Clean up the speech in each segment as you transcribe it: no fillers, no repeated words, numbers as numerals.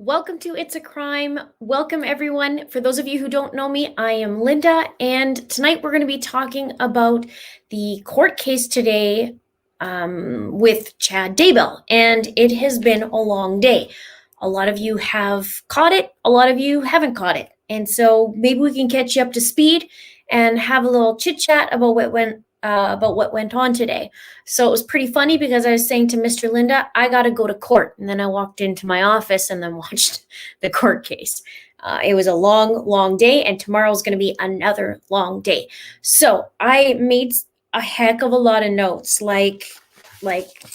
Welcome to It's a Crime. Welcome, everyone. For those of you who don't know me, I am Linda, and tonight we're going to be talking about the court case today with Chad Daybell, and it has been a long day. A lot of you have caught it, a lot of you haven't caught it, and so maybe we can catch you up to speed and have a little chit-chat about what went on today. So it was pretty funny because I was saying to Mr. Linda, I got to go to court. And then I walked into my office and then watched the court case. It was a long, long day, and tomorrow's going to be another long day. So I made a heck of a lot of notes, like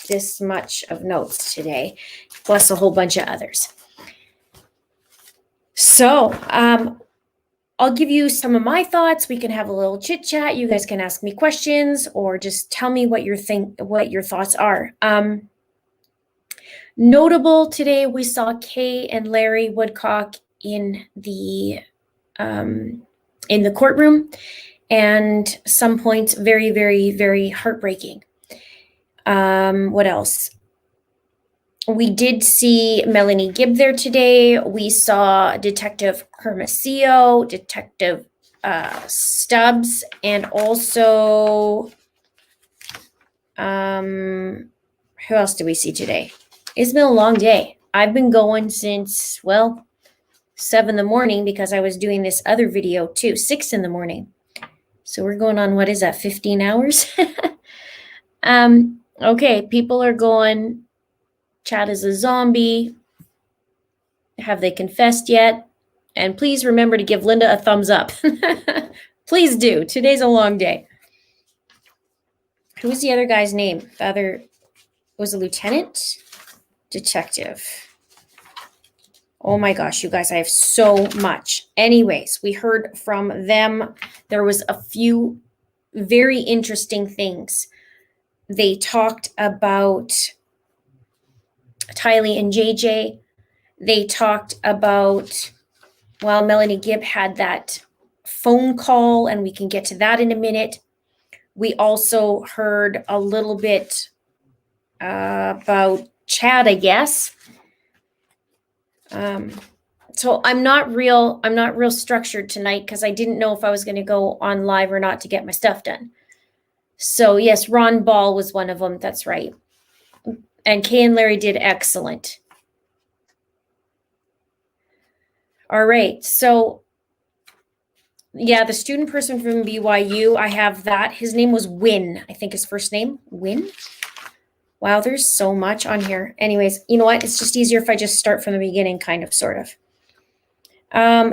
this much of notes today, plus a whole bunch of others. So I'll give you some of my thoughts. We can have a little chit chat. You guys can ask me questions or just tell me what your thoughts are. Notable today, we saw Kay and Larry Woodcock in the courtroom, and some points very, very, very heartbreaking. What else? We did see Melanie Gibb there today. We saw Detective Hermosillo, Detective Stubbs, and also, who else did we see today? It's been a long day. I've been going since, 7 in the morning because I was doing this other video too, 6 in the morning. So we're going on, 15 hours? Okay, people are going, Chad is a zombie. Have they confessed yet? And please remember to give Linda a thumbs up. Please do. Today's a long day. Who was the other guy's name? The other was a lieutenant? Detective. Oh my gosh, you guys, I have so much. Anyways, we heard from them. There was a few very interesting things. They talked about Tylee and JJ. They talked about, Melanie Gibb had that phone call, and we can get to that in a minute. We also heard a little bit about Chad, I guess. So I'm not real structured tonight because I didn't know if I was going to go on live or not to get my stuff done. So yes, Ron Ball was one of them. That's right. And Kay and Larry did excellent. All right. So, yeah, the student person from BYU, I have that. His name was Win. I think his first name, Win. Wow, there's so much on here. Anyways, you know what? It's just easier if I just start from the beginning, kind of, sort of.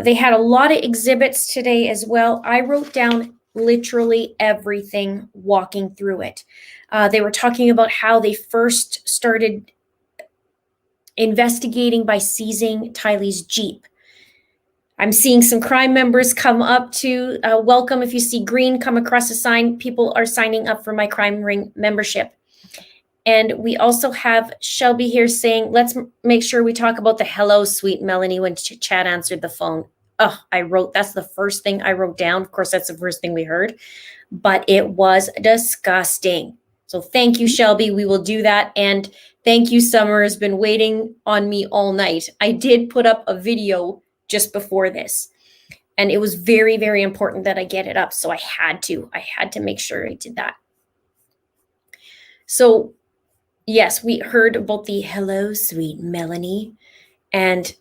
They had a lot of exhibits today as well. I wrote down literally everything walking through it. They were talking about how they first started investigating by seizing Tylee's Jeep. I'm seeing some crime members come up to welcome. If you see green come across a sign, people are signing up for my crime ring membership. And we also have Shelby here saying, let's make sure we talk about the hello, sweet Melanie, when Chad answered the phone. Oh, that's the first thing I wrote down. Of course, that's the first thing we heard, but it was disgusting. So thank you, Shelby. We will do that. And thank you, Summer has been waiting on me all night. I did put up a video just before this, and it was very, very important that I get it up. So I had to make sure I did that. So yes, we heard about the hello, sweet Melanie, and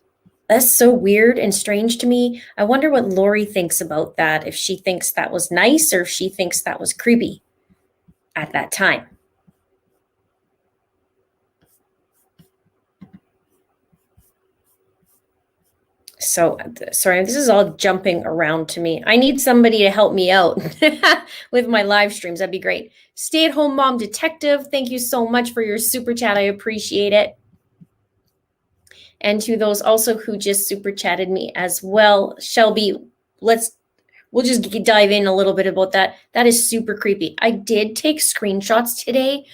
that's so weird and strange to me. I wonder what Lori thinks about that, if she thinks that was nice or if she thinks that was creepy at that time. So, sorry, this is all jumping around to me. I need somebody to help me out with my live streams. That'd be great. Stay-at-home mom detective, thank you so much for your super chat. I appreciate it. And to those also who just super chatted me as well, Shelby, we'll just dive in a little bit about that. That is super creepy. I did take screenshots today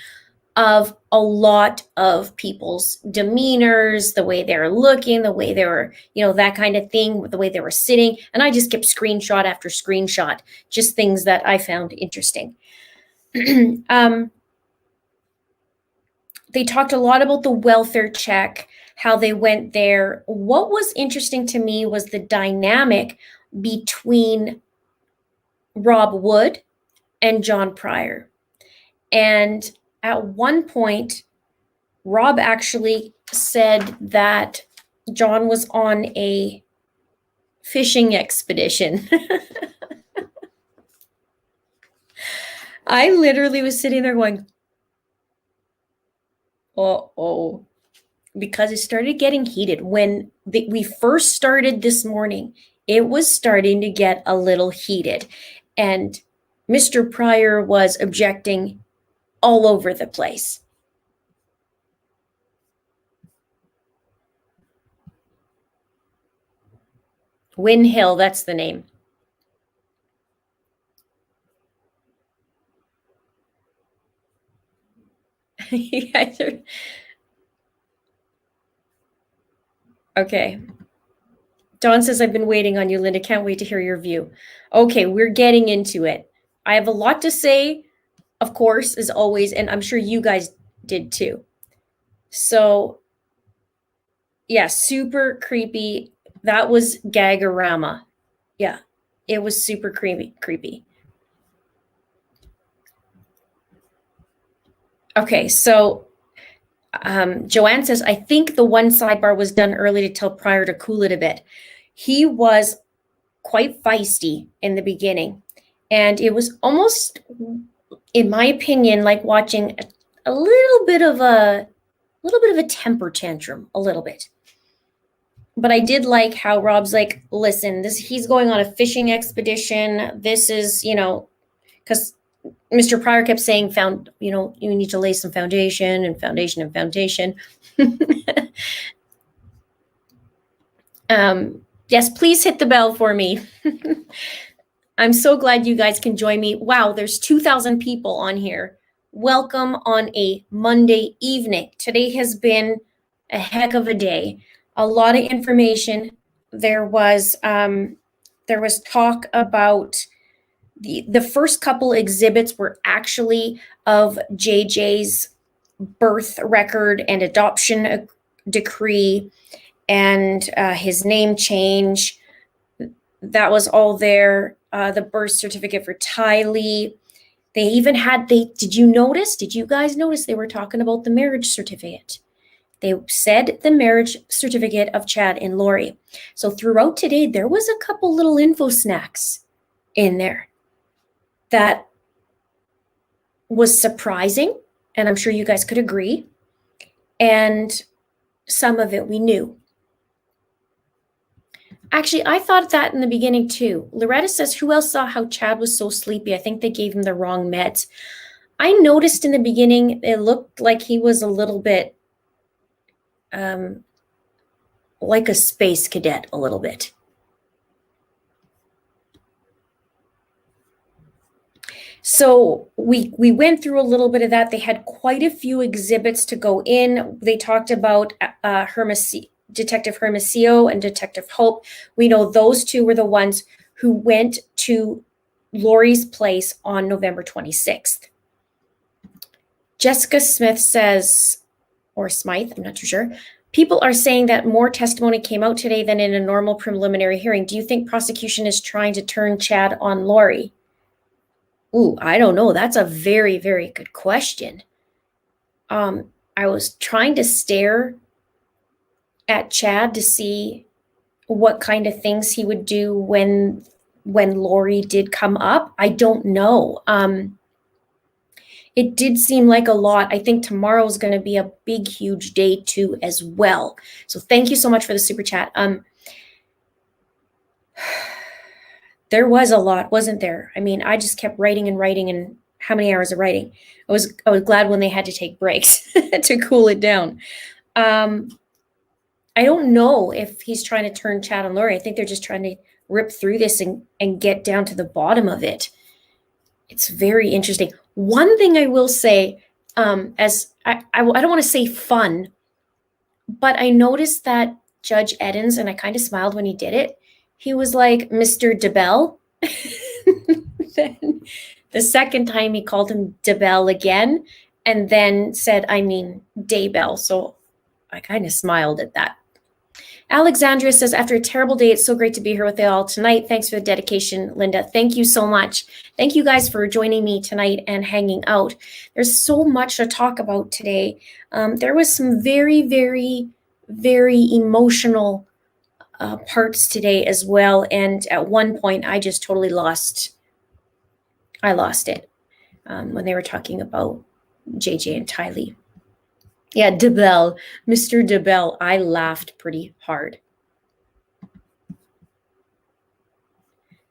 of a lot of people's demeanors, the way they were looking, the way they were, that kind of thing, the way they were sitting. And I just kept screenshot after screenshot, just things that I found interesting. they talked a lot about the welfare check, how they went there. What was interesting to me was the dynamic between Rob Wood and John Pryor. And at one point, Rob actually said that John was on a fishing expedition. I literally was sitting there going, uh-oh, because it started getting heated. When we first started this morning, it was starting to get a little heated. And Mr. Pryor was objecting all over the place. Win Hill, that's the name. You guys are... Okay. Dawn says, I've been waiting on you, Linda. Can't wait to hear your view. Okay, we're getting into it. I have a lot to say, of course, as always, and I'm sure you guys did too. So, yeah, super creepy. That was Gagorama. Yeah, it was super creepy. Okay, so Joanne says, I think the one sidebar was done early to tell Pryor to cool it a bit. He was quite feisty in the beginning, and it was almost, in my opinion, like watching a little bit of a temper tantrum, a little bit. But I did like how Rob's like, listen, he's going on a fishing expedition. This is, because Mr. Pryor kept saying, you need to lay some foundation and foundation and foundation. Yes, please hit the bell for me. I'm so glad you guys can join me. Wow, there's 2,000 people on here. Welcome on a Monday evening. Today has been a heck of a day. A lot of information. There was talk about the first couple exhibits were actually of JJ's birth record and adoption decree and his name change. That was all there. The birth certificate for Tylee. They even had, did you guys notice they were talking about the marriage certificate? They said the marriage certificate of Chad and Lori. So throughout today, there was a couple little info snacks in there that was surprising, and I'm sure you guys could agree. And some of it we knew. Actually, I thought that in the beginning too. Loretta says, who else saw how Chad was so sleepy? I think they gave him the wrong meds. I noticed in the beginning, it looked like he was a little bit like a space cadet, a little bit. So we went through a little bit of that. They had quite a few exhibits to go in. They talked about Detective Hermosillo and Detective Hope. We know those two were the ones who went to Lori's place on November 26th. Jessica Smith says, or Smythe, I'm not too sure. People are saying that more testimony came out today than in a normal preliminary hearing. Do you think prosecution is trying to turn Chad on Lori? Ooh, I don't know. That's a very, very good question. I was trying to stare at Chad to see what kind of things he would do when Lori did come up. I don't know. It did seem like a lot. I think tomorrow's going to be a big, huge day too as well. So thank you so much for the super chat. There was a lot, wasn't there? I mean, I just kept writing and how many hours of writing? I was glad when they had to take breaks to cool it down. I don't know if he's trying to turn Chad and Lori. I think they're just trying to rip through this and get down to the bottom of it. It's very interesting. One thing I will say, as I don't want to say fun, but I noticed that Judge Edens, and I kind of smiled when he did it, he was like, Mr. Dabel. Then the second time he called him Dabel again. and then said, I mean, Daybell. So I kind of smiled at that. Alexandria says, after a terrible day, it's so great to be here with you all tonight. Thanks for the dedication, Linda. Thank you so much. Thank you guys for joining me tonight and hanging out. There's so much to talk about today. There was some very, very, very emotional parts today as well. And at one point, I just totally lost it when they were talking about JJ and Tylee. Yeah, Dabel, Mr. Dabel, I laughed pretty hard.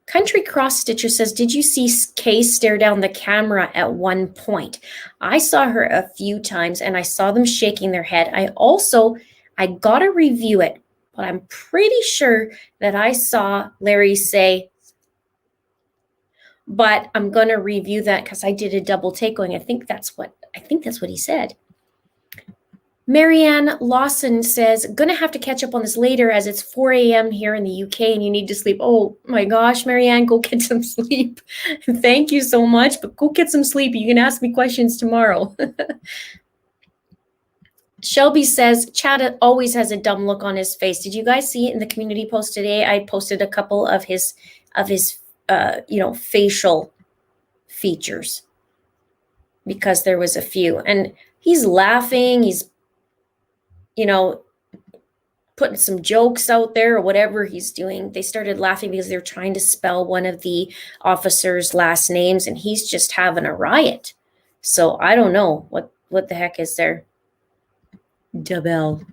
Country Cross Stitcher says, did you see Kay stare down the camera at one point? I saw her a few times and I saw them shaking their head. I got to review it, but I'm pretty sure that I saw Larry say, but I'm going to review that because I did a double take going, I think that's what he said. Marianne Lawson says, gonna have to catch up on this later as it's 4 a.m. here in the UK and you need to sleep. Oh my gosh, Marianne, go get some sleep. Thank you so much, but go get some sleep. You can ask me questions tomorrow. Shelby says, Chad always has a dumb look on his face. Did you guys see it in the community post today? I posted a couple of his facial features because there was a few. And he's laughing, he's putting some jokes out there or whatever he's doing. They started laughing because they're trying to spell one of the officers' last names and he's just having a riot. So I don't know what the heck is there. Dabel.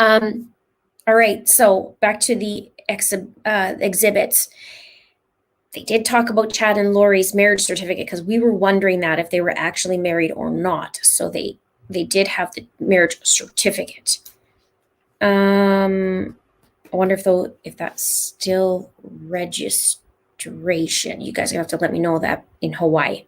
All right, so back to the exhibits. They did talk about Chad and Lori's marriage certificate because we were wondering that if they were actually married or not. So they did have the marriage certificate. I wonder if that's still registration. You guys are going to have to let me know that in Hawaii.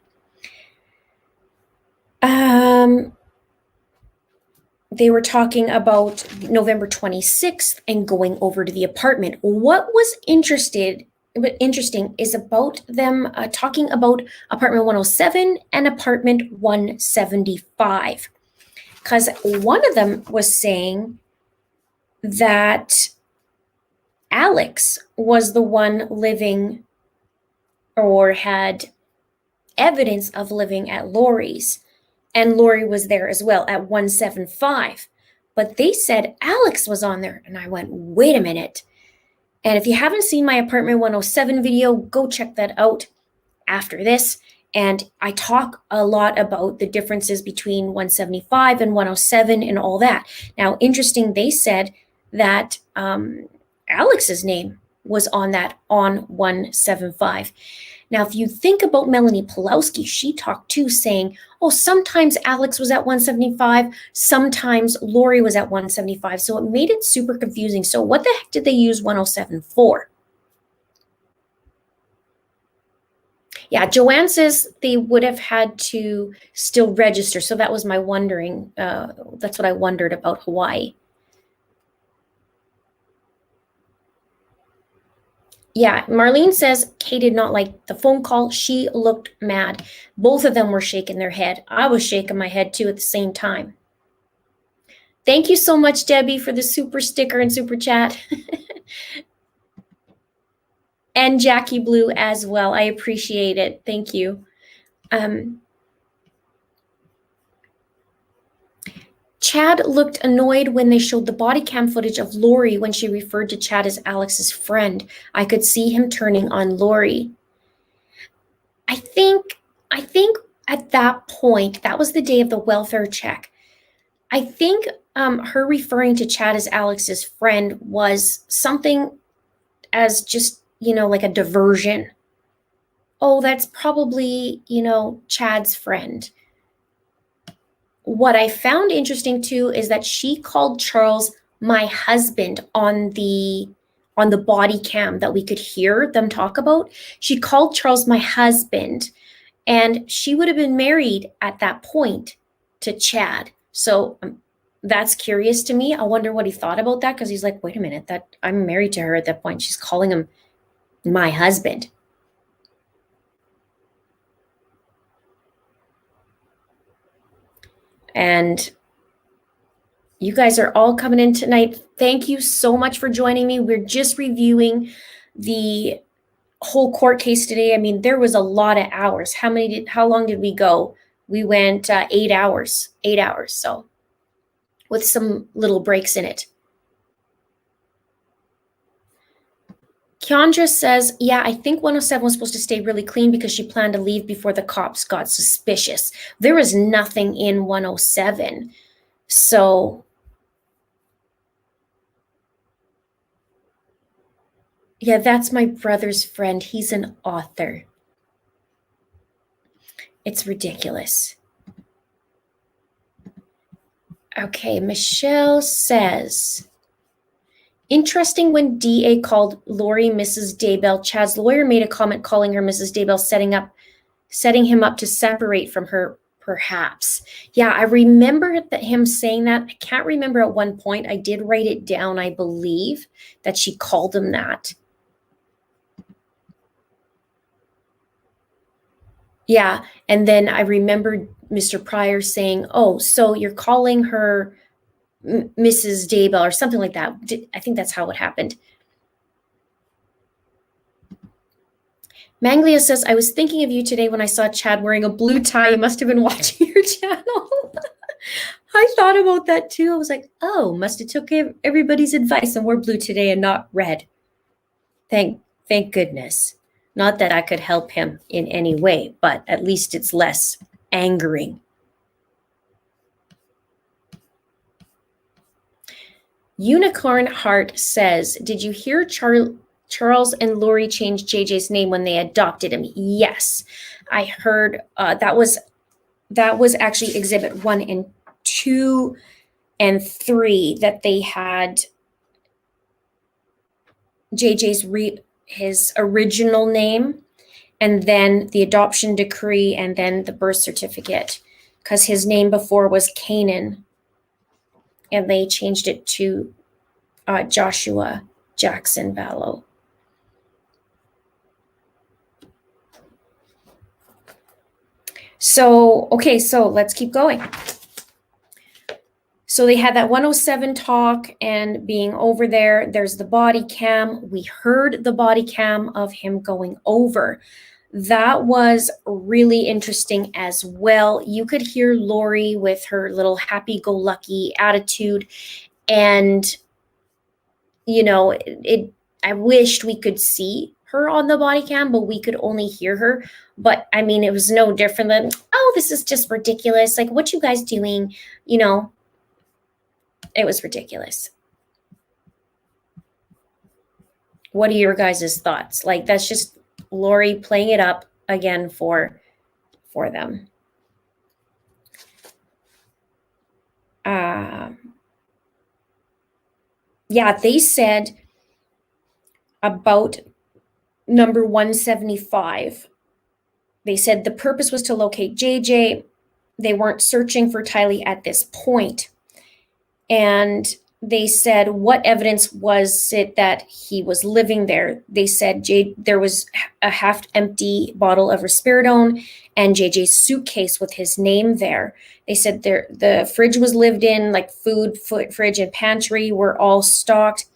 They were talking about November 26th and going over to the apartment. What was interesting is about them talking about apartment 107 and apartment 175. Because one of them was saying that Alex was the one living or had evidence of living at Lori's. And Lori was there as well at 175. But they said Alex was on there. And I went, wait a minute. And if you haven't seen my apartment 107 video, go check that out after this. And I talk a lot about the differences between 175 and 107 and all that. Now, interesting, they said that Alex's name was on that on 175. Now, if you think about Melanie Pulowski, she talked too, saying, oh, sometimes Alex was at 175, sometimes Lori was at 175. So it made it super confusing. So what the heck did they use 107 for? Yeah, Joanne says they would have had to still register. So that was my wondering. That's what I wondered about Hawaii. Yeah, Marlene says Kay did not like the phone call. She looked mad. Both of them were shaking their head. I was shaking my head too at the same time. Thank you so much, Debbie, for the super sticker and super chat. And Jackie Blue as well. I appreciate it. Thank you. Chad looked annoyed when they showed the body cam footage of Lori when she referred to Chad as Alex's friend. I could see him turning on Lori. I think at that point, that was the day of the welfare check. I think her referring to Chad as Alex's friend was something as just, like a diversion. Oh, that's probably, Chad's friend. What I found interesting too is that she called Charles my husband on the body cam that we could hear them talk about. She called Charles my husband, and she would have been married at that point to Chad. So that's curious to me. I wonder what he thought about that, because he's like, wait a minute, that I'm married to her at that point. She's calling him my husband. And you guys are all coming in tonight. Thank you so much for joining me. We're just reviewing the whole court case today. I mean, there was a lot of hours. How long did we go? We went 8 hours. 8 hours, so with some little breaks in it. Keandra says, yeah, I think 107 was supposed to stay really clean because she planned to leave before the cops got suspicious. There was nothing in 107. So, yeah, that's my brother's friend. He's an author. It's ridiculous. Okay, Michelle says, interesting when DA called Lori Mrs. Daybell. Chad's lawyer made a comment calling her Mrs. Daybell, setting him up to separate from her, perhaps. Yeah, I remember him saying that. I can't remember at one point. I did write it down, I believe, that she called him that. Yeah, and then I remember Mr. Pryor saying, oh, so you're calling her Mrs. Daybell or something like that. I think that's how it happened. Manglia says, I was thinking of you today when I saw Chad wearing a blue tie. You must have been watching your channel. I thought about that too. I was like, oh, must have took everybody's advice and wore blue today and not red. Thank goodness. Not that I could help him in any way, but at least it's less angering. Unicorn Heart says, did you hear Charles and Lori changed JJ's name when they adopted him? Yes, I heard that was actually exhibit 1 and 2 and 3 that they had JJ's his original name, and then the adoption decree, and then the birth certificate, because his name before was Canaan, and they changed it to Joshua Jackson Vallow. So, okay, so let's keep going. So they had that 107 talk and being over there. There's the body cam. We heard the body cam of him going over. That was really interesting as well. You could hear Lori with her little happy-go-lucky attitude. And, you know, I wished we could see her on the body cam, but we could only hear her. But, I mean, it was no different than, oh, this is just ridiculous. Like, what you guys doing? You know, it was ridiculous. What are your guys' thoughts? Like, that's just Lori playing it up again for them. Yeah, they said about number 175. They said the purpose was to locate JJ. They weren't searching for Tylee at this point. And they said, what evidence was it that he was living there? They said there was a half-empty bottle of risperidone and JJ's suitcase with his name there. They said the fridge was lived in, like food, fridge, and pantry were all stocked.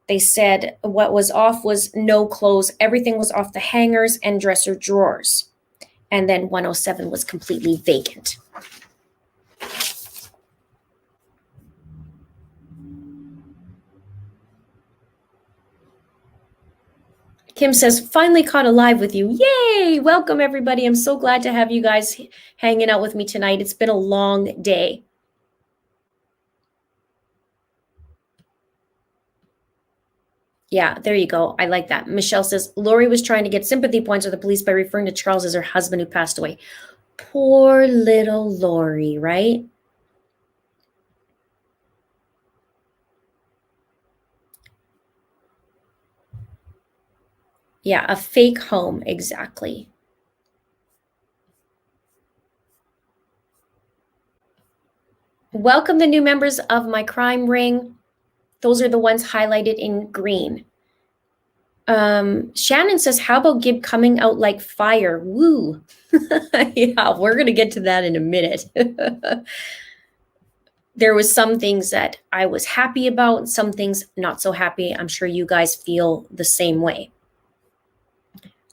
They said what was off was no clothes. Everything was off the hangers and dresser drawers. And then 107 was completely vacant. Kim says, finally caught a live with you. Yay! Welcome, everybody. I'm so glad to have you guys hanging out with me tonight. It's been a long day. Yeah, there you go. I like that. Michelle says, Lori was trying to get sympathy points with the police by referring to Charles as her husband who passed away. Poor little Lori, right? Yeah, a fake home, exactly. Welcome the new members of my crime ring. Those are the ones highlighted in green. Shannon says, how about Gibb coming out like fire? Woo. Yeah, we're going to get to that in a minute. there was some things that I was happy about, some things not so happy. I'm sure you guys feel the same way.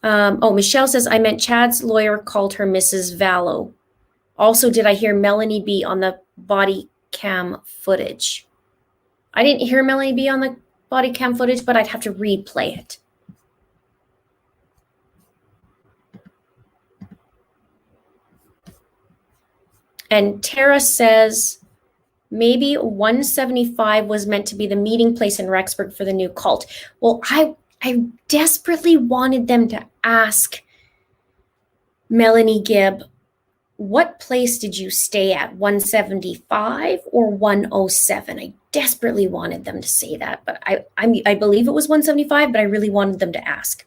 Michelle says, I meant Chad's lawyer called her Mrs. Vallow. Also, did I hear Melanie B on the body cam footage? I didn't hear Melanie B on the body cam footage, but I'd have to replay it. And Tara says, maybe 175 was meant to be the meeting place in Rexburg for the new cult. Well, I desperately wanted them to ask Melanie Gibb, what place did you stay at, 175 or 107? I desperately wanted them to say that, but I believe it was 175, but I really wanted them to ask.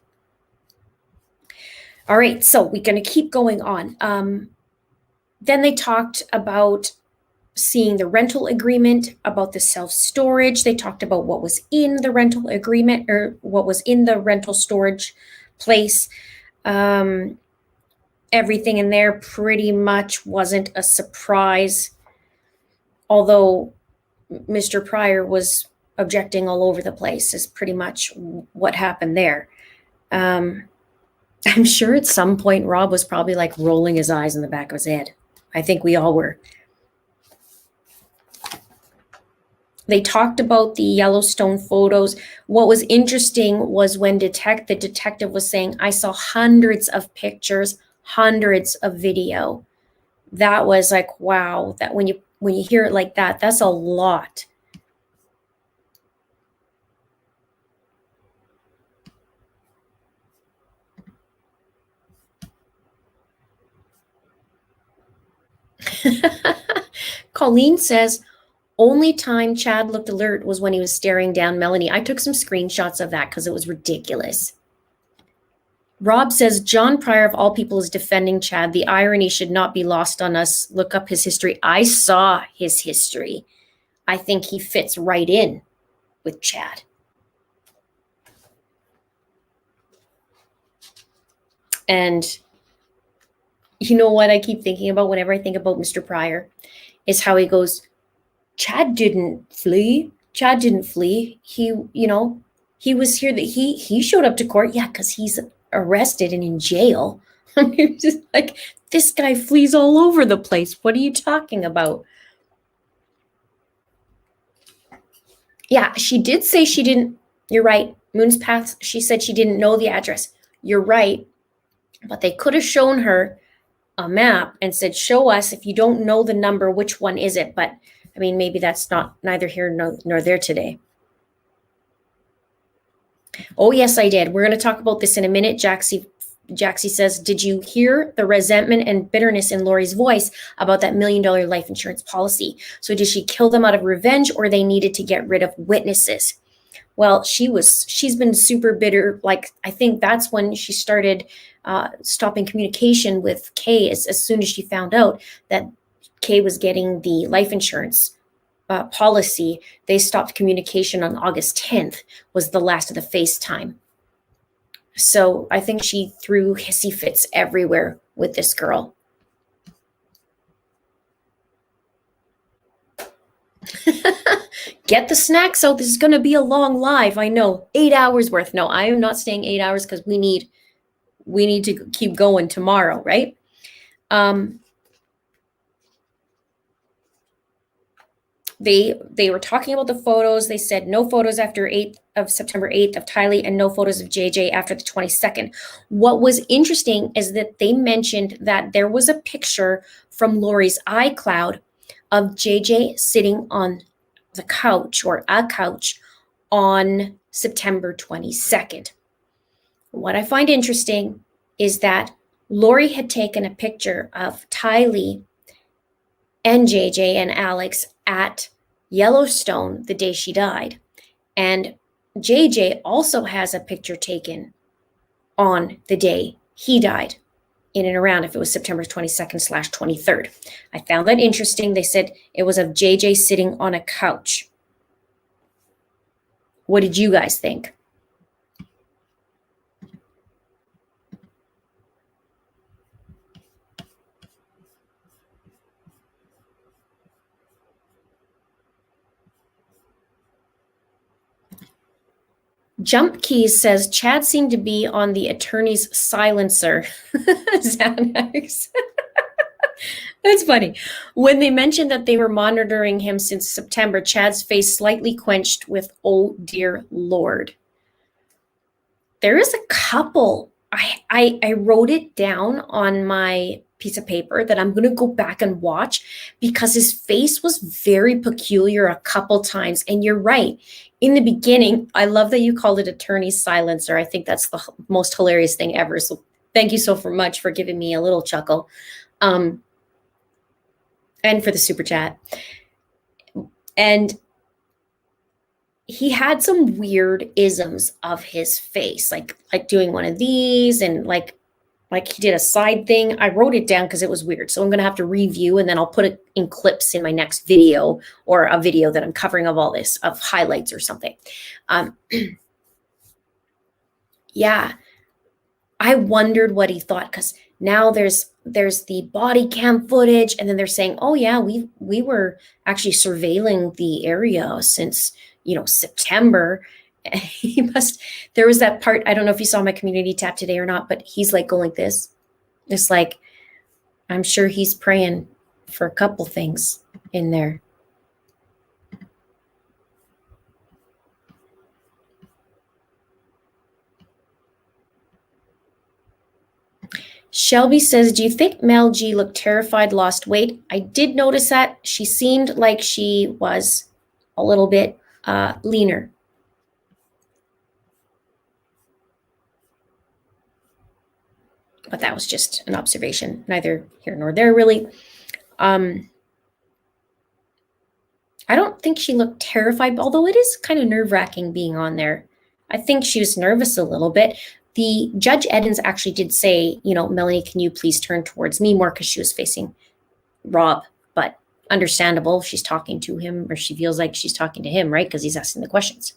All right, so we're going to keep going on. Then they talked about seeing the rental agreement, about the self-storage. They talked about what was in the rental agreement, or what was in the rental storage place. Everything in there pretty much wasn't a surprise, although Mr. Pryor was objecting all over the place is pretty much what happened there. I'm sure at some point Rob was probably like rolling his eyes in the back of his head. I think we all were. They talked about the Yellowstone photos. What was interesting was when the detective was saying, I saw hundreds of pictures, hundreds of video. That was like, wow, that when you hear it like that, that's a lot. Colleen says, only time Chad looked alert was when he was staring down Melanie. I took some screenshots of that because it was ridiculous. Rob says, John Pryor, of all people, is defending Chad. The irony should not be lost on us. Look up his history. I saw his history. I think he fits right in with Chad. And you know what I keep thinking about whenever I think about Mr. Pryor is how he goes, Chad didn't flee. Chad didn't flee. He was here, that he showed up to court. Yeah, because he's arrested and in jail. I mean, just like, this guy flees all over the place. What are you talking about? Yeah, she did say she didn't. You're right. Moon's Path, she said she didn't know the address. You're right. But they could have shown her a map and said, show us, if you don't know the number, which one is it? But I mean, maybe that's neither here nor there today. Oh, yes, I did. We're going to talk about this in a minute. Jaxie says, did you hear the resentment and bitterness in Lori's voice about that $1 million life insurance policy? So did she kill them out of revenge, or they needed to get rid of witnesses? Well, she's been super bitter. Like, I think that's when she started stopping communication with Kay as soon as she found out that Kay was getting the life insurance policy. They stopped communication on August 10th, was the last of the FaceTime. So I think she threw hissy fits everywhere with this girl. Get the snacks out. This is going to be a long live. I know. 8 hours worth. No, I am not staying 8 hours because we need to keep going tomorrow, right? They were talking about the photos. They said no photos after September 8th of Tylee, and no photos of JJ after the 22nd. What was interesting is that they mentioned that there was a picture from Lori's iCloud of JJ sitting on the couch, or a couch, on September 22nd. What I find interesting is that Lori had taken a picture of Tylee and JJ and Alex at Yellowstone the day she died. And JJ also has a picture taken on the day he died, in and around, if it was September 22nd/23rd. I found that interesting. They said it was of JJ sitting on a couch. What did you guys think? Jump Keys says Chad seemed to be on the attorney's silencer. Xanax. That's funny. When they mentioned that they were monitoring him since September, Chad's face slightly quenched with, "Oh dear Lord." There is a couple. I wrote it down on my piece of paper that I'm going to go back and watch because his face was very peculiar a couple times. And you're right. In the beginning, I love that you called it attorney's silencer. I think that's the most hilarious thing ever. So thank you so much for giving me a little chuckle. And for the super chat. And he had some weird isms of his face, like doing one of these and like he did a side thing. I wrote it down because it was weird. So I'm going to have to review, and then I'll put it in clips in my next video, or a video that I'm covering of all this, of highlights or something. Yeah, I wondered what he thought, because now there's the body cam footage, and then they're saying, oh yeah, we were actually surveilling the area since, September. There was that part, I don't know if you saw my community tab today or not, but he's like going like this. It's like, I'm sure he's praying for a couple things in there. Shelby says, do you think Mel G looked terrified, lost weight? I did notice that. She seemed like she was a little bit leaner. But that was just an observation, neither here nor there, really. I don't think she looked terrified, although it is kind of nerve-wracking being on there. I think she was nervous a little bit. The Judge Edens actually did say, Melanie, can you please turn towards me more, because she was facing Rob. But understandable, she's talking to him, or she feels like she's talking to him, right? Because he's asking the questions.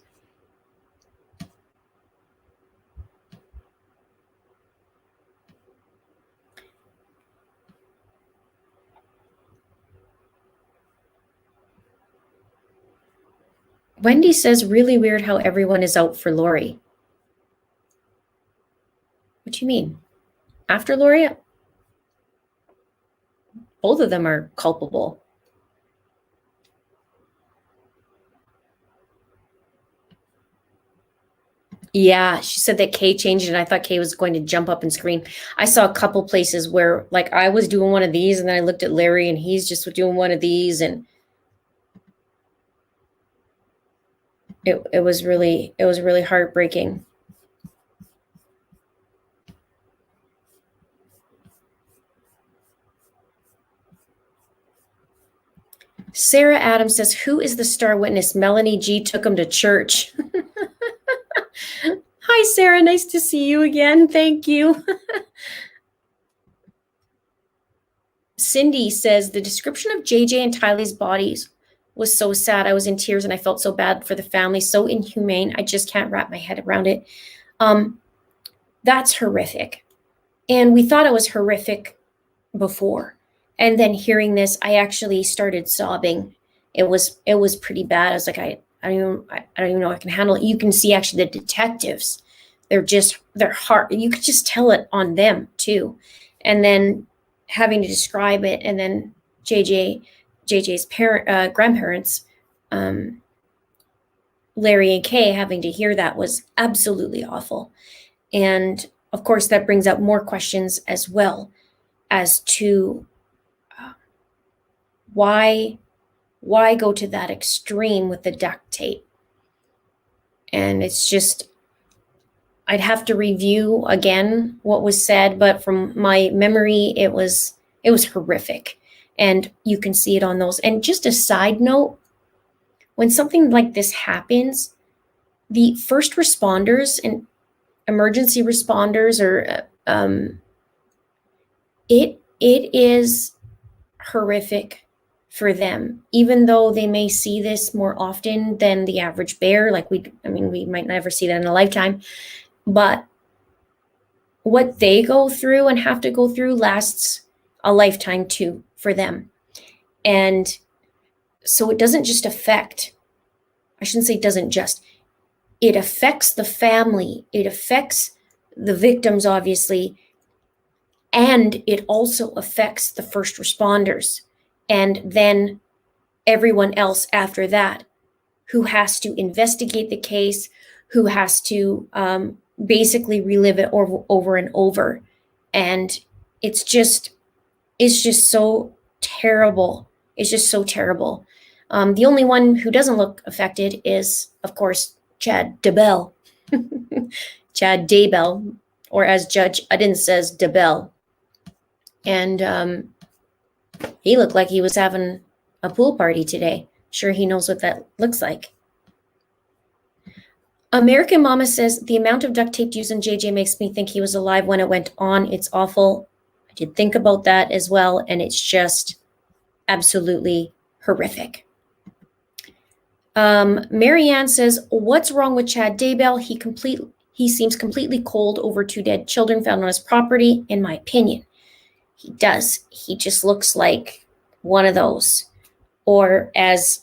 Wendy says, really weird how everyone is out for Lori. What do you mean? After Lori? Both of them are culpable. Yeah, she said that Kay changed it, and I thought Kay was going to jump up and scream. I saw a couple places where, like, I was doing one of these, and then I looked at Larry, and he's just doing one of these, and it was really heartbreaking. Sarah Adams says, who is the star witness? Melanie G took him to church. Hi, Sarah. Nice to see you again. Thank you. Cindy says, the description of JJ and Tylee's bodies was so sad. I was in tears, and I felt so bad for the family. So inhumane. I just can't wrap my head around it. That's horrific. And we thought it was horrific before. And then hearing this, I actually started sobbing. It was pretty bad. I was like, I don't even know I can handle it. You can see actually the detectives, they're hard. You could just tell it on them too. And then having to describe it, and then JJ's grandparents, Larry and Kay, having to hear that was absolutely awful. And of course, that brings up more questions as well as to why go to that extreme with the duct tape? And it's just, I'd have to review again what was said, but from my memory, it was horrific. And you can see it on those. And just a side note, when something like this happens, the first responders and emergency responders it is horrific for them, even though they may see this more often than the average bear. Like we might never see that in a lifetime, but what they go through and have to go through lasts a lifetime too for them. And so it doesn't just affect, I shouldn't say doesn't just, it affects the family, it affects the victims, obviously, and it also affects the first responders, and then everyone else after that who has to investigate the case, who has to basically relive it over and over. And it's just so terrible. It's just so terrible. The only one who doesn't look affected is, of course, Chad Dabel. Chad Daybell, or as Judge Udden says, Dabel. And he looked like he was having a pool party today. Sure, he knows what that looks like. American Mama says, the amount of duct tape used in JJ makes me think he was alive when it went on. It's awful. I did think about that as well, and it's just absolutely horrific. Marianne says, what's wrong with Chad Daybell? He seems completely cold over 2 dead children found on his property, in my opinion. He does. He just looks like one of those. Or as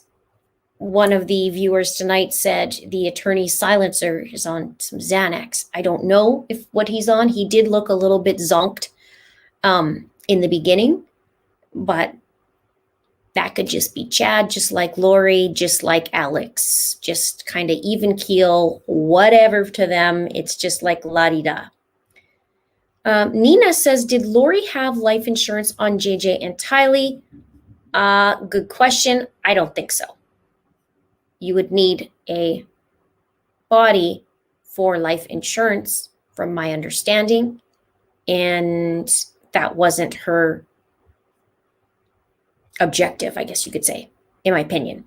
one of the viewers tonight said, the attorney's silencer is on some Xanax. I don't know if what he's on. He did look a little bit zonked in the beginning, but that could just be Chad, just like Lori, just like Alex, just kind of even keel, whatever to them. It's just like la-di-da. Nina says, did Lori have life insurance on JJ and Tylee? Good question. I don't think so. You would need a body for life insurance, from my understanding, and that wasn't her objective, I guess you could say, in my opinion.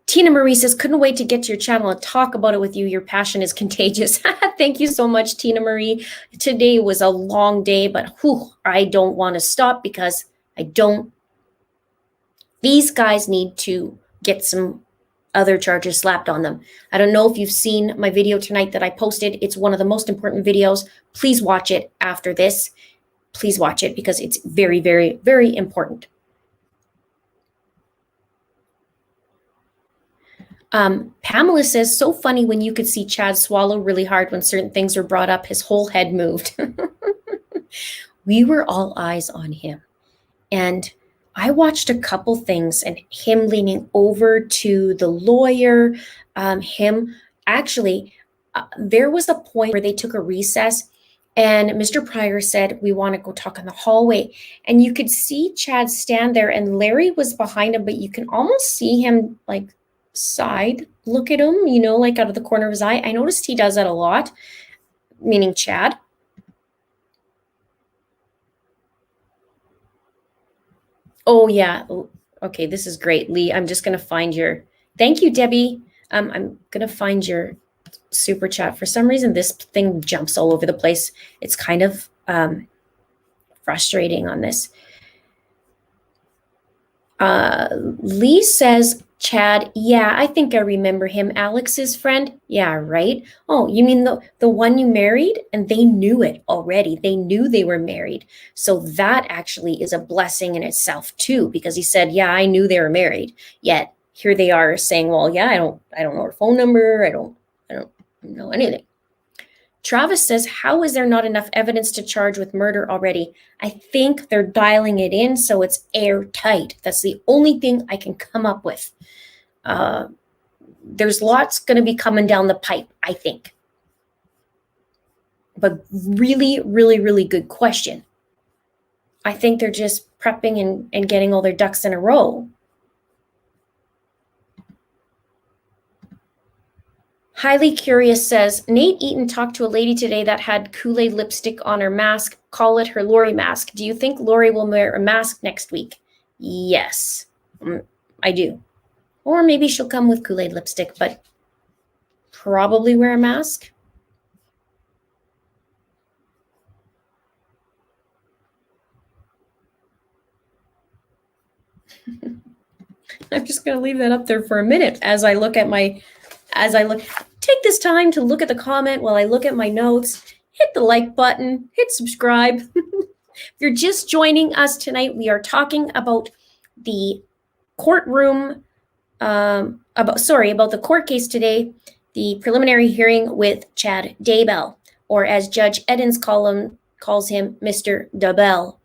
Tina Marie says, couldn't wait to get to your channel and talk about it with you. Your passion is contagious. Thank you so much, Tina Marie. Today was a long day, but I don't want to stop because these guys need to get some other charges slapped on them. I don't know if you've seen my video tonight that I posted. It's one of the most important videos. Please watch it after this. Please watch it because it's very, very, very important. Pamela says, so funny when you could see Chad swallow really hard when certain things were brought up. His whole head moved. We were all eyes on him. And I watched a couple things, and him leaning over to the lawyer, there was a point where they took a recess and Mr. Pryor said, we want to go talk in the hallway. And you could see Chad stand there and Larry was behind him, but you can almost see him like side look at him, like out of the corner of his eye. I noticed he does that a lot, meaning Chad. Oh, yeah. Okay, this is great, Lee. I'm just going to find thank you, Debbie. I'm going to find your super chat. For some reason, this thing jumps all over the place. It's kind of frustrating on this. Lee says, Chad, yeah, I think I remember him. Alex's friend? Yeah, right. Oh, you mean the one you married? And they knew it already. They knew they were married. So that actually is a blessing in itself too, because he said, yeah, I knew they were married. Yet here they are saying, well, yeah, I don't know her phone number. I don't know anything. Travis says, how is there not enough evidence to charge with murder already? I think they're dialing it in so it's airtight. That's the only thing I can come up with. There's lots going to be coming down the pipe, I think. But really, really, really good question. I think they're just prepping and getting all their ducks in a row. Highly Curious says, Nate Eaton talked to a lady today that had Kool-Aid lipstick on her mask. Call it her Lori mask. Do you think Lori will wear a mask next week? Yes, I do. Or maybe she'll come with Kool-Aid lipstick, but probably wear a mask. I'm just going to leave that up there for a minute as I take this time to look at the comment while I look at my notes. Hit the like button, hit subscribe. If you're just joining us tonight, we are talking about the courtroom, about the court case today the preliminary hearing with Chad Daybell, or as Judge Edens calls him, Mr. Dabel.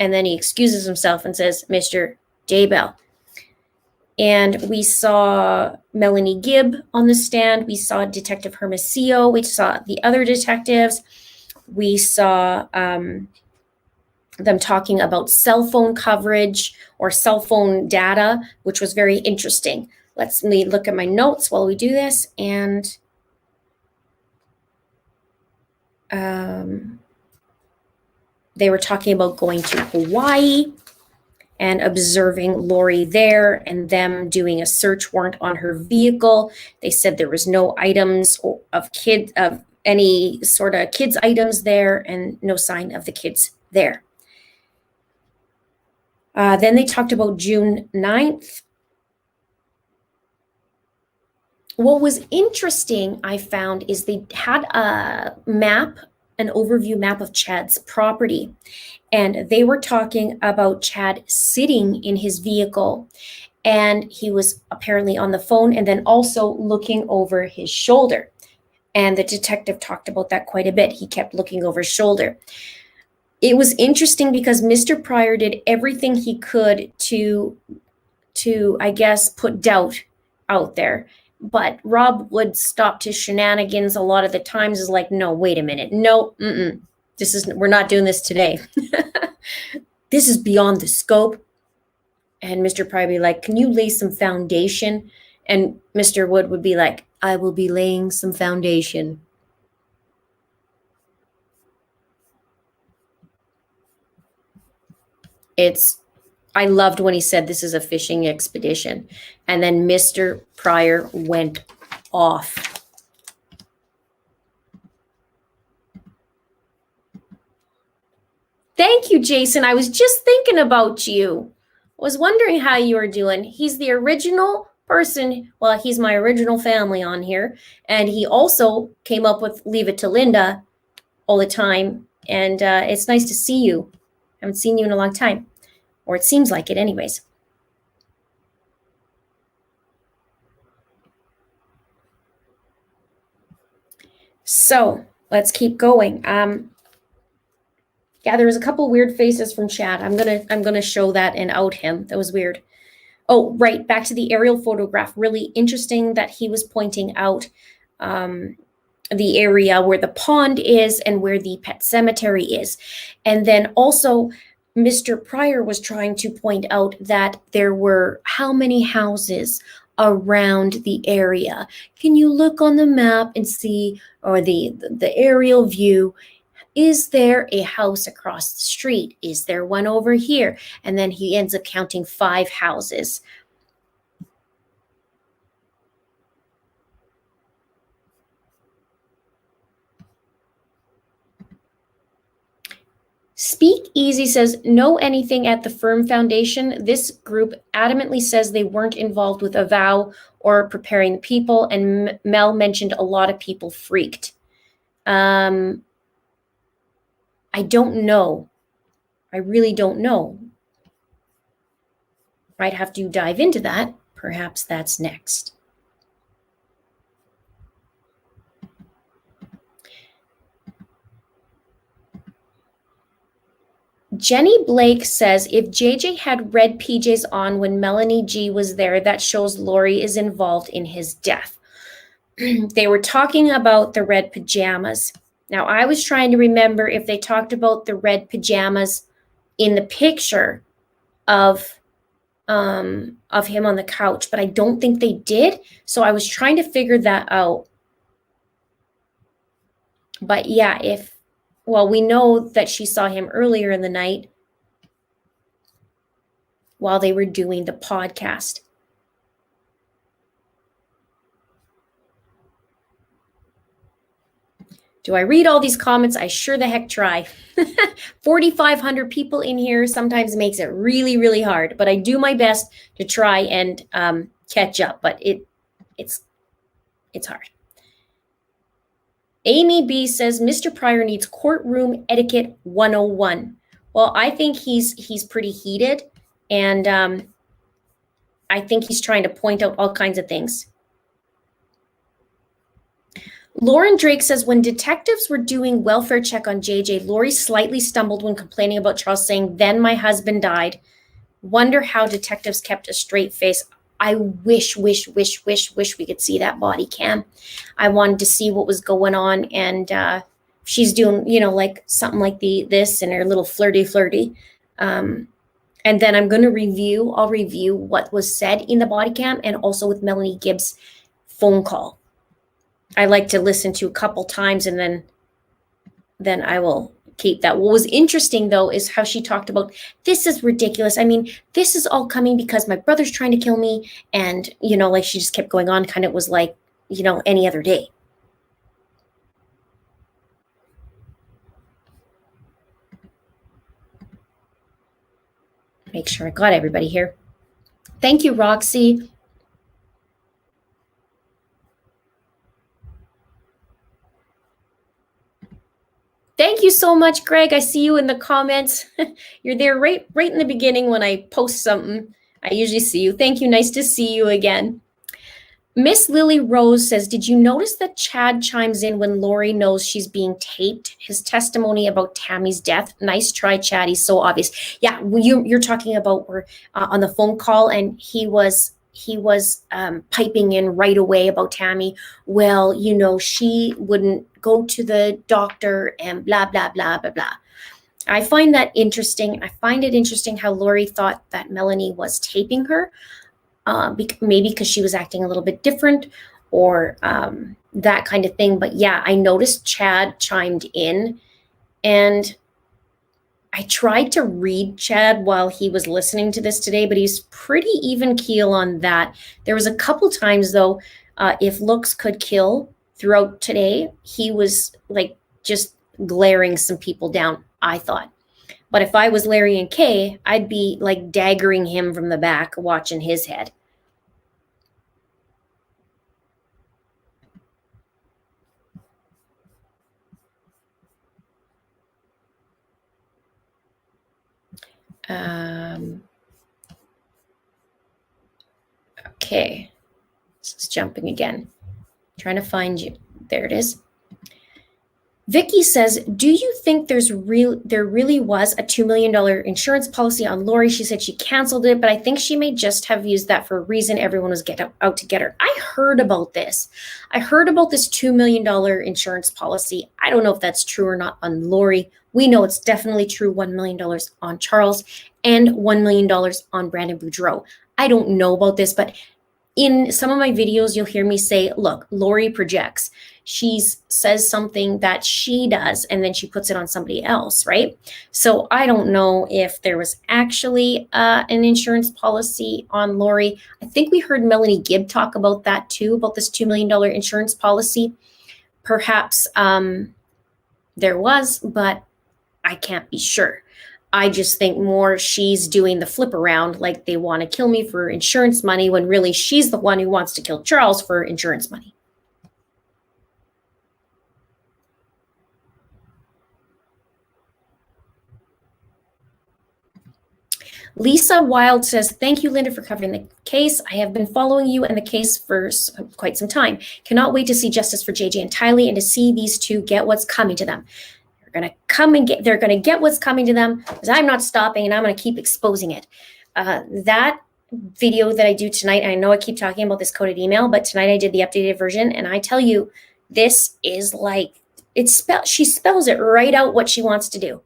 And then he excuses himself and says, Mr. Daybell. And we saw Melanie Gibb on the stand. We saw Detective Hermosillo. We saw the other detectives. We saw them talking about cell phone coverage or cell phone data, which was very interesting. Let me look at my notes while we do this. And they were talking about going to Hawaii and observing Lori there and them doing a search warrant on her vehicle. They said there was no items of any sort of kids items there and no sign of the kids there. Then they talked about June 9th. What was interesting, I found, is they had a map, an overview map of Chad's property. And they were talking about Chad sitting in his vehicle. And he was apparently on the phone and then also looking over his shoulder. And the detective talked about that quite a bit. He kept looking over his shoulder. It was interesting because Mr. Pryor did everything he could to I guess, put doubt out there. But Rob would stop his shenanigans a lot of the times. Is like, no, wait a minute. No, we're not doing this today. This is beyond the scope. And Mr. Pryor would be like, can you lay some foundation? And Mr. Wood would be like, I will be laying some foundation. I loved when he said this is a fishing expedition. And then Mr. Pryor went off. Thank you, Jason. I was just thinking about you. I was wondering how you were doing. He's the original person. Well, he's my original family on here. And he also came up with Leave It to Linda all the time. And it's nice to see you. I haven't seen you in a long time. Or it seems like it anyways. So let's keep going. Yeah, there was a couple weird faces from Chad. I'm gonna show that and out him. That was weird. Oh, right, back to the aerial photograph. Really interesting that he was pointing out the area where the pond is and where the pet cemetery is. And then also Mr. Pryor was trying to point out that there were how many houses around the area. Can you look on the map and see, or the aerial view, is there a house across the street? Is there one over here? And then he ends up counting 5 houses. Speak Easy says, know anything at the Firm Foundation? This group adamantly says they weren't involved with a vow or preparing the people, and Mel mentioned a lot of people freaked. I don't know. I really don't know. I'd have to dive into that. Perhaps that's next. Jenny Blake says, if JJ had red PJs on when Melanie G was there, that shows Lori is involved in his death. They were talking about the red pajamas. Now, I was trying to remember if they talked about the red pajamas in the picture of him on the couch, but I don't think they did. So I was trying to figure that out. But yeah, we know that she saw him earlier in the night while they were doing the podcast. Do I read all these comments? I sure the heck try. 4,500 people in here sometimes makes it really, really hard, but I do my best to try and catch up, but it's hard. Amy B says, Mr. Pryor needs courtroom etiquette 101. Well, I think he's pretty heated, and I think he's trying to point out all kinds of things. Lauren Drake says, when detectives were doing welfare check on JJ, Lori slightly stumbled when complaining about Charles, saying, then my husband died. Wonder how detectives kept a straight face. I wish we could see that body cam. I wanted to see what was going on, and she's doing, like something like this and her little flirty. And then I'll review what was said in the body cam and also with Melanie Gibb's phone call. I like to listen to a couple times and then I will keep that. What was interesting though is how she talked about, this is ridiculous. I mean, this is all coming because my brother's trying to kill me. And, like she just kept going on, kind of was like, any other day. Make sure I got everybody here. Thank you, Roxy. Thank you so much, Greg. I see you in the comments. You're there right in the beginning when I post something. I usually see you. Thank you. Nice to see you again. Miss Lily Rose says, did you notice that Chad chimes in when Lori knows she's being taped? His testimony about Tammy's death. Nice try, Chad. He's so obvious. Yeah, you're talking about we're on the phone call, and he was piping in right away about Tammy. Well, she wouldn't go to the doctor and blah, blah, blah, blah, blah. I find that interesting. I find it interesting how Lori thought that Melanie was taping her, maybe because she was acting a little bit different or that kind of thing. But yeah, I noticed Chad chimed in, and I tried to read Chad while he was listening to this today, but he's pretty even keel on that. There was a couple times though, if looks could kill throughout today, he was like just glaring some people down, I thought. But if I was Larry and Kay, I'd be like daggering him from the back, watching his head. Okay, this is jumping again. Trying to find you. There it is. Vicky says, do you think there really was a $2 million insurance policy on Lori? She said she canceled it, but I think she may just have used that for a reason. Everyone was out to get her. I heard about this. I heard about this $2 million insurance policy. I don't know if that's true or not on Lori. We know it's definitely true, $1 million on Charles and $1 million on Brandon Boudreau. I don't know about this, but in some of my videos, you'll hear me say, look, Lori projects. She says something that she does, and then she puts it on somebody else, right? So I don't know if there was actually an insurance policy on Lori. I think we heard Melanie Gibb talk about that too, about this $2 million insurance policy. Perhaps there was, but I can't be sure. I just think more she's doing the flip around, like they want to kill me for insurance money when really she's the one who wants to kill Charles for insurance money. Lisa Wild says, thank you, Linda, for covering the case. I have been following you and the case for quite some time. Cannot wait to see justice for JJ and Tylee and to see these two get what's coming to them. They're going to get what's coming to them, because I'm not stopping and I'm going to keep exposing it. That video that I do tonight, I know I keep talking about this coded email, but tonight I did the updated version, and I tell you, this is like, she spells it right out what she wants to do.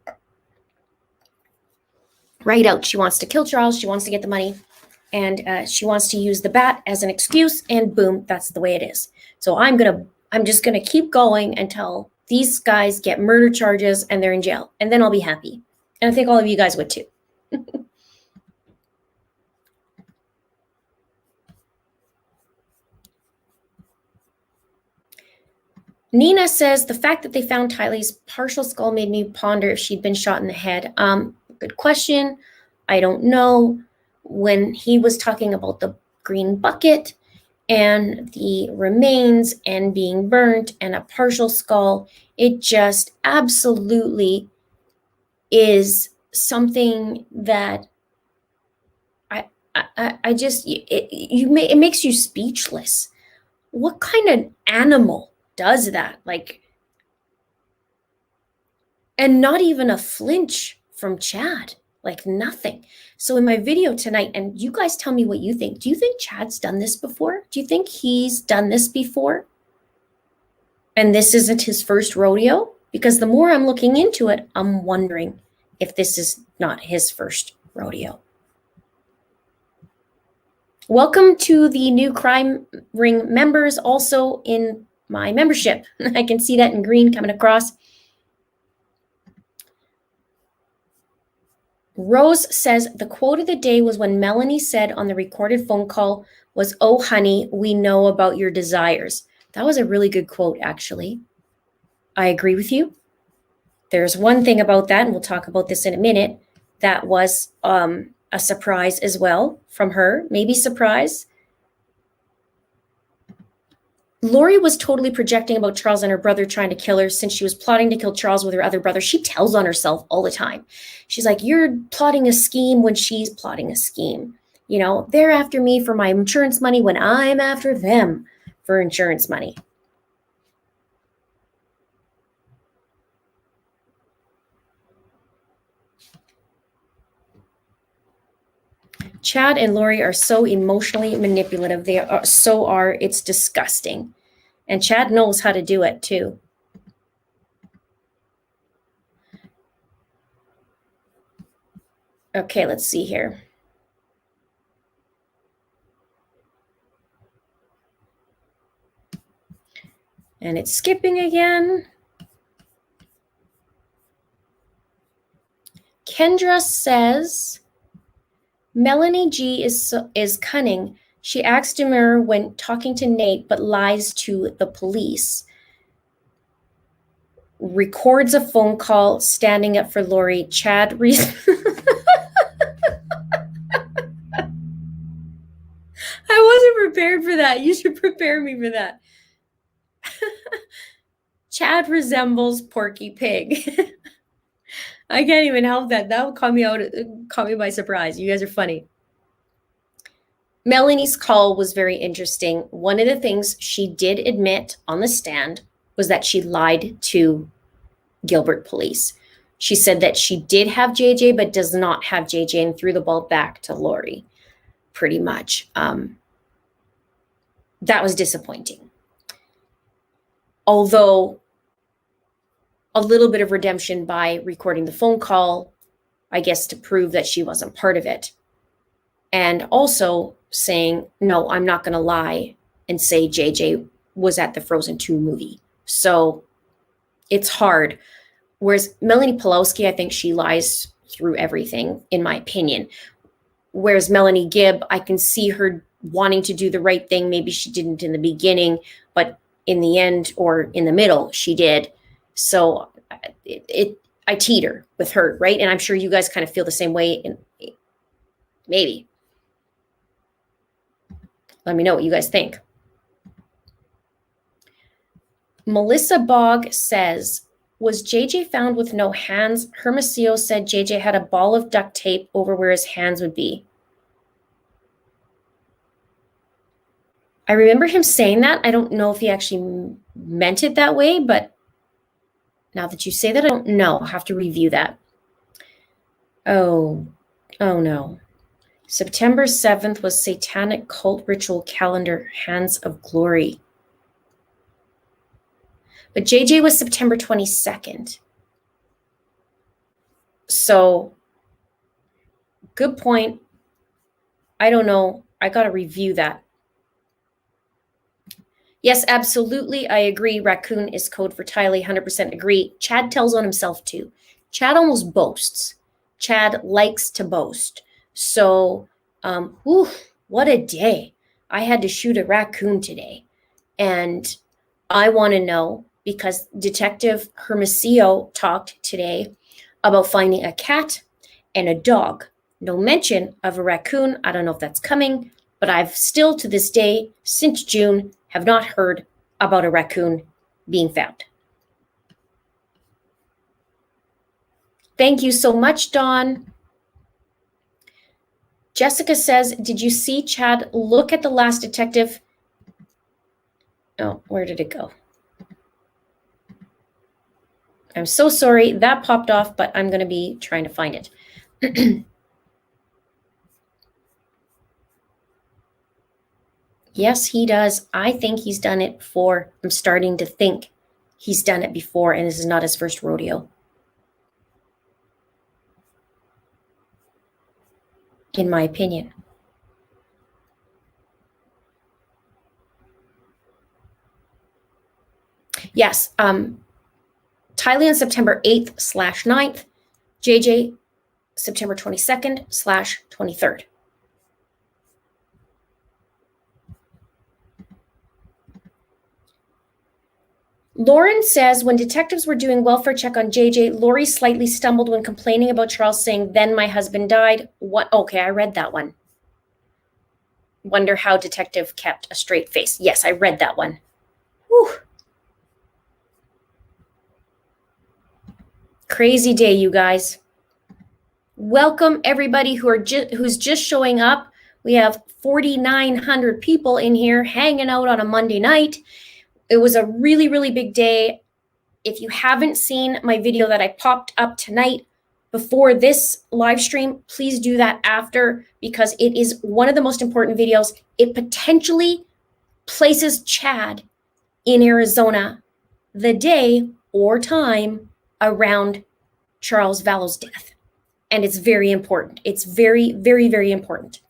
Right out. She wants to kill Charles. She wants to get the money, and she wants to use the bat as an excuse, and boom, that's the way it is. So I'm just going to keep going until these guys get murder charges and they're in jail, and then I'll be happy. And I think all of you guys would too. Nina says, the fact that they found Tylee's partial skull made me ponder if she'd been shot in the head. Good question. I don't know. When he was talking about the green bucket and the remains and being burnt and a partial skull, it just absolutely is something that it makes you speechless. What kind of animal does that? Like, and not even a flinch from Chad, like nothing. So in my video tonight, and you guys tell me what you think. Do you think Chad's done this before? Do you think he's done this before? And this isn't his first rodeo? Because the more I'm looking into it, I'm wondering if this is not his first rodeo. Welcome to the new Crime Ring members also in my membership. I can see that in green coming across. Rose says the quote of the day was when Melanie said on the recorded phone call was, "Oh, honey, we know about your desires." That was a really good quote, actually. I agree with you. There's one thing about that, and we'll talk about this in a minute, that was a surprise as well from her, maybe surprise. Lori was totally projecting about Charles and her brother trying to kill her since she was plotting to kill Charles with her other brother. She tells on herself all the time. She's like, you're plotting a scheme when she's plotting a scheme. You know, they're after me for my insurance money when I'm after them for insurance money. Chad and Lori are so emotionally manipulative. They are, it's disgusting. And Chad knows how to do it too. Okay, let's see here. And it's skipping again. Kendra says, Melanie G is cunning. She acts demure when talking to Nate, but lies to the police. Records a phone call, standing up for Lori. Chad I wasn't prepared for that. You should prepare me for that. Chad resembles Porky Pig. I can't even help that. That caught me by surprise. You guys are funny. Melanie's call was very interesting. One of the things she did admit on the stand was that she lied to Gilbert police. She said that she did have JJ, but does not have JJ, and threw the ball back to Lori, pretty much. That was disappointing. Although a little bit of redemption by recording the phone call, I guess, to prove that she wasn't part of it. And also saying, no, I'm not going to lie and say JJ was at the Frozen 2 movie. So it's hard. Whereas Melanie Pawlowski, I think she lies through everything, in my opinion. Whereas Melanie Gibb, I can see her wanting to do the right thing. Maybe she didn't in the beginning, but in the end or in the middle, she did. So I teeter with her, right? And I'm sure you guys kind of feel the same way. Maybe. Let me know what you guys think. Melissa Bogg says, was JJ found with no hands? Hermosillo said JJ had a ball of duct tape over where his hands would be. I remember him saying that. I don't know if he actually meant it that way, but now that you say that, I don't know. I'll have to review that. Oh no. September 7th was Satanic Cult Ritual Calendar, Hands of Glory. But JJ was September 22nd. So, good point. I don't know. I got to review that. Yes, absolutely. I agree. Raccoon is code for Tylee. 100% agree. Chad tells on himself too. Chad almost boasts. Chad likes to boast. So, what a day. I had to shoot a raccoon today. And I want to know, because Detective Hermosillo talked today about finding a cat and a dog. No mention of a raccoon. I don't know if that's coming, but I've still to this day, since June, have not heard about a raccoon being found. Thank you so much, Dawn. Jessica says, did you see Chad look at the last detective? Oh, where did it go? I'm so sorry that popped off, but I'm going to be trying to find it. Yes, he does. I think he's done it before. I'm starting to think he's done it before, and this is not his first rodeo. In my opinion. Yes, Tylee on September 8th/9th, JJ September 22nd/23rd. Lauren says, when detectives were doing welfare check on JJ, Lori slightly stumbled when complaining about Charles saying, then my husband died. What? Okay, I read that one. Wonder how detective kept a straight face. Yes, I read that one. Whew. Crazy day, you guys. Welcome everybody who's just showing up. We have 4,900 people in here hanging out on a Monday night. It was a really, really big day. If you haven't seen my video that I popped up tonight before this live stream, please do that after, because it is one of the most important videos. It potentially places Chad in Arizona the day or time around Charles Vallow's death. And it's very important. It's very, very, very important.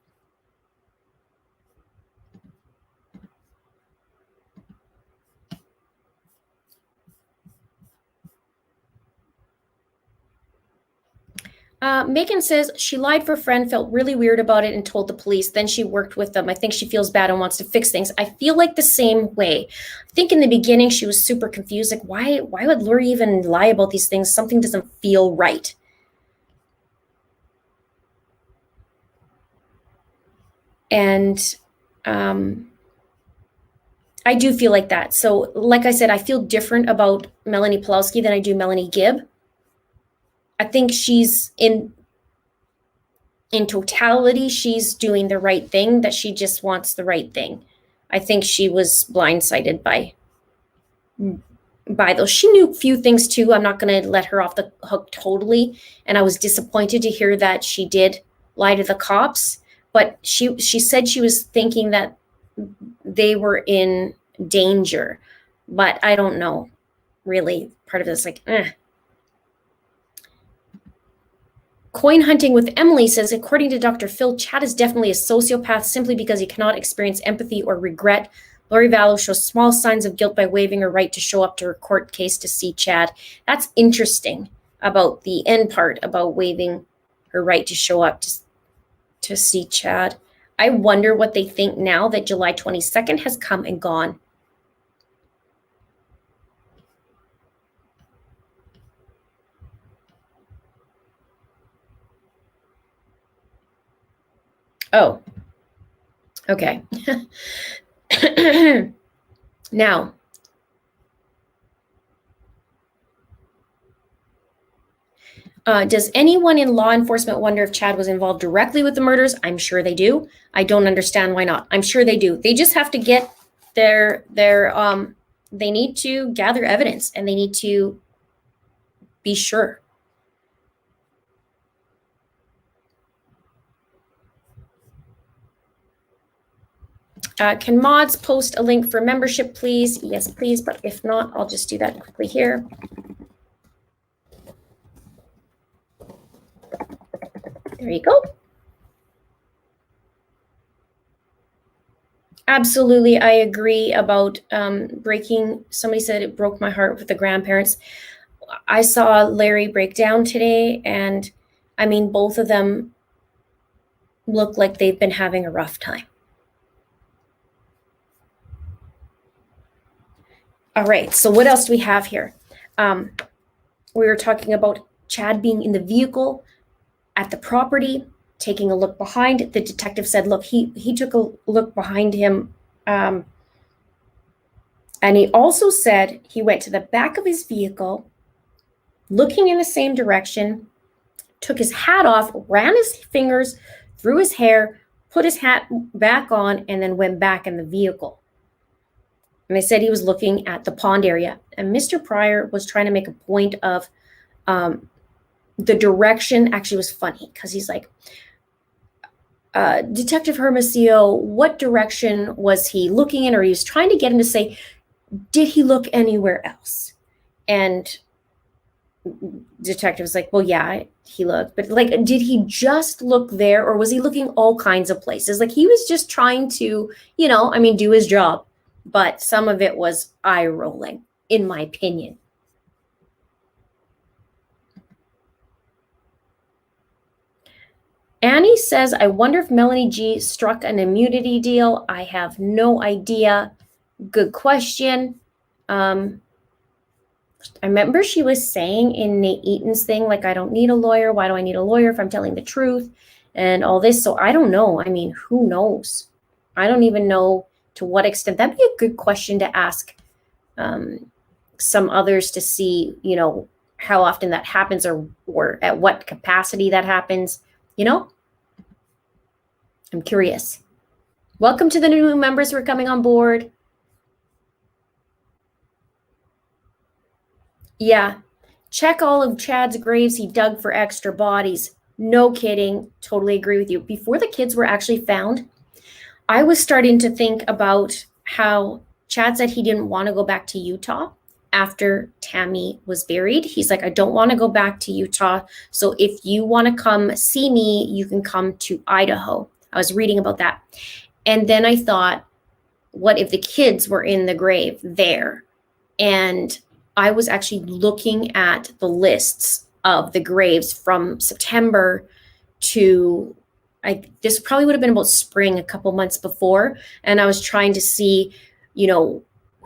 Megan says she lied for a friend, felt really weird about it, and told the police. Then she worked with them. I think she feels bad and wants to fix things. I feel like the same way. I think in the beginning she was super confused. Like, why would Lori even lie about these things? Something doesn't feel right. And I do feel like that. So like I said, I feel different about Melanie Pulowski than I do Melanie Gibb. I think she's in totality, she's doing the right thing, that she just wants the right thing. I think she was blindsided by those. She knew a few things too. I'm not going to let her off the hook totally. And I was disappointed to hear that she did lie to the cops, but she said she was thinking that they were in danger, but I don't know, really. Part of this, like, Coin Hunting with Emily says, according to Dr. Phil, Chad is definitely a sociopath simply because he cannot experience empathy or regret. Lori Vallow shows small signs of guilt by waiving her right to show up to her court case to see Chad. That's interesting about the end part, about waiving her right to show up to see Chad. I wonder what they think now that July 22nd has come and gone. Oh, okay. Now, does anyone in law enforcement wonder if Chad was involved directly with the murders? I'm sure they do. I don't understand why not. I'm sure they do. They just have to get they need to gather evidence, and they need to be sure. Can mods post a link for membership, please? Yes, please. But if not, I'll just do that quickly here. There you go. Absolutely, I agree about breaking. Somebody said it broke my heart with the grandparents. I saw Larry break down today, and I mean, both of them look like they've been having a rough time. All right, so what else do we have here? We were talking about Chad being in the vehicle at the property, taking a look behind. The detective said, look, he took a look behind him. And he also said he went to the back of his vehicle, looking in the same direction, took his hat off, ran his fingers through his hair, put his hat back on, and then went back in the vehicle. And they said he was looking at the pond area. And Mr. Pryor was trying to make a point of the direction. Actually was funny because he's like, Detective Hermosillo, what direction was he looking in? Or he was trying to get him to say, did he look anywhere else? And detective was like, well, yeah, he looked, but like, did he just look there, or was he looking all kinds of places? Like, he was just trying to, do his job, but some of it was eye rolling, in my opinion. Annie says, I wonder if Melanie G struck an immunity deal. I have no idea. Good question. I remember she was saying in Nate Eaton's thing, like, I don't need a lawyer. Why do I need a lawyer if I'm telling the truth and all this? So I don't know. I mean, who knows? I don't even know to what extent. That'd be a good question to ask some others to see, how often that happens or at what capacity that happens. I'm curious. Welcome to the new members who are coming on board. Yeah. Check all of Chad's graves he dug for extra bodies. No kidding. Totally agree with you. Before the kids were actually found, I was starting to think about how Chad said he didn't want to go back to Utah after Tammy was buried. He's like, I don't want to go back to Utah. So if you want to come see me, you can come to Idaho. I was reading about that. And then I thought, what if the kids were in the grave there? And I was actually looking at the lists of the graves from September to, this probably would have been about spring, a couple months before. And I was trying to see,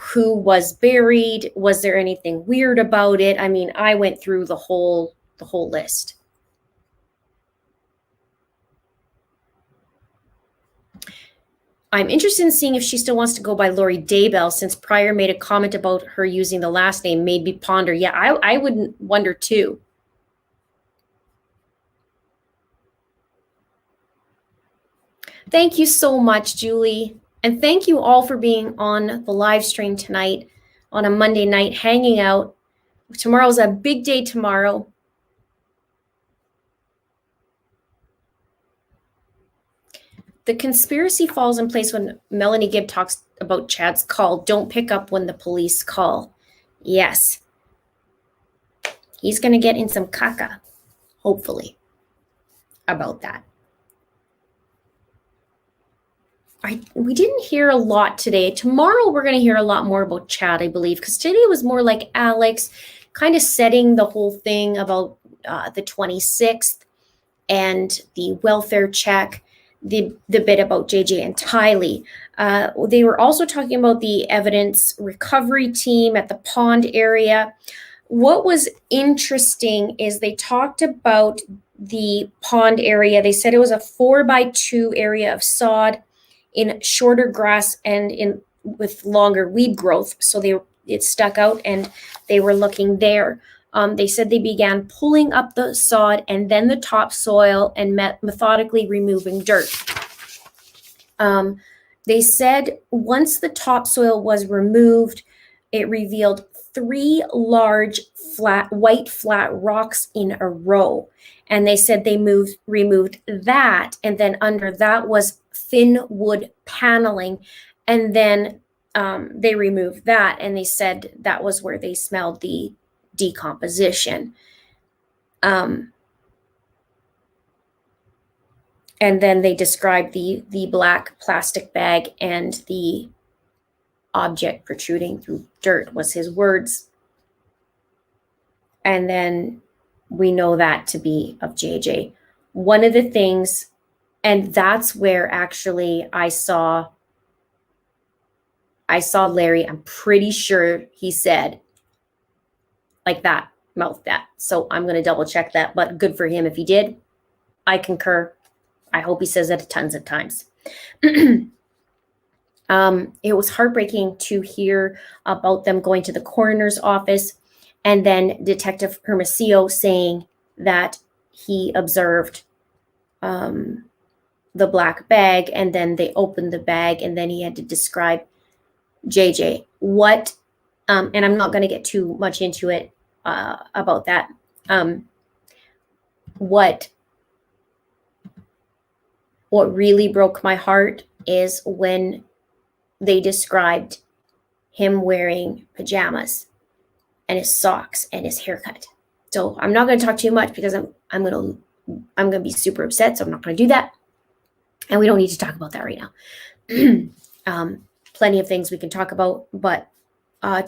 who was buried. Was there anything weird about it? I mean, I went through the whole list. I'm interested in seeing if she still wants to go by Lori Daybell, since Pryor made a comment about her using the last name, made me ponder. Yeah, I would wonder too. Thank you so much, Julie. And thank you all for being on the live stream tonight on a Monday night, hanging out. Tomorrow's a big day tomorrow. The conspiracy falls in place when Melanie Gibb talks about Chad's call. Don't pick up when the police call. Yes. He's going to get in some caca, hopefully, about that. We didn't hear a lot today. Tomorrow we're going to hear a lot more about Chad, I believe, because today was more like Alex kind of setting the whole thing about the 26th and the welfare check. The bit about JJ and Tylee. They were also talking about the evidence recovery team at the pond area. What was interesting is they talked about the pond area. They said it was a 4x2 area of sod in shorter grass and with longer weed growth. So it stuck out and they were looking there. They said they began pulling up the sod and then the topsoil and methodically removing dirt. They said once the topsoil was removed, it revealed 3 large white flat rocks in a row. And they said they removed that, and then under that was thin wood paneling. And then they removed that, and they said that was where they smelled the decomposition. And then they described the black plastic bag and the object protruding through dirt was his words. And then we know that to be of JJ. One of the things, and that's where actually I saw Larry, I'm pretty sure he said like that, mouth that. So I'm going to double check that, but good for him if he did. I concur. I hope he says it tons of times. It was heartbreaking to hear about them going to the coroner's office and then Detective Hermosillo saying that he observed the black bag, and then they opened the bag and then he had to describe JJ. What, and I'm not going to get too much into it about that. What really broke my heart is when they described him wearing pajamas and his socks and his haircut. So I'm not going to talk too much because I'm going to be super upset. So I'm not going to do that. And we don't need to talk about that right now. Plenty of things we can talk about, but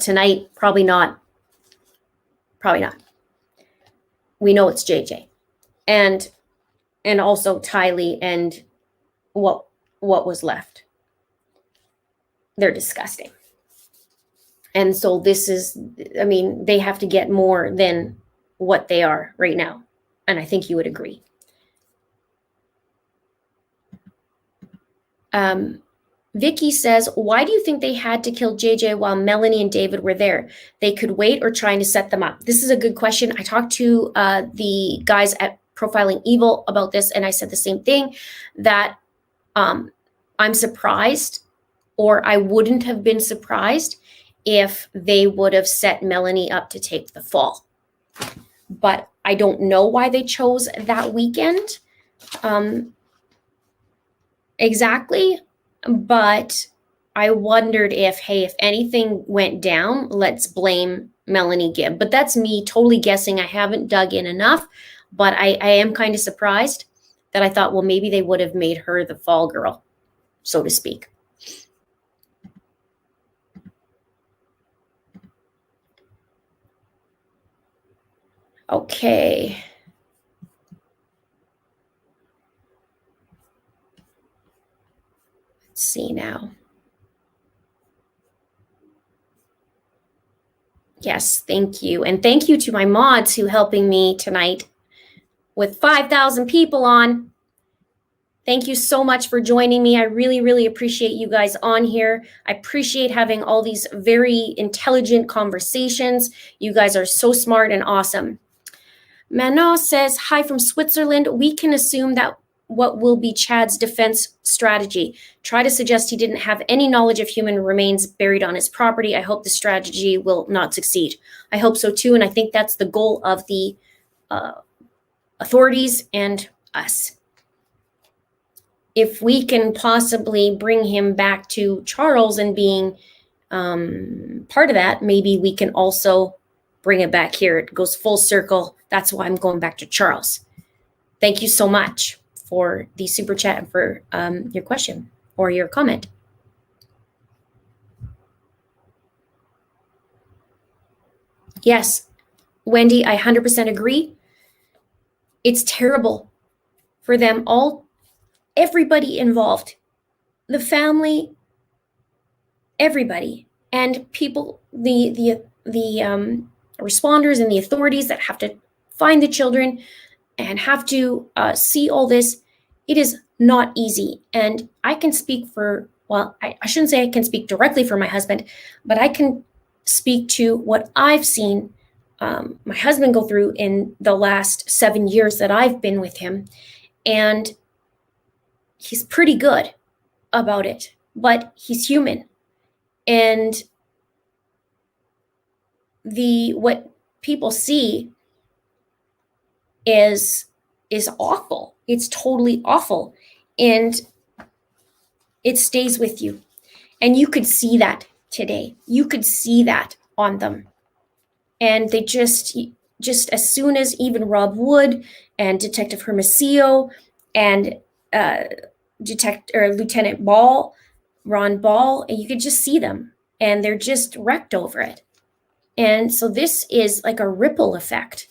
tonight, probably not. Probably not. We know it's JJ. And also Tylee and what was left. They're disgusting. And so this is, I mean, they have to get more than what they are right now. And I think you would agree. Vicky says, why do you think they had to kill JJ while Melanie and David were there? They could wait or trying to set them up. This is a good question. I talked to the guys at Profiling Evil about this, and I said the same thing, that I'm surprised, or I wouldn't have been surprised if they would have set Melanie up to take the fall. But I don't know why they chose that weekend exactly. But I wondered if, hey, if anything went down, let's blame Melanie Gibb. But that's me totally guessing. I haven't dug in enough, but I am kind of surprised that I thought, well, maybe they would have made her the fall girl, so to speak. Okay. Let's see now. Yes, thank you. And thank you to my mods who helping me tonight with 5,000 people on. Thank you so much for joining me. I really, really appreciate you guys on here. I appreciate having all these very intelligent conversations. You guys are so smart and awesome. Manon says, hi from Switzerland. We can assume that what will be Chad's defense strategy. Try to suggest he didn't have any knowledge of human remains buried on his property. I hope the strategy will not succeed. I hope so too, and I think that's the goal of the authorities and us. If we can possibly bring him back to Charles and being part of that, maybe we can also bring it back here. It goes full circle. That's why I'm going back to Charles. Thank you so much for the super chat and for your question or your comment. Yes, Wendy, I 100% agree. It's terrible for them all, everybody involved, the family, everybody, and people, the responders and the authorities that have to find the children and have to see all this. It is not easy. And I can speak for, well, I shouldn't say I can speak directly for my husband, but I can speak to what I've seen my husband go through in the last 7 years that I've been with him. And he's pretty good about it, but he's human. And what people see is awful. It's totally awful. And it stays with you. And you could see that today. You could see that on them. And they just as soon as even Rob Wood and Detective Hermosillo and Lieutenant Ball, Ron Ball, and you could just see them. And they're just wrecked over it. And so this is like a ripple effect.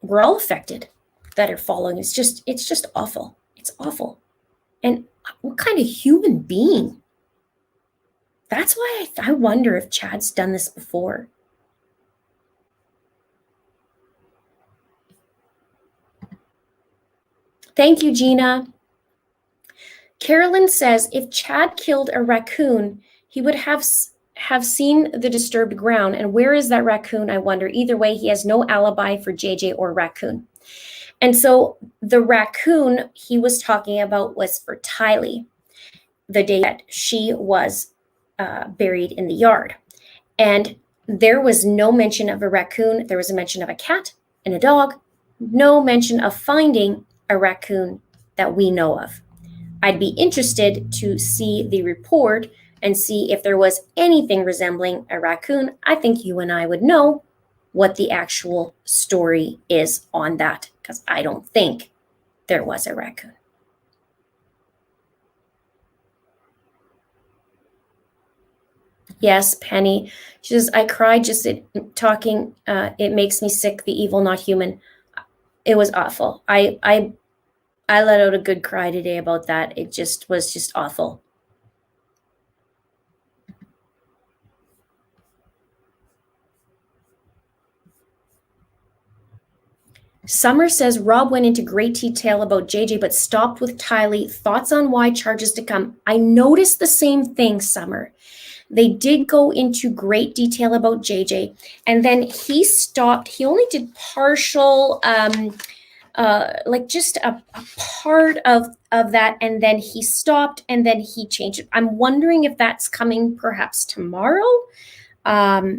We're all affected that are following. It's just awful. It's awful. And what kind of human being? That's why I wonder if Chad's done this before. Thank you, Gina. Carolyn says, if Chad killed a raccoon, he would have seen the disturbed ground. And where is that raccoon, I wonder? Either way, he has no alibi for JJ or raccoon. And so the raccoon he was talking about was for Tylee. the day that she was buried in the yard. And there was no mention of a raccoon. There was a mention of a cat and a dog. No mention of finding a raccoon that we know of. I'd be interested to see the report and see if there was anything resembling a raccoon. I think you and I would know what the actual story is on that, because I don't think there was a raccoon. Yes, Penny. She says, I cried just talking. It makes me sick. The evil, not human. It was awful. I let out a good cry today about that. It just was just awful. Summer says Rob went into great detail about JJ, but stopped with Tylee. Thoughts on why charges to come? I noticed the same thing, Summer. They did go into great detail about JJ, and then he stopped. He only did partial, like just a part of that, and then he stopped, and then he changed it. I'm wondering if that's coming perhaps tomorrow.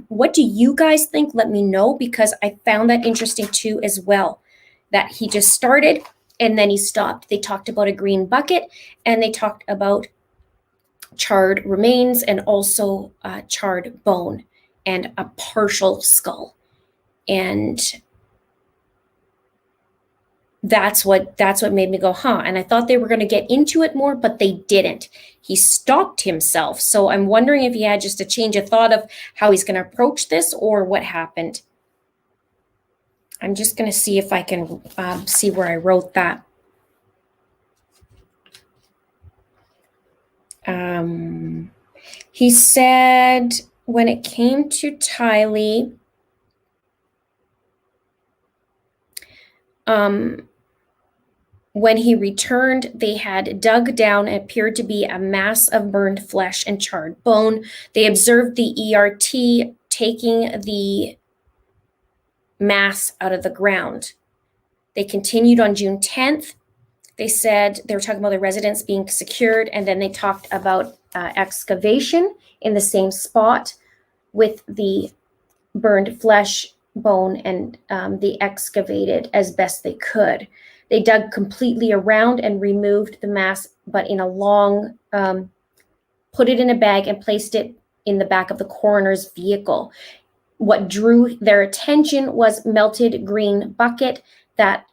What do you guys think? Let me know, because I found that interesting too as well, that he just started and then he stopped. They talked about a green bucket, and they talked about charred remains, and also charred bone and a partial skull. And that's what made me go, huh? And I thought they were going to get into it more, but they didn't. He stopped himself. So I'm wondering if he had just a change of thought of how he's going to approach this, or what happened. I'm just going to see if I can see where I wrote that. He said when it came to Tylee, when he returned, they had dug down and appeared to be a mass of burned flesh and charred bone. They observed the ERT taking the mass out of the ground. They continued on June 10th. They said they were talking about the residence being secured, and then they talked about excavation in the same spot with the burned flesh, bone, and the excavated as best they could. They dug completely around and removed the mass, but in a long, put it in a bag and placed it in the back of the coroner's vehicle. What drew their attention was melted green bucket that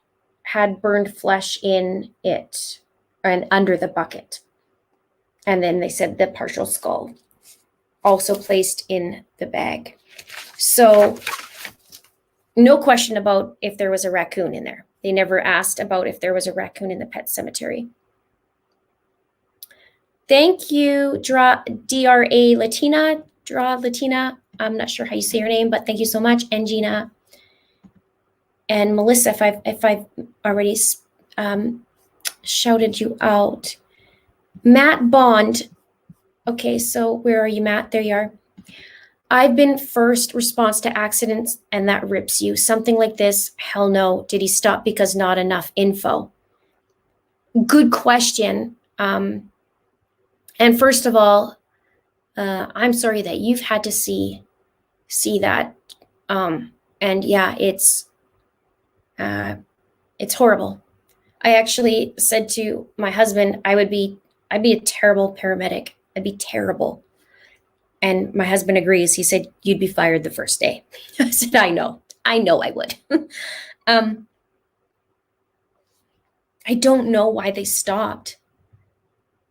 had burned flesh in it and under the bucket. And then they said the partial skull also placed in the bag. So no question about if there was a raccoon in there. They never asked about if there was a raccoon in the pet cemetery. Thank you, DRA Latina. I'm not sure how you say your name, but thank you so much. And Gina and Melissa, if I've already shouted you out. Matt Bond. Okay, so where are you, Matt? There you are. I've been first response to accidents, and that rips you. Something like this, hell no. Did he stop because not enough info? Good question. And first of all, I'm sorry that you've had to see that. And yeah, it's horrible. I actually said to my husband, I'd be a terrible paramedic. I'd be terrible. And my husband agrees. He said, you'd be fired the first day. I said, I know I would. I don't know why they stopped.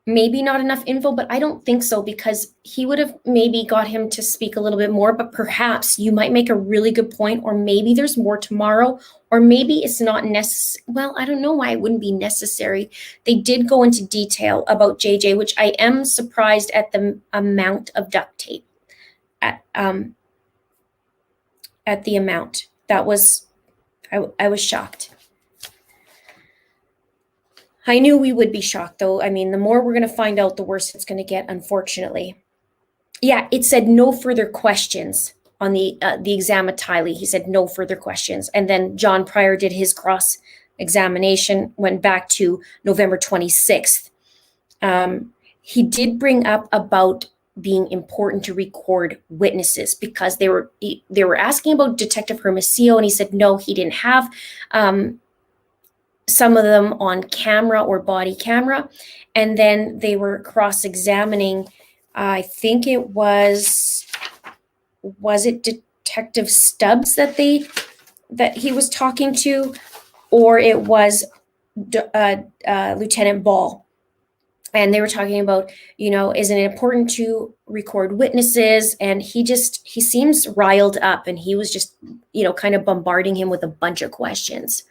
Maybe not enough info, but I don't think so, because he would have maybe got him to speak a little bit more, but perhaps you might make a really good point, or maybe there's more tomorrow, or maybe it's not necessary. Well, I don't know why it wouldn't be necessary. They did go into detail about JJ, which I am surprised at the amount of duct tape. At the amount. That was, I was shocked. I knew we would be shocked, though. I mean, the more we're going to find out, the worse it's going to get, unfortunately. Yeah, it said no further questions on the exam at Tylee. He said no further questions. And then John Pryor did his cross-examination, went back to November 26th. he did bring up about being important to record witnesses, because they were asking about Detective Hermosillo, and he said no, he didn't have some of them on camera or body camera. And then they were cross-examining, I think it was it Detective Stubbs that he was talking to, or it was Lieutenant Ball. And they were talking about, isn't it important to record witnesses? And he seems riled up, and he was just, kind of bombarding him with a bunch of questions.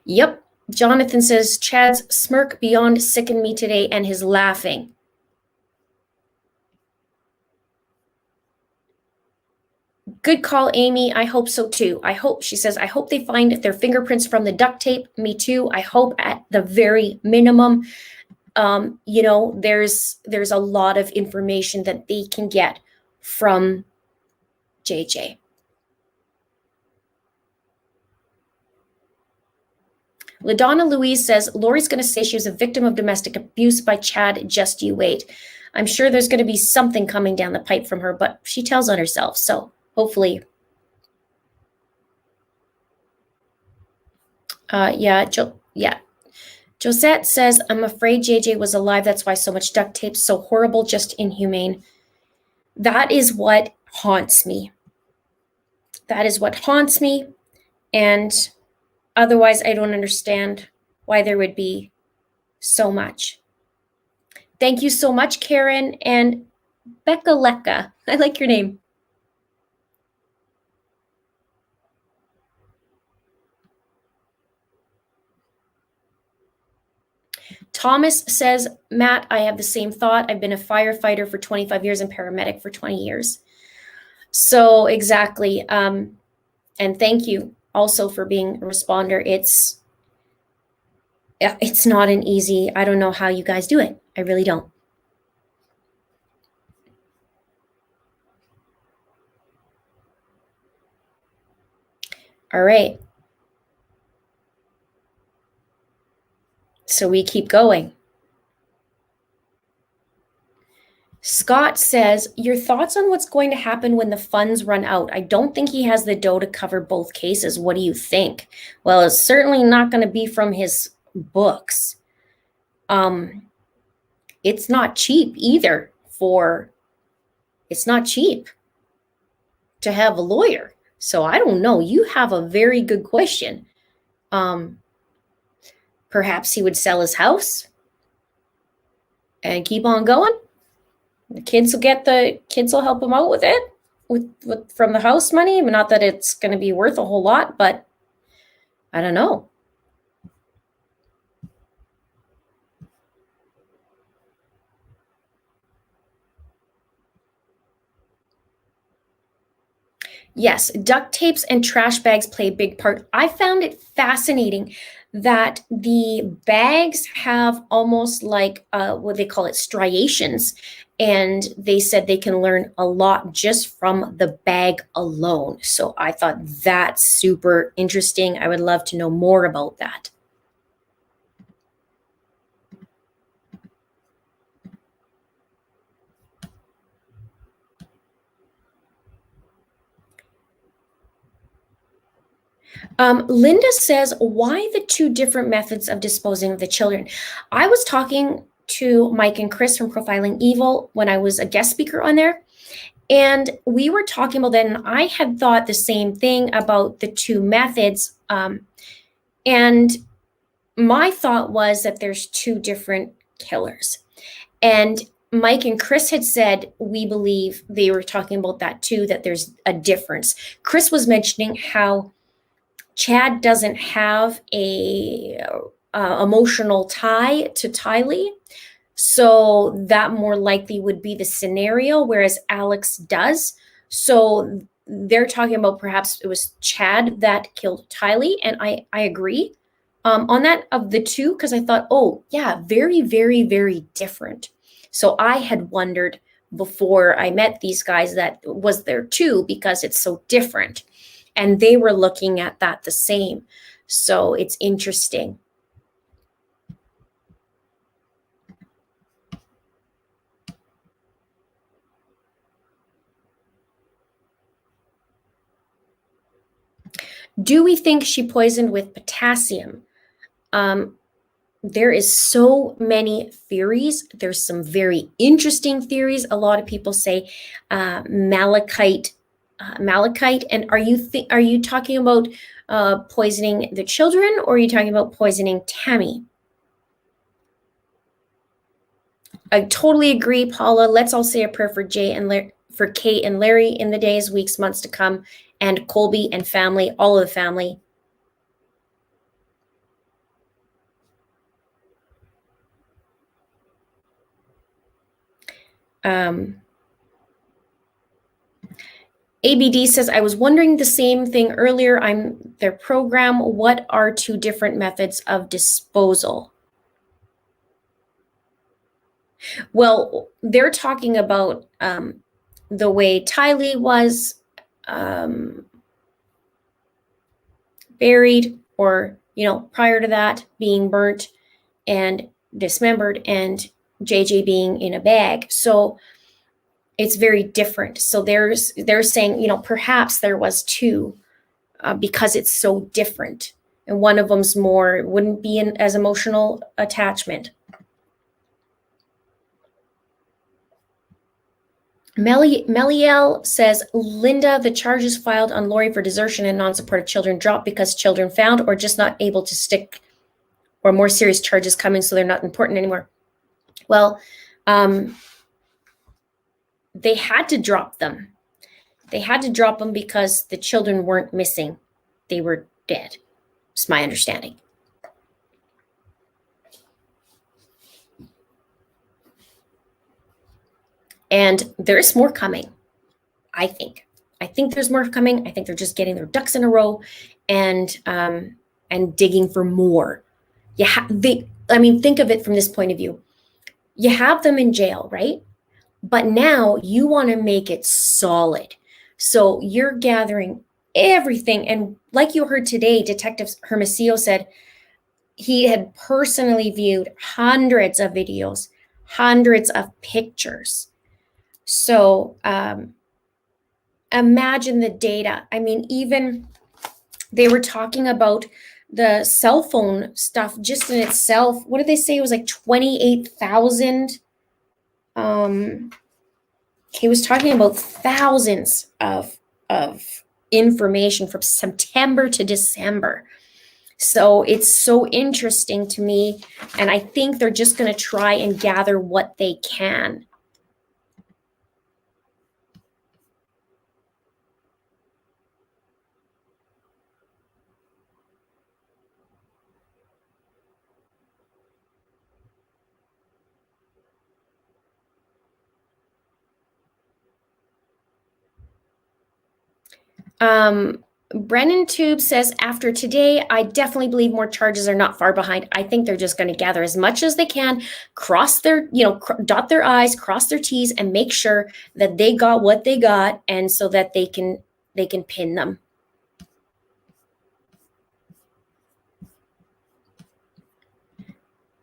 Yep. Jonathan says, Chad's smirk beyond sickened me today, and his laughing. Good call, Amy. I hope so too. She says, I hope they find their fingerprints from the duct tape. Me too. I hope at the very minimum, there's a lot of information that they can get from JJ. LaDonna Louise says, Lori's going to say she was a victim of domestic abuse by Chad. Just you wait. I'm sure there's going to be something coming down the pipe from her, but she tells on herself. So hopefully. Josette says, I'm afraid JJ was alive. That's why so much duct tape. So horrible, just inhumane. That is what haunts me. And otherwise, I don't understand why there would be so much. Thank you so much, Karen and Becca Lecca. I like your name. Thomas says, Matt, I have the same thought. I've been a firefighter for 25 years and paramedic for 20 years. So exactly. And thank you also for being a responder. It's not an easy, I don't know how you guys do it. I really don't. All right. So we keep going. Scott says, your thoughts on what's going to happen when the funds run out? I don't think he has the dough to cover both cases. What do you think? Well, it's certainly not going to be from his books. It's not cheap either it's not cheap to have a lawyer. So I don't know. You have a very good question. Perhaps he would sell his house and keep on going. The kids will help him out with it, with from the house money. Not that it's going to be worth a whole lot, but I don't know. Yes, duct tapes and trash bags play a big part. I found it fascinating that the bags have almost like what they call it, striations. And they said they can learn a lot just from the bag alone. So I thought that's super interesting. I would love to know more about that. Linda says, why the two different methods of disposing of the children? I was talking to Mike and Chris from Profiling Evil when I was a guest speaker on there. And we were talking about that, and I had thought the same thing about the two methods. And my thought was that there's two different killers. And Mike and Chris had said, we believe they were talking about that too, that there's a difference. Chris was mentioning how Chad doesn't have a emotional tie to Tylee. So that more likely would be the scenario, whereas Alex does. So they're talking about perhaps it was Chad that killed Tylee. And I agree on that of the two, because I thought, oh, yeah, very, very, very different. So I had wondered before I met these guys that was there too, because it's so different. and they were looking at that the same. So it's interesting. Do we think she poisoned with potassium? There is so many theories. There's some very interesting theories. A lot of people say malachite. And are you talking about poisoning the children, or are you talking about poisoning Tammy? I totally agree, Paula. Let's all say a prayer for for Kate and Larry in the days, weeks, months to come, and Colby and family, all of the family. ABD says, I was wondering the same thing earlier. I'm their program. What are two different methods of disposal? Well, they're talking about the way Tylee was buried, or, prior to that, being burnt and dismembered, and JJ being in a bag. So it's very different. So they're saying, perhaps there was two because it's so different. And one of them's wouldn't be as emotional attachment. Meliel says, Linda, the charges filed on Lori for desertion and non-supportive children dropped because children found or just not able to stick, or more serious charges coming, so they're not important anymore. Well, they had to drop them. They had to drop them because the children weren't missing. They were dead. It's my understanding. And there's more coming, I think. I think there's more coming. I think they're just getting their ducks in a row and digging for more. Think of it from this point of view. You have them in jail, right? But now you want to make it solid. So you're gathering everything. And like you heard today, Detective Hermosillo said he had personally viewed hundreds of videos, hundreds of pictures. So imagine the data. Even they were talking about the cell phone stuff just in itself. What did they say? It was like 28,000. He was talking about thousands of information from September to December. So it's so interesting to me. And I think they're just going to try and gather what they can. Brennan Tube says, after today, I definitely believe more charges are not far behind. I think they're just going to gather as much as they can, dot their I's, cross their T's, and make sure that they got what they got, and so that they can pin them.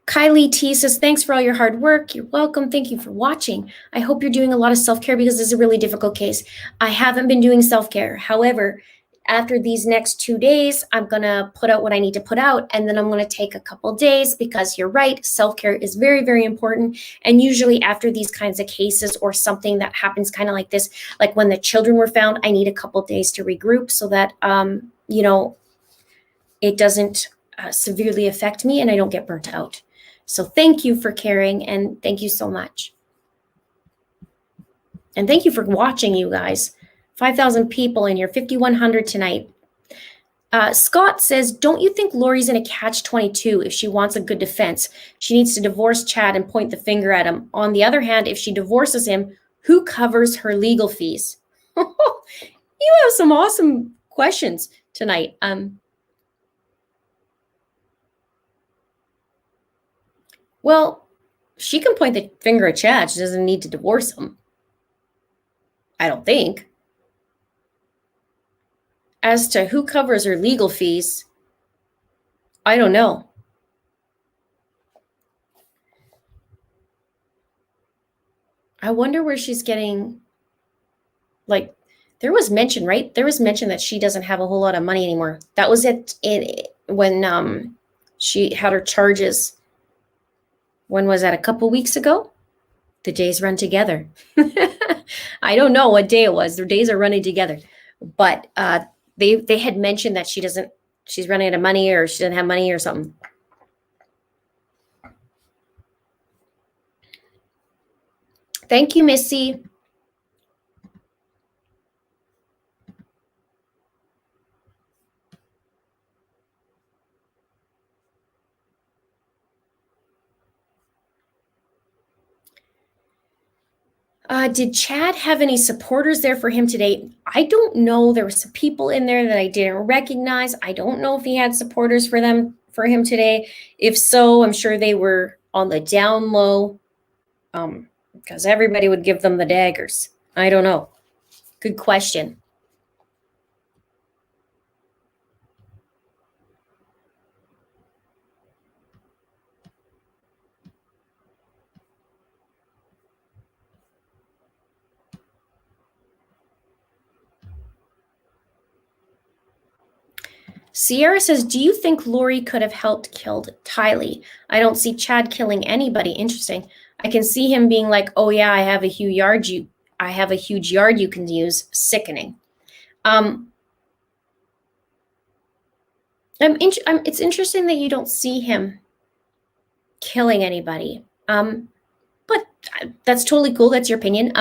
Kylie T says, thanks for all your hard work. You're welcome. Thank you for watching. I hope you're doing a lot of self-care, because this is a really difficult case. I haven't been doing self-care. However, after these next 2 days, I'm going to put out what I need to put out, and then I'm going to take a couple days, because you're right, self-care is very, very important. And usually after these kinds of cases, or something that happens kind of like this, like when the children were found, I need a couple days to regroup so that, it doesn't severely affect me and I don't get burnt out. So thank you for caring, and thank you so much. And thank you for watching, you guys. 5,000 people in here, 5,100 tonight. Scott says, don't you think Lori's in a catch-22 if she wants a good defense? She needs to divorce Chad and point the finger at him. On the other hand, if she divorces him, who covers her legal fees? You have some awesome questions tonight. Well, she can point the finger at Chad. She doesn't need to divorce him. I don't think. as to who covers her legal fees, I don't know. I wonder where she's getting, like, there was mention, right? There was mention that she doesn't have a whole lot of money anymore. That was when she had her charges. When was that? A couple weeks ago? The days run together. I don't know what day it was. Their days are running together. But they had mentioned that she's running out of money, or she doesn't have money or something. Thank you, Missy. Did Chad have any supporters there for him today? I don't know. There were some people in there that I didn't recognize. I don't know if he had supporters for him today. If so, I'm sure they were on the down low, because everybody would give them the daggers. I don't know. Good question. Sierra says, do you think Lori could have helped killed Tylee? I don't see Chad killing anybody. Interesting. I can see him being like, oh yeah, I have a huge yard you can use. Sickening. It's interesting that you don't see him killing anybody. But that's totally cool. That's your opinion.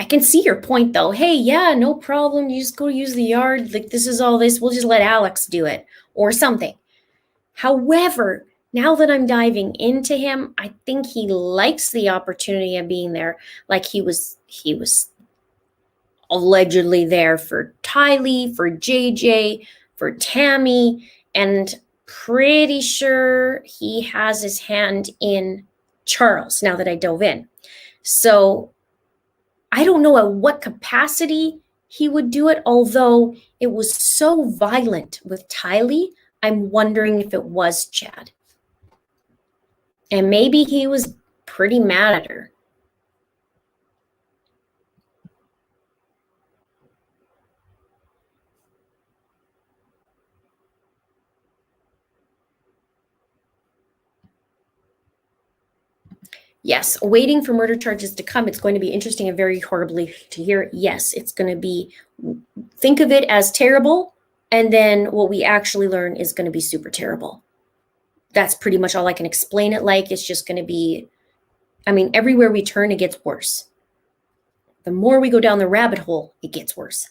I can see your point though. Hey, yeah, no problem. You just go use the yard. Like, this is all this. We'll just let Alex do it or something. However, now that I'm diving into him, I think he likes the opportunity of being there. Like, he was allegedly there for Tylee, for JJ, for Tammy, and pretty sure he has his hand in Charles now that I dove in. So I don't know at what capacity he would do it, although it was so violent with Tylee, I'm wondering if it was Chad. And maybe he was pretty mad at her. Yes, waiting for murder charges to come. It's going to be interesting and very horribly to hear. Yes, it's going to be, think of it as terrible, and then what we actually learn is going to be super terrible. That's pretty much all I can explain it like. It's just going to be, I mean, everywhere we turn, it gets worse. The more we go down the rabbit hole, it gets worse.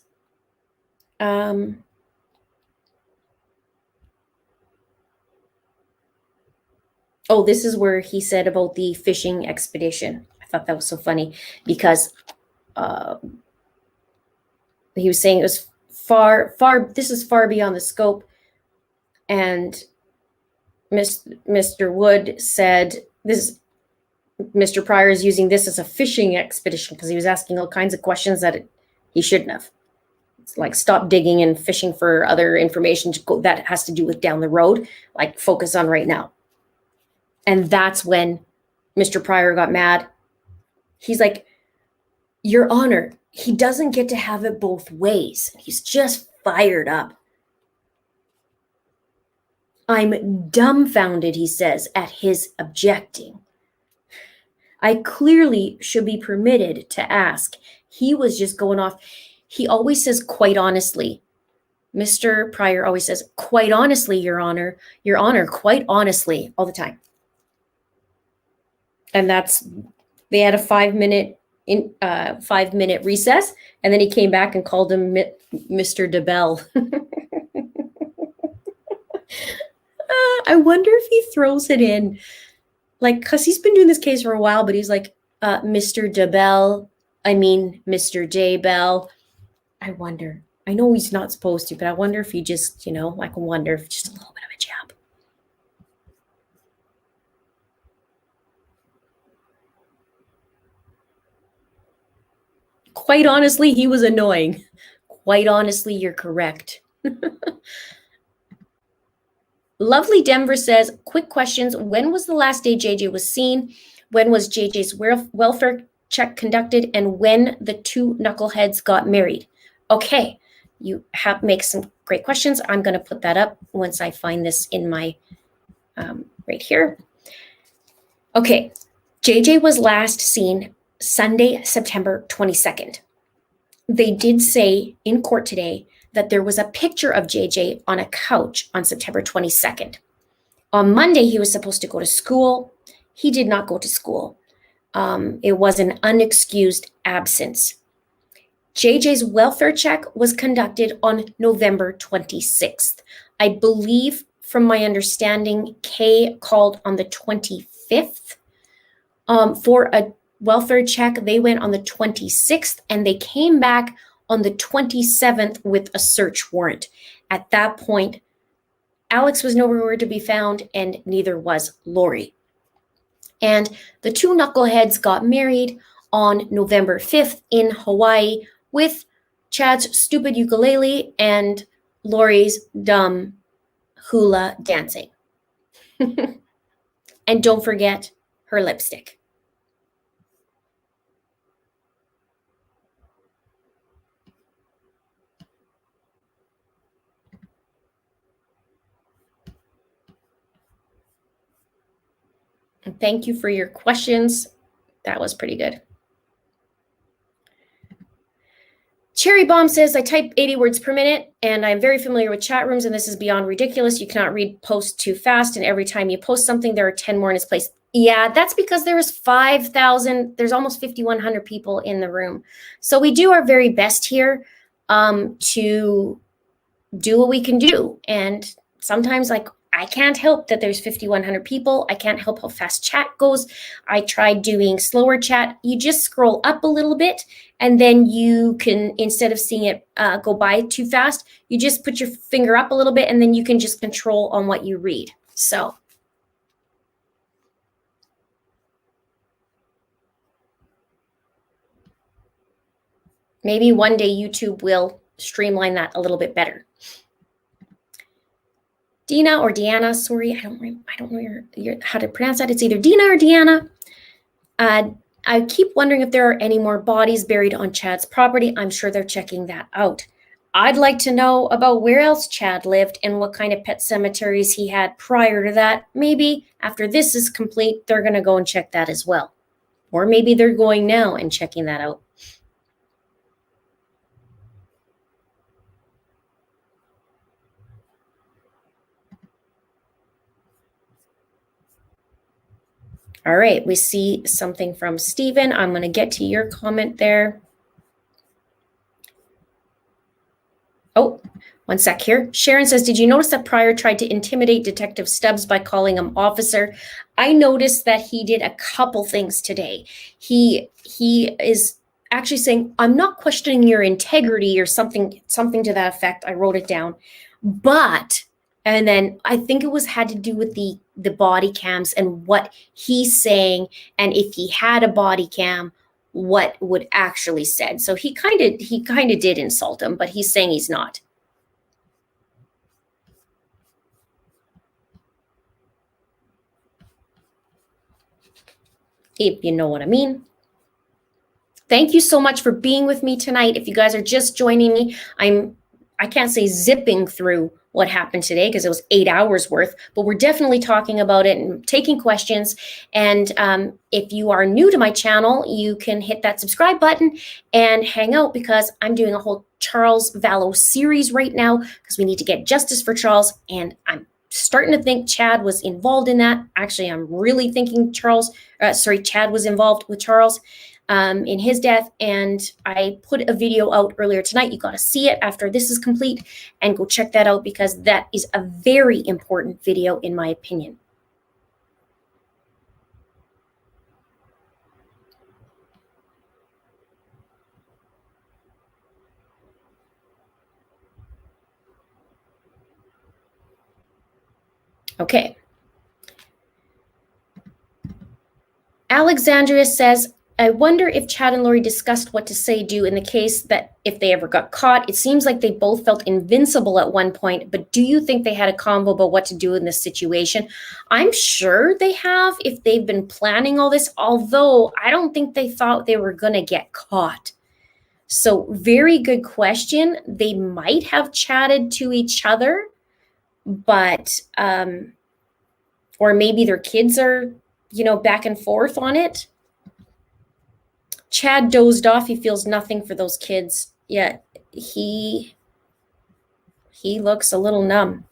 Oh, this is where he said about the fishing expedition. I thought that was so funny because he was saying it was far, this is far beyond the scope. And Mr. Wood said, Mr. Pryor is using this as a fishing expedition because he was asking all kinds of questions that he shouldn't have. It's like, stop digging and fishing for other information that has to do with down the road, like focus on right now. And that's when Mr. Pryor got mad. He's like, Your Honor, he doesn't get to have it both ways. He's just fired up. I'm dumbfounded, he says, at his objecting. I clearly should be permitted to ask. He was just going off. He always says, quite honestly. Mr. Pryor always says, quite honestly, Your Honor, quite honestly, all the time. And they had a 5-minute recess, and then he came back and called him Mr. Dabel. I wonder if he throws it in, like, because he's been doing this case for a while, but he's like, Mr. Dabel, Mr. Daybell. I wonder. I know he's not supposed to, but I wonder if he just, I can wonder if just a little bit of a jab. Quite honestly, he was annoying. Quite honestly, you're correct. Lovely Denver says, quick questions. When was the last day JJ was seen? When was JJ's welfare check conducted? And when the two knuckleheads got married? Okay, you have make some great questions. I'm going to put that up once I find this in my, right here. Okay, JJ was last seen Sunday, September 22nd. They did say in court today that there was a picture of JJ on a couch on September 22nd. On Monday, he was supposed to go to school. He did not go to school. It was an unexcused absence. JJ's welfare check was conducted on November 26th. I believe, from my understanding, Kay called on the 25th for a welfare check. They went on the 26th and they came back on the 27th with a search warrant. At that point, Alex was nowhere to be found, and neither was Lori. And the two knuckleheads got married on November 5th in Hawaii with Chad's stupid ukulele and Lori's dumb hula dancing. And don't forget her lipstick. And thank you for your questions. That was pretty good. Cherry Bomb says, I type 80 words per minute and I'm very familiar with chat rooms and this is beyond ridiculous. You cannot read posts too fast and every time you post something, there are 10 more in its place. Yeah, that's because there was 5,000, there's almost 5,100 people in the room. So we do our very best here to do what we can do. And sometimes I can't help that there's 5,100 people. I can't help how fast chat goes. I tried doing slower chat. You just scroll up a little bit and then you can, instead of seeing it go by too fast, you just put your finger up a little bit and then you can just control on what you read. So. Maybe one day YouTube will streamline that a little bit better. Dina or Deanna, sorry, I don't know how to pronounce that. It's either Dina or Deanna. I keep wondering if there are any more bodies buried on Chad's property. I'm sure they're checking that out. I'd like to know about where else Chad lived and what kind of pet cemeteries he had prior to that. Maybe after this is complete, they're going to go and check that as well. Or maybe they're going now and checking that out. All right, we see something from Stephen. I'm going to get to your comment there. Oh, one sec here. Sharon says, did you notice that Pryor tried to intimidate Detective Stubbs by calling him officer? I noticed that he did a couple things today. He is actually saying, I'm not questioning your integrity or something to that effect. I wrote it down. But, and then I think it had to do with the body cams and what he's saying, and if he had a body cam, what would actually said. So he kind of did insult him, but he's saying he's not. If you know what I mean. Thank you so much for being with me tonight. If you guys are just joining me, I can't say zipping through what happened today because it was 8 hours worth, but we're definitely talking about it and taking questions. And if you are new to my channel, you can hit that subscribe button and hang out because I'm doing a whole Charles Vallow series right now because we need to get justice for Charles. And I'm starting to think Chad was involved in that. Actually, I'm really thinking Chad was involved with Charles in his death. And I put a video out earlier tonight. You got to see it after this is complete and go check that out because that is a very important video in my opinion. Okay. Alexandria says, I wonder if Chad and Lori discussed what to say do in the case that if they ever got caught. It seems like they both felt invincible at one point, but do you think they had a convo about what to do in this situation? I'm sure they have if they've been planning all this, although I don't think they thought they were going to get caught. So very good question. They might have chatted to each other, but, or maybe their kids are, back and forth on it. Chad dozed off. He feels nothing for those kids. Yeah, he looks a little numb.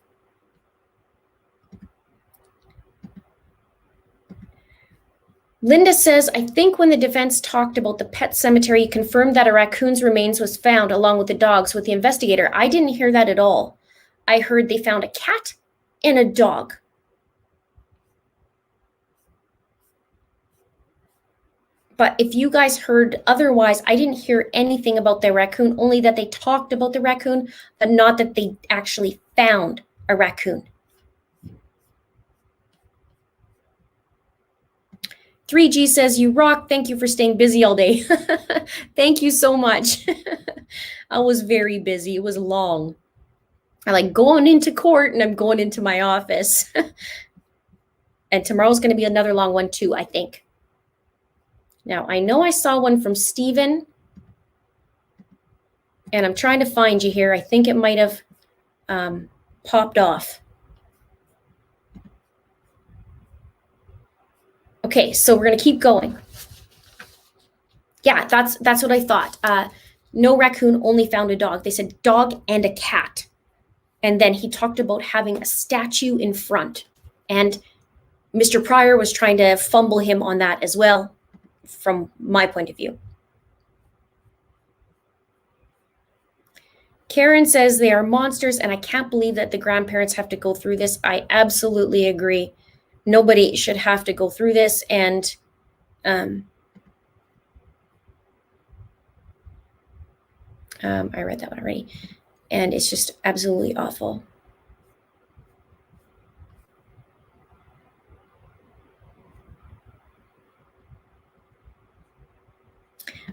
Linda says, I think when the defense talked about the pet cemetery, he confirmed that a raccoon's remains was found along with the dogs with the investigator. I didn't hear that at all. I heard they found a cat and a dog. But if you guys heard otherwise, I didn't hear anything about the raccoon, only that they talked about the raccoon, but not that they actually found a raccoon. 3G says, you rock. Thank you for staying busy all day. Thank you so much. I was very busy. It was long. I like going into court and I'm going into my office. And tomorrow's going to be another long one too, I think. Now, I know I saw one from Steven, and I'm trying to find you here. I think it might have popped off. Okay, so we're going to keep going. Yeah, that's what I thought. No raccoon, only found a dog. They said dog and a cat. And then he talked about having a statue in front. And Mr. Pryor was trying to fumble him on that as well, from my point of view. Karen says they are monsters, and I can't believe that the grandparents have to go through this. I absolutely agree. Nobody should have to go through this, and I read that one already, and it's just absolutely awful.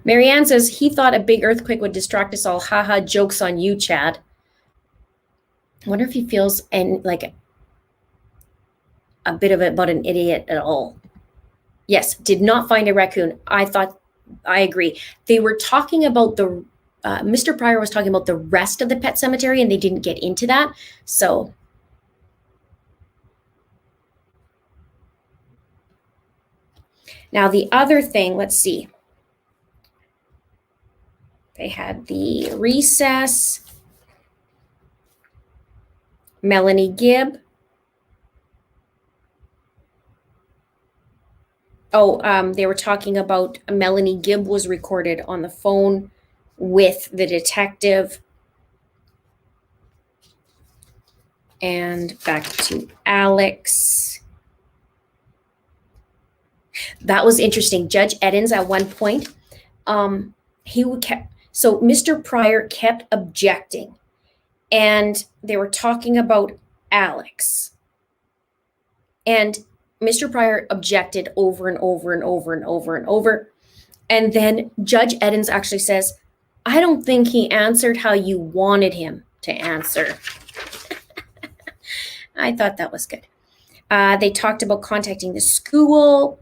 Marianne says he thought a big earthquake would distract us all. Haha, joke's on you, Chad. I wonder if he feels like a bit of about an idiot at all. Yes, did not find a raccoon. I agree. They were talking about Mr. Pryor was talking about the rest of the pet cemetery, and they didn't get into that. So now the other thing, let's see. They had the recess, Melanie Gibb. They were talking about Melanie Gibb was recorded on the phone with the detective. And back to Alex. That was interesting. Judge Edens at one point, so Mr. Pryor kept objecting, and they were talking about Alex. And Mr. Pryor objected over and over and over and over and over. And then Judge Edens actually says, I don't think he answered how you wanted him to answer. I thought that was good. They talked about contacting the school,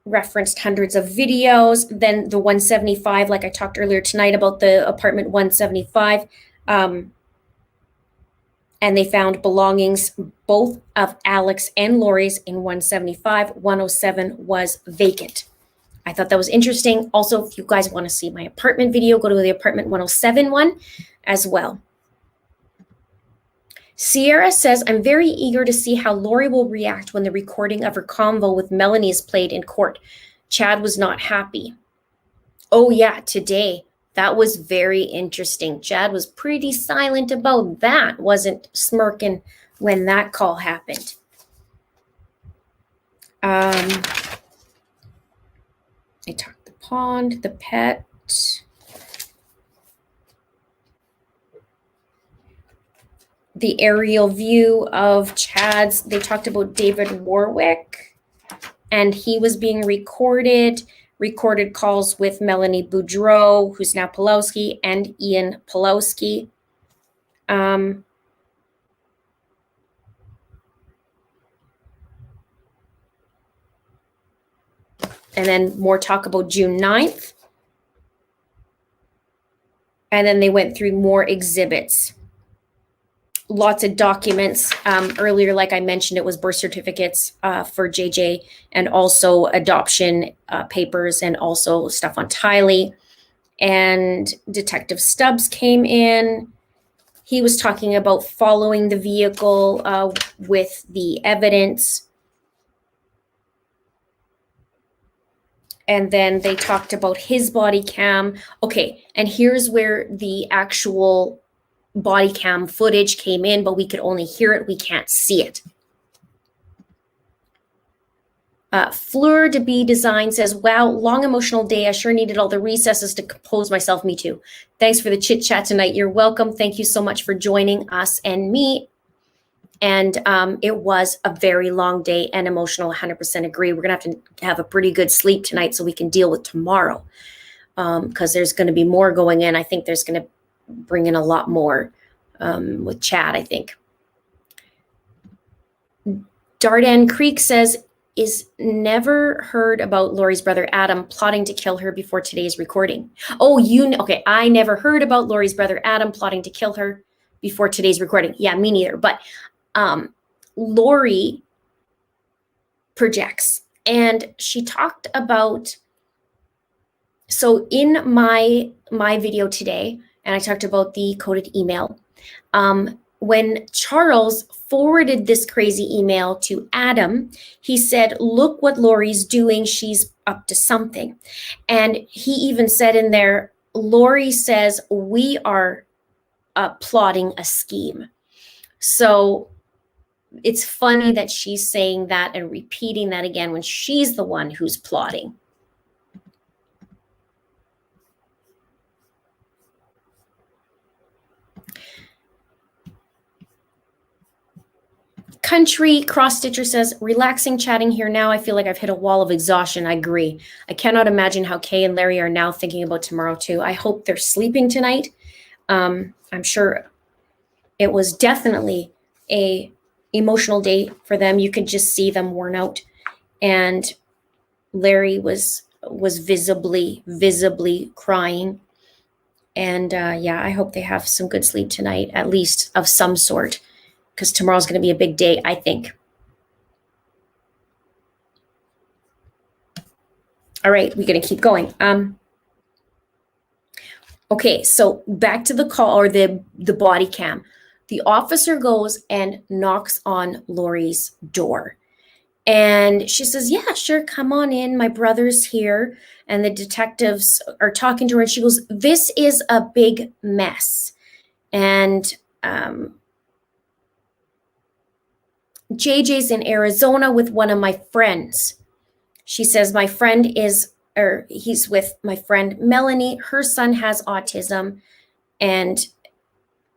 referenced hundreds of videos. Then the 175, like I talked earlier tonight about the apartment 175. And they found belongings both of Alex and Lori's in 175. 107 was vacant. I thought that was interesting. Also, if you guys want to see my apartment video, go to the apartment 107 one as well. Sierra says, I'm very eager to see how Lori will react when the recording of her convo with Melanie is played in court. Chad was not happy. Oh yeah, today. That was very interesting. Chad was pretty silent about that. Wasn't smirking when that call happened. I talked the pond, the pet. The aerial view of Chad's. They talked about David Warwick, and he was being recorded. recorded calls with Melanie Boudreau, who's now Pulowski, and Ian Pulowski. And then more talk about June 9th. And then they went through more exhibits. Lots of documents. Earlier, like I mentioned, it was birth certificates for JJ, and also adoption papers, and also stuff on Tylee. And Detective Stubbs came in. He was talking about following the vehicle with the evidence. And then they talked about his body cam. Okay, and here's where the actual body cam footage came in, but we could only hear it. We can't see it. Fleur de Bee Design says, wow, long emotional day. I sure needed all the recesses to compose myself. Me too. Thanks for the chit chat tonight. You're welcome. Thank you so much for joining us and me. And it was a very long day and emotional. 100% agree. We're going to have a pretty good sleep tonight so we can deal with tomorrow, because there's going to be more going in. I think there's going to bring in a lot more with Chad, I think. Dardan Creek says, is never heard about Lori's brother Adam plotting to kill her before today's recording. Oh, okay. I never heard about Lori's brother Adam plotting to kill her before today's recording. Yeah, me neither. But Lori projects, and she talked about, so in my video today, and I talked about the coded email, when Charles forwarded this crazy email to Adam, he said, look what Lori's doing. She's up to something. And he even said in there, Lori says, we are plotting a scheme. So it's funny that she's saying that and repeating that again when she's the one who's plotting. Country Cross Stitcher says, relaxing chatting here now. I feel like I've hit a wall of exhaustion. I agree. I cannot imagine how Kay and Larry are now thinking about tomorrow too. I hope they're sleeping tonight. I'm sure it was definitely a emotional day for them. You could just see them worn out. And Larry was visibly crying. And yeah, I hope they have some good sleep tonight, at least of some sort, because tomorrow's going to be a big day, I think. All right, we're going to keep going. Okay, so back to the call, or the body cam. The officer goes and knocks on Lori's door. And she says, yeah, sure, come on in. My brother's here. And the detectives are talking to her. And she goes, this is a big mess. And JJ's in Arizona with one of my friends. She says, my friend is, or he's with my friend Melanie. Her son has autism. And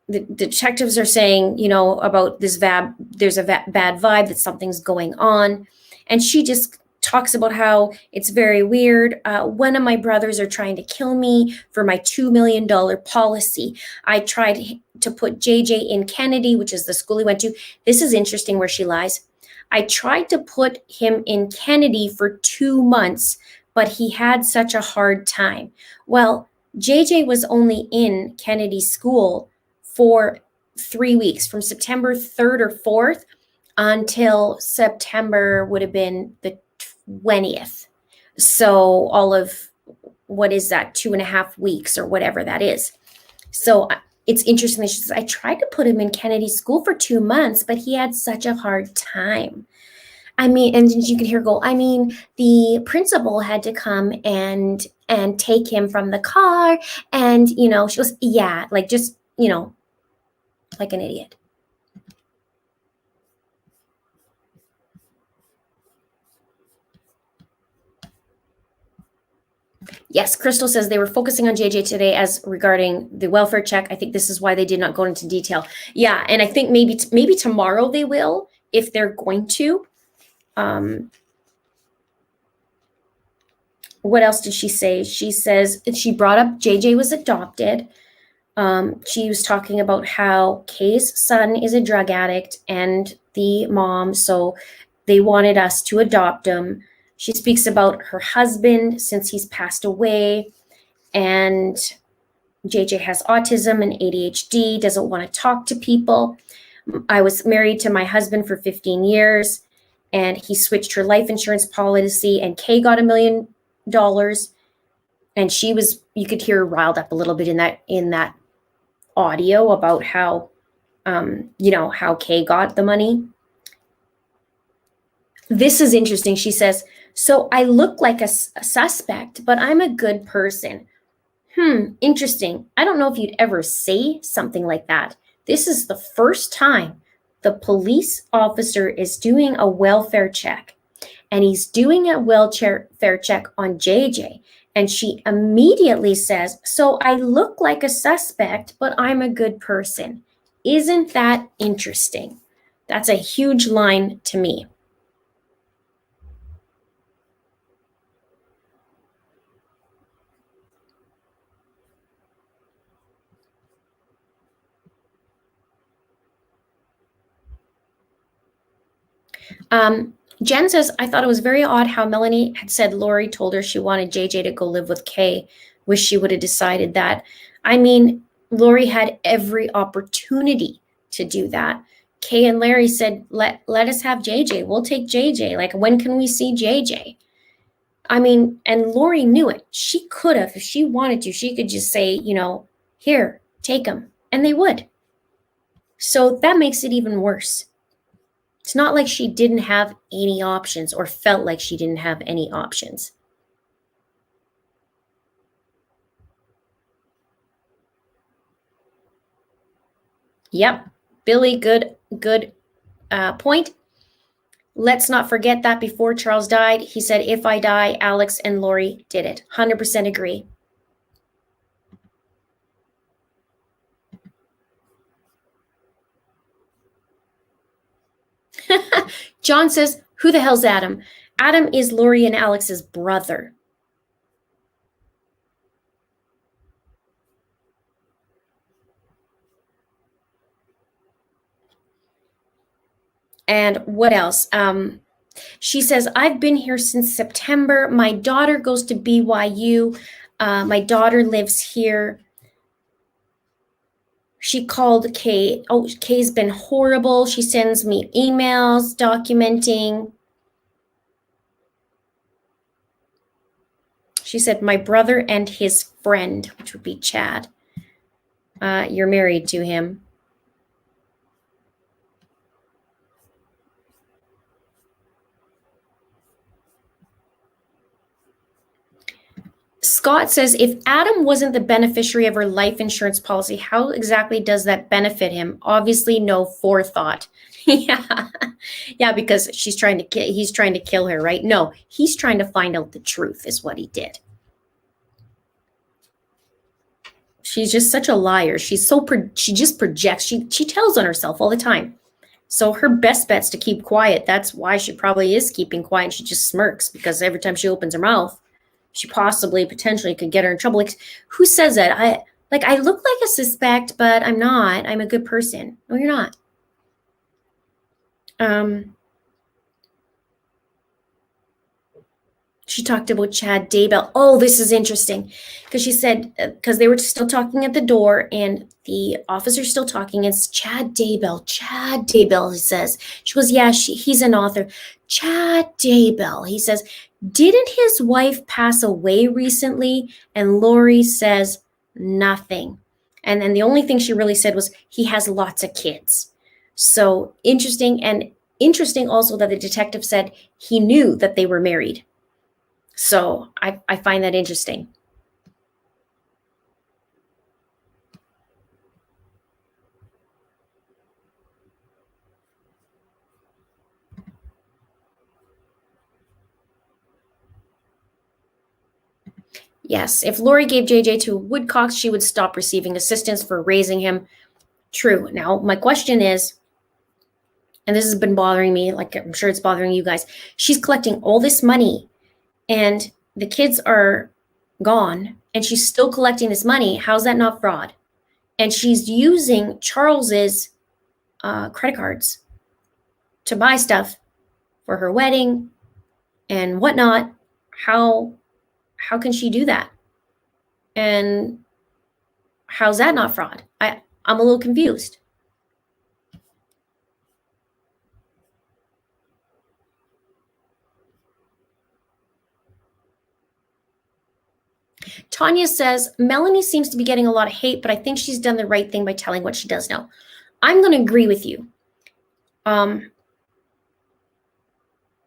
the detectives are saying, you know, about this there's a bad vibe, that something's going on. And she just talks about how it's very weird. One of my brothers are trying to kill me for my $2 million policy. I tried to put JJ in Kennedy, which is the school he went to. This is interesting where she lies. I tried to put him in Kennedy for 2 months, but he had such a hard time. Well, JJ was only in Kennedy school for 3 weeks, from September 3rd or 4th until September would have been the 20th. So all of, what is that, 2.5 weeks or whatever that is. So it's interesting that she says, I tried to put him in Kennedy school for 2 months, but he had such a hard time. I mean, and you can hear her go, I mean, the principal had to come and take him from the car. And, you know, she goes, yeah, like just, you know, like an idiot. Yes, Crystal says they were focusing on JJ today as regarding the welfare check. I think this is why they did not go into detail. Yeah, and I think maybe tomorrow they will, if they're going to. what else did she say? She says she brought up JJ was adopted. She was talking about how Kay's son is a drug addict and the mom, so they wanted us to adopt him. She speaks about her husband since he's passed away, and JJ has autism and ADHD, doesn't want to talk to people. I was married to my husband for 15 years, and he switched her life insurance policy, and Kay got $1 million. And she was, you could hear her riled up a little bit in that audio about how, how Kay got the money. This is interesting. She says, so I look like a suspect, but I'm a good person. Interesting. I don't know if you'd ever say something like that. This is the first time the police officer is doing a welfare check, and he's doing a welfare check on JJ. And she immediately says, so I look like a suspect, but I'm a good person. Isn't that interesting? That's a huge line to me. Jen says, I thought it was very odd how Melanie had said Lori told her she wanted JJ to go live with Kay. Wish she would have decided that. I mean, Lori had every opportunity to do that. Kay and Larry said, let us have JJ. We'll take JJ. Like, when can we see JJ? I mean, and Lori knew it. She could have, if she wanted to, she could just say, here, take him. And they would. So that makes it even worse. It's not like she didn't have any options or felt like she didn't have any options. Yep, Billy, good point. Let's not forget that before Charles died, he said, if I die, Alex and Lori did it. 100% agree. John says, who the hell's Adam? Adam is Lori and Alex's brother. And what else? She says, I've been here since September. My daughter goes to BYU. My daughter lives here. She called Kay. Oh, Kay's been horrible. She sends me emails documenting. She said, my brother and his friend, which would be Chad. You're married to him. Scott says, if Adam wasn't the beneficiary of her life insurance policy, how exactly does that benefit him? Obviously, no forethought. Yeah, because he's trying to kill her, right? No, he's trying to find out the truth is what he did. She's just such a liar. She just projects. She tells on herself all the time. So her best bet's to keep quiet. That's why she probably is keeping quiet. She just smirks because every time she opens her mouth, she potentially could get her in trouble. Like, who says that? I look like a suspect, but I'm not. I'm a good person. No, you're not. She talked about Chad Daybell. Oh, this is interesting because she said, because they were still talking at the door and the officer's still talking. It's Chad Daybell. Chad Daybell, he says. She goes, yeah, he's an author. Chad Daybell. He says, didn't his wife pass away recently? And Lori says, nothing. And then the only thing she really said was, he has lots of kids. So interesting. And interesting also that the detective said he knew that they were married. So I find that interesting. Yes, if Lori gave JJ to Woodcocks, she would stop receiving assistance for raising him. True. Now, my question is, and this has been bothering me, like I'm sure it's bothering you guys, she's collecting all this money and the kids are gone and she's still collecting this money. How's that not fraud? And she's using Charles's credit cards to buy stuff for her wedding and whatnot. How can she do that? And how's that not fraud? I'm a little confused. Tanya says, Melanie seems to be getting a lot of hate, but I think she's done the right thing by telling what she does know. I'm going to agree with you.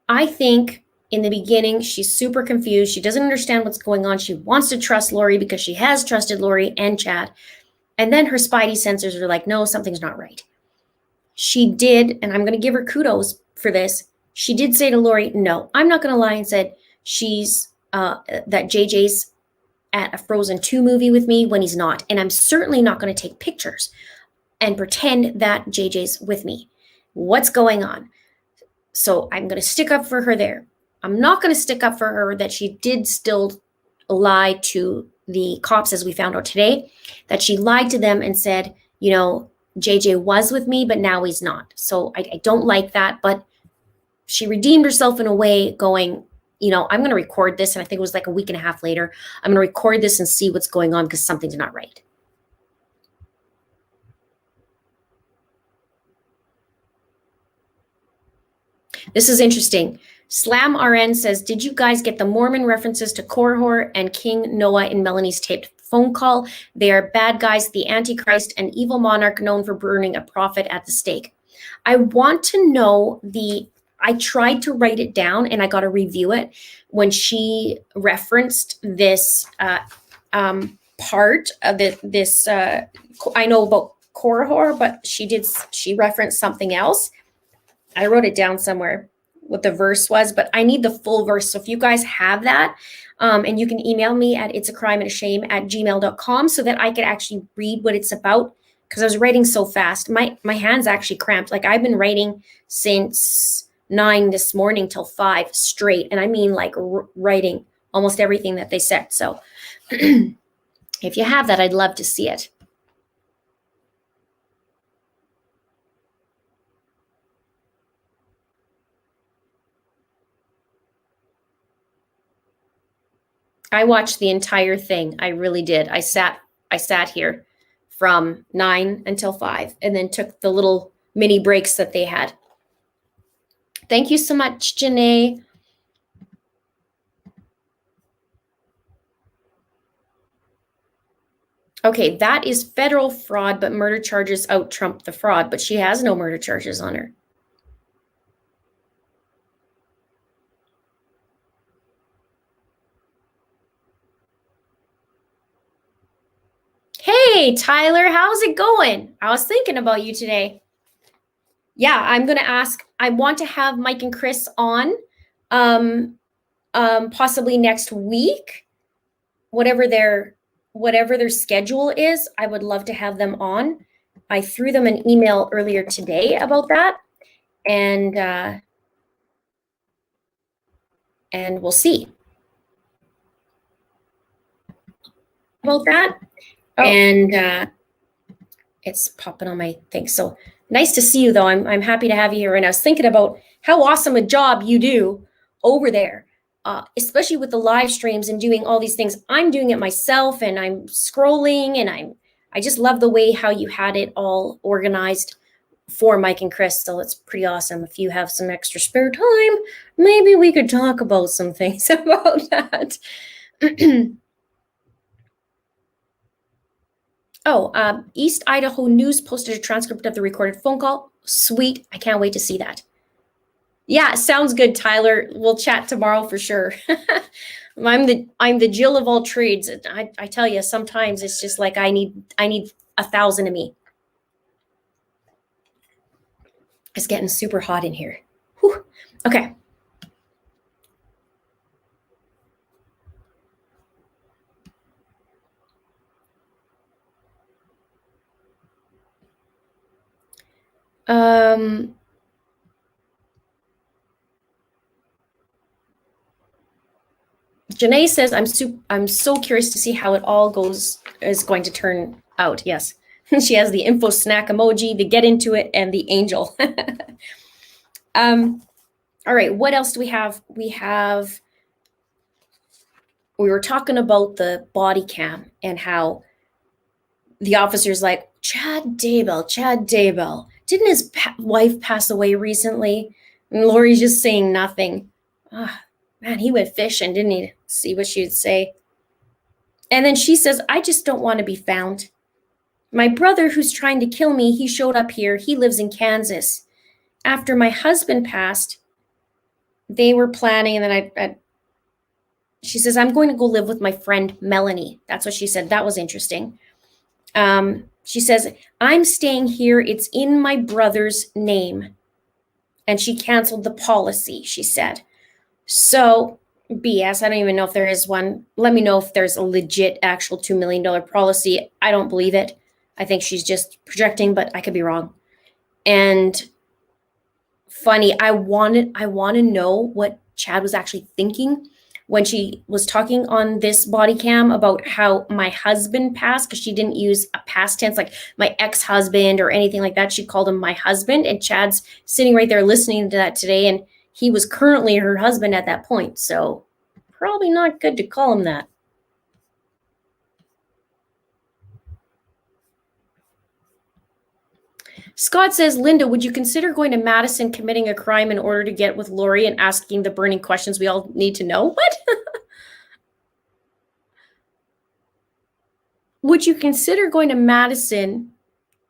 I think in the beginning, she's super confused. She doesn't understand what's going on. She wants to trust Lori because she has trusted Lori and Chad. And then her spidey sensors are like, no, something's not right. She did, and I'm going to give her kudos for this. She did say to Lori, no, I'm not going to lie, and said she's that JJ's at a Frozen 2 movie with me when he's not. And I'm certainly not going to take pictures and pretend that JJ's with me. What's going on? So I'm going to stick up for her there. I'm not going to stick up for her that she did still lie to the cops, as we found out today, that she lied to them and said, you know, JJ was with me, but now he's not. So I don't like that, but she redeemed herself in a way going, you know, I'm going to record this. And I think it was like a week and a half later, I'm going to record this and see what's going on because something's not right. This is interesting. Slam RN says, did you guys get the Mormon references to Korihor and King Noah in Melanie's taped phone call? They are bad guys, the Antichrist, an evil monarch known for burning a prophet at the stake. I want to know I tried to write it down and I got to review it when she referenced this part of this. I know about Korihor, but she referenced something else. I wrote it down somewhere what the verse was, but I need the full verse. So if you guys have that, and you can email me at itsacrimeandashame@gmail.com so that I could actually read what it's about, because I was writing so fast. My hands actually cramped. Like I've been writing since 9 this morning till 5 straight. And I mean like writing almost everything that they said. So if you have that, I'd love to see it. I watched the entire thing. I really did. I sat here from 9 until 5 and then took the little mini breaks that they had. Thank you so much, Janae. Okay, that is federal fraud, but murder charges out trump the fraud, but she has no murder charges on her. Hey, Tyler, how's it going? I was thinking about you today. Yeah, I'm going to ask. I want to have Mike and Chris on possibly next week, whatever their schedule is. I would love to have them on. I threw them an email earlier today about that, and we'll see about that. Oh. And it's popping on my thing. So nice to see you, though. I'm happy to have you here. And I was thinking about how awesome a job you do over there, especially with the live streams and doing all these things. I'm doing it myself, and I'm scrolling, and I just love the way how you had it all organized for Mike and Chris. So it's pretty awesome. If you have some extra spare time, maybe we could talk about some things about that. Oh, East Idaho News posted a transcript of the recorded phone call. Sweet. I can't wait to see that. Yeah, sounds good, Tyler. We'll chat tomorrow for sure. I'm the Jill of all trades. I tell you, sometimes it's just like I need 1,000 of me. It's getting super hot in here. Whew. Okay. Janae says, I'm so curious to see how it all is going to turn out. Yes. She has the info snack emoji, the get into it, and the angel. All right, what else do we have? We were talking about the body cam and how the officer's like, Chad Daybell. Didn't his wife pass away recently? And Lori's just saying nothing. Ah, man, he went fishing, didn't he? See what she would say. And then she says, I just don't want to be found. My brother, who's trying to kill me, he showed up here. He lives in Kansas. After my husband passed, they were planning, and then she says, I'm going to go live with my friend Melanie. That's what she said. That was interesting. She says, I'm staying here. It's in my brother's name. And she canceled the policy, she said. So, BS. I don't even know if there is one. Let me know if there's a legit actual $2 million policy. I don't believe it. I think she's just projecting, but I could be wrong. And funny, I want to know what Chad was actually thinking when she was talking on this body cam about how my husband passed, because she didn't use a past tense like my ex-husband or anything like that. She called him my husband, and Chad's sitting right there listening to that today, and he was currently her husband at that point. So probably not good to call him that. Scott says, Linda, would you consider going to Madison, committing a crime in order to get with Lori and asking the burning questions we all need to know? What? Would you consider going to Madison,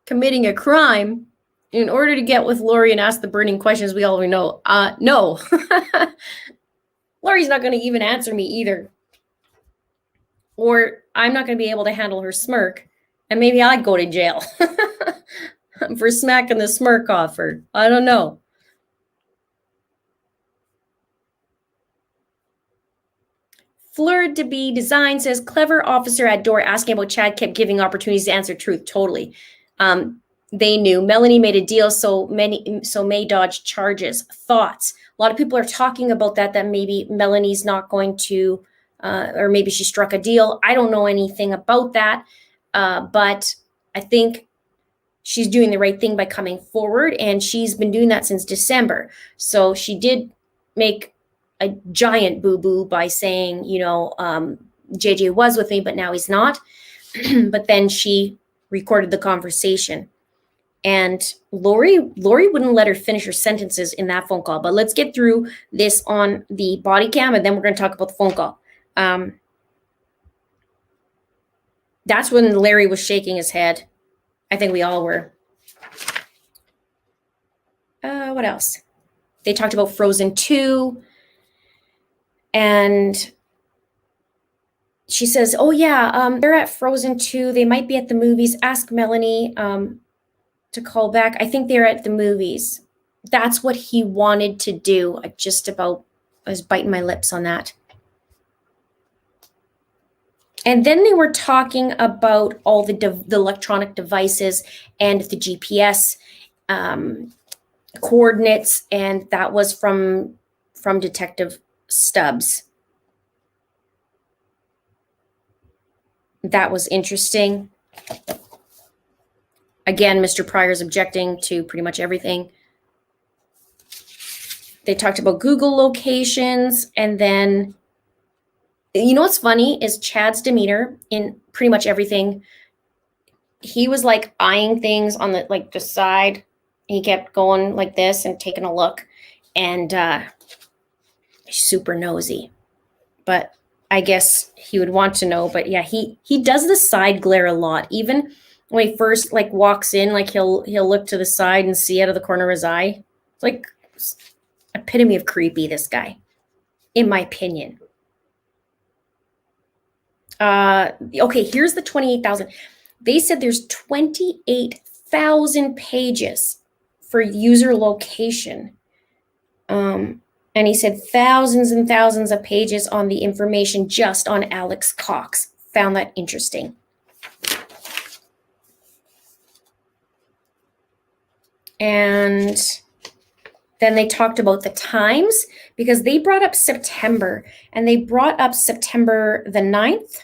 committing a crime in order to get with Lori and ask the burning questions we already know? No. Lori's not going to even answer me either. Or I'm not going to be able to handle her smirk. And maybe I'd go to jail for smacking the smirk off her. I don't know. Fleur de Be Design says, clever officer at door asking about Chad kept giving opportunities to answer truth. Totally. They knew. Melanie made a deal, so May dodge charges. Thoughts. A lot of people are talking about that maybe Melanie's not going to, or maybe she struck a deal. I don't know anything about that, but I think she's doing the right thing by coming forward, and she's been doing that since December. So she did make a giant boo-boo by saying, JJ was with me, but now he's not. But then she recorded the conversation. And Lori wouldn't let her finish her sentences in that phone call. But let's get through this on the body cam, and then we're going to talk about the phone call. That's when Larry was shaking his head. I think we all were. What else? They talked about Frozen 2. And she says, oh, yeah, they're at Frozen 2. They might be at the movies. Ask Melanie to call back. I think they're at the movies. That's what he wanted to do. I was biting my lips on that. And then they were talking about all the electronic devices and the GPS coordinates, and that was from Detective Stubbs. That was interesting. Again, Mr. Pryor's objecting to pretty much everything. They talked about Google locations, and then, what's funny is Chad's demeanor in pretty much everything. He was like eyeing things on the side. He kept going like this and taking a look, and super nosy. But I guess he would want to know. But yeah, he does the side glare a lot. Even when he first walks in, he'll look to the side and see out of the corner of his eye. It's like epitome of creepy, this guy, in my opinion. Okay, here's the 28,000. They said there's 28,000 pages for user location. And he said thousands and thousands of pages on the information just on Alex Cox. Found that interesting. And Then they talked about the times because they brought up September, and they brought up September the 9th,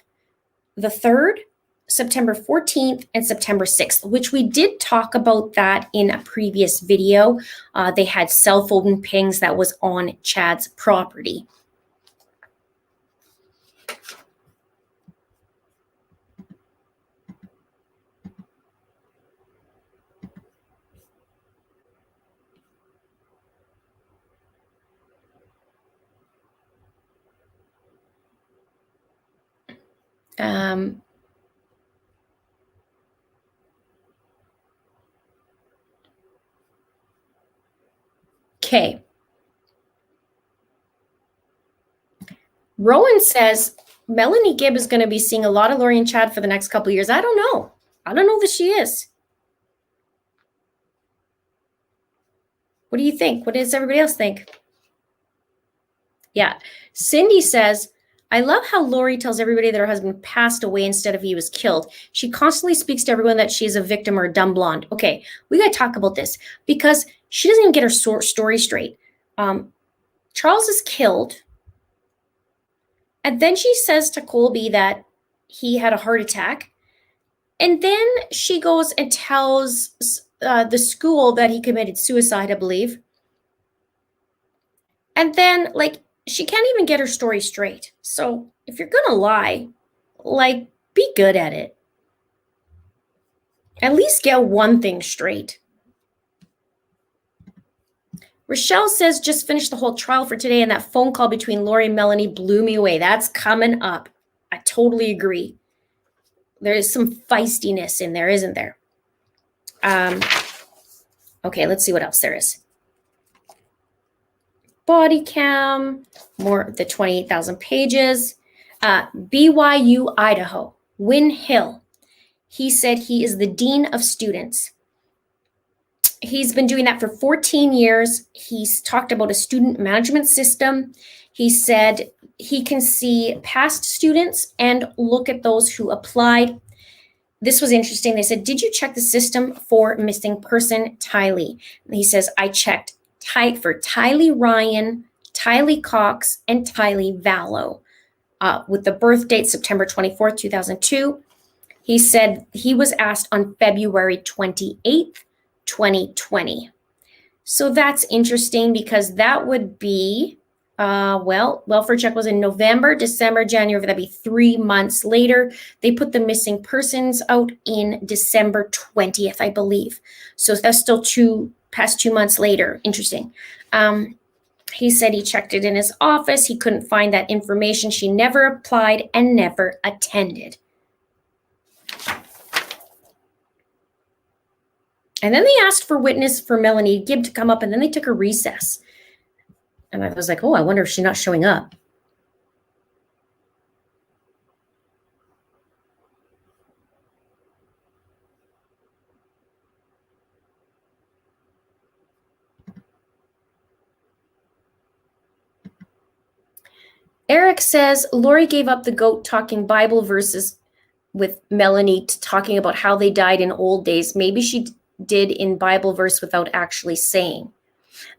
the 3rd, September 14th, and September 6th, which we did talk about that in a previous video. They had cell phone pings that was on Chad's property. Okay. Rowan says Melanie Gibb is going to be seeing a lot of Lori and Chad for the next couple of years. I don't know. I don't know that she is. What do you think? What does everybody else think? Yeah. Cindy says, I love how Lori tells everybody that her husband passed away instead of he was killed. She constantly speaks to everyone that she is a victim or a dumb blonde. Okay, we got to talk about this because she doesn't even get her story straight. Charles is killed. And then she says to Colby that he had a heart attack. And then she goes and tells the school that he committed suicide, I believe. And then, she can't even get her story straight. So if you're going to lie, be good at it. At least get one thing straight. Rochelle says, just finished the whole trial for today, and that phone call between Lori and Melanie blew me away. That's coming up. I totally agree. There is some feistiness in there, isn't there? Okay, let's see what else there is. Body cam, more the 28,000 pages. BYU, Idaho, Wynn Hill. He said he is the dean of students. He's been doing that for 14 years. He's talked about a student management system. He said he can see past students and look at those who applied. This was interesting. They said, did you check the system for missing person Tylee? And he says, I checked for Tylee Ryan, Tylee Cox, and Tylee Vallow. With the birth date, September 24th, 2002. He said he was asked on February 28th, 2020. So that's interesting because that would be, welfare check was in November, December, January. That'd be 3 months later. They put the missing persons out in December 20th, I believe. So that's still past 2 months later. Interesting. He said he checked it in his office. He couldn't find that information. She never applied and never attended. And then they asked for witness for Melanie Gibb to come up, and then they took a recess. And I was like, oh, I wonder if she's not showing up. Eric says, Lori gave up the goat talking Bible verses with Melanie talking about how they died in old days. Maybe she did in Bible verse without actually saying.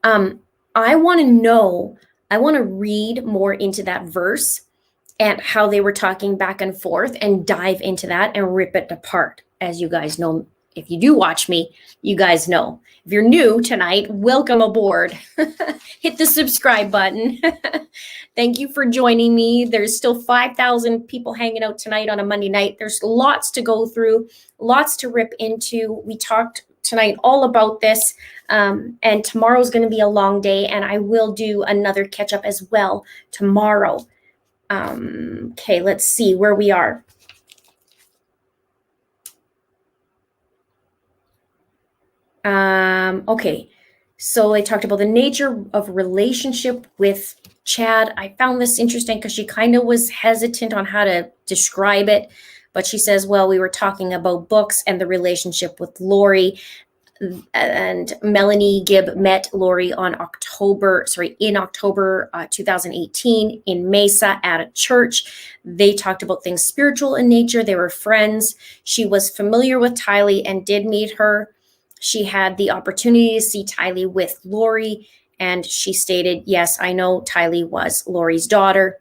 I want to read more into that verse and how they were talking back and forth and dive into that and rip it apart. As you guys know, if you do watch me, you guys know. If you're new tonight, welcome aboard. Hit the subscribe button. Thank you for joining me. There's still 5,000 people hanging out tonight on a Monday night. There's lots to go through, lots to rip into. We talked tonight all about this, and tomorrow's going to be a long day, and I will do another catch up as well tomorrow. Okay, let's see where we are. Okay, so they talked about the nature of relationship with Chad. I found this interesting because she kind of was hesitant on how to describe it, but she says, well, we were talking about books and the relationship with Lori, and Melanie Gibb met Lori in October 2018 in Mesa at a church. They talked about things spiritual in nature. They were friends. She was familiar with Tylee and did meet her. She had the opportunity to see Tylee with Lori, And she stated, yes, I know Tylee was Lori's daughter.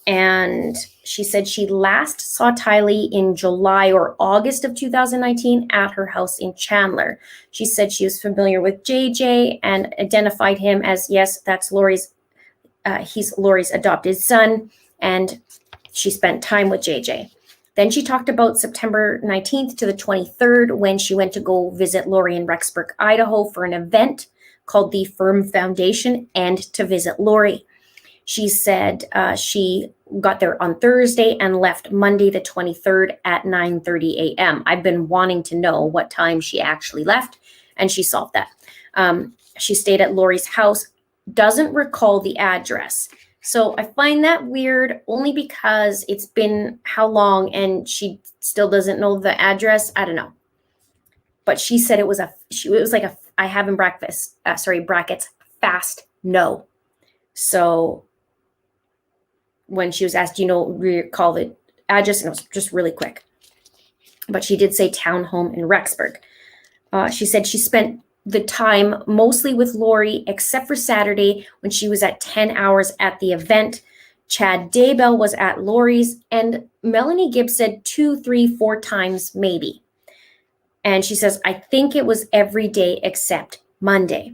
And she said she last saw Tylee in July or August of 2019 at her house in Chandler. She said she was familiar with JJ and identified him as, yes, that's he's Lori's adopted son, and she spent time with JJ. Then she talked about September 19th to the 23rd when she went to go visit Lori in Rexburg, Idaho for an event called the Firm Foundation and to visit Lori. She said she got there on Thursday and left Monday the 23rd at 9:30 a.m. I've been wanting to know what time she actually left, and she solved that. She stayed at Lori's house, doesn't recall the address. So I find that weird only because it's been how long and she still doesn't know the address. I don't know. But she said it was like a, I have in brackets, fast no. So when she was asked, recall the address, and it was just really quick. But she did say townhome in Rexburg. She said she spent the time mostly with Lori, except for Saturday when she was at 10 hours at the event. Chad Daybell was at Lori's, and Melanie Gibb said 2, 3, 4 times maybe. And she says, I think it was every day except Monday.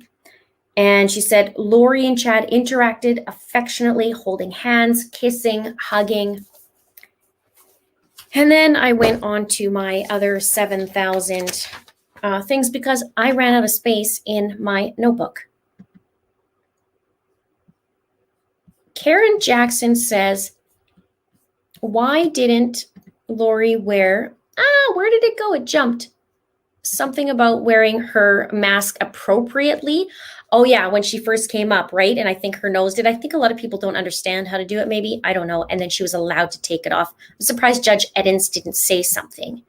And she said Lori and Chad interacted affectionately, holding hands, kissing, hugging. And then I went on to my other 7,000 things because I ran out of space in my notebook. Karen Jackson says, why didn't Lori wear, where did it go? It jumped. Something about wearing her mask appropriately. Oh yeah, when she first came up, right? And I think her nose did. I think a lot of people don't understand how to do it, maybe. I don't know. And then she was allowed to take it off. I'm surprised Judge Edens didn't say something.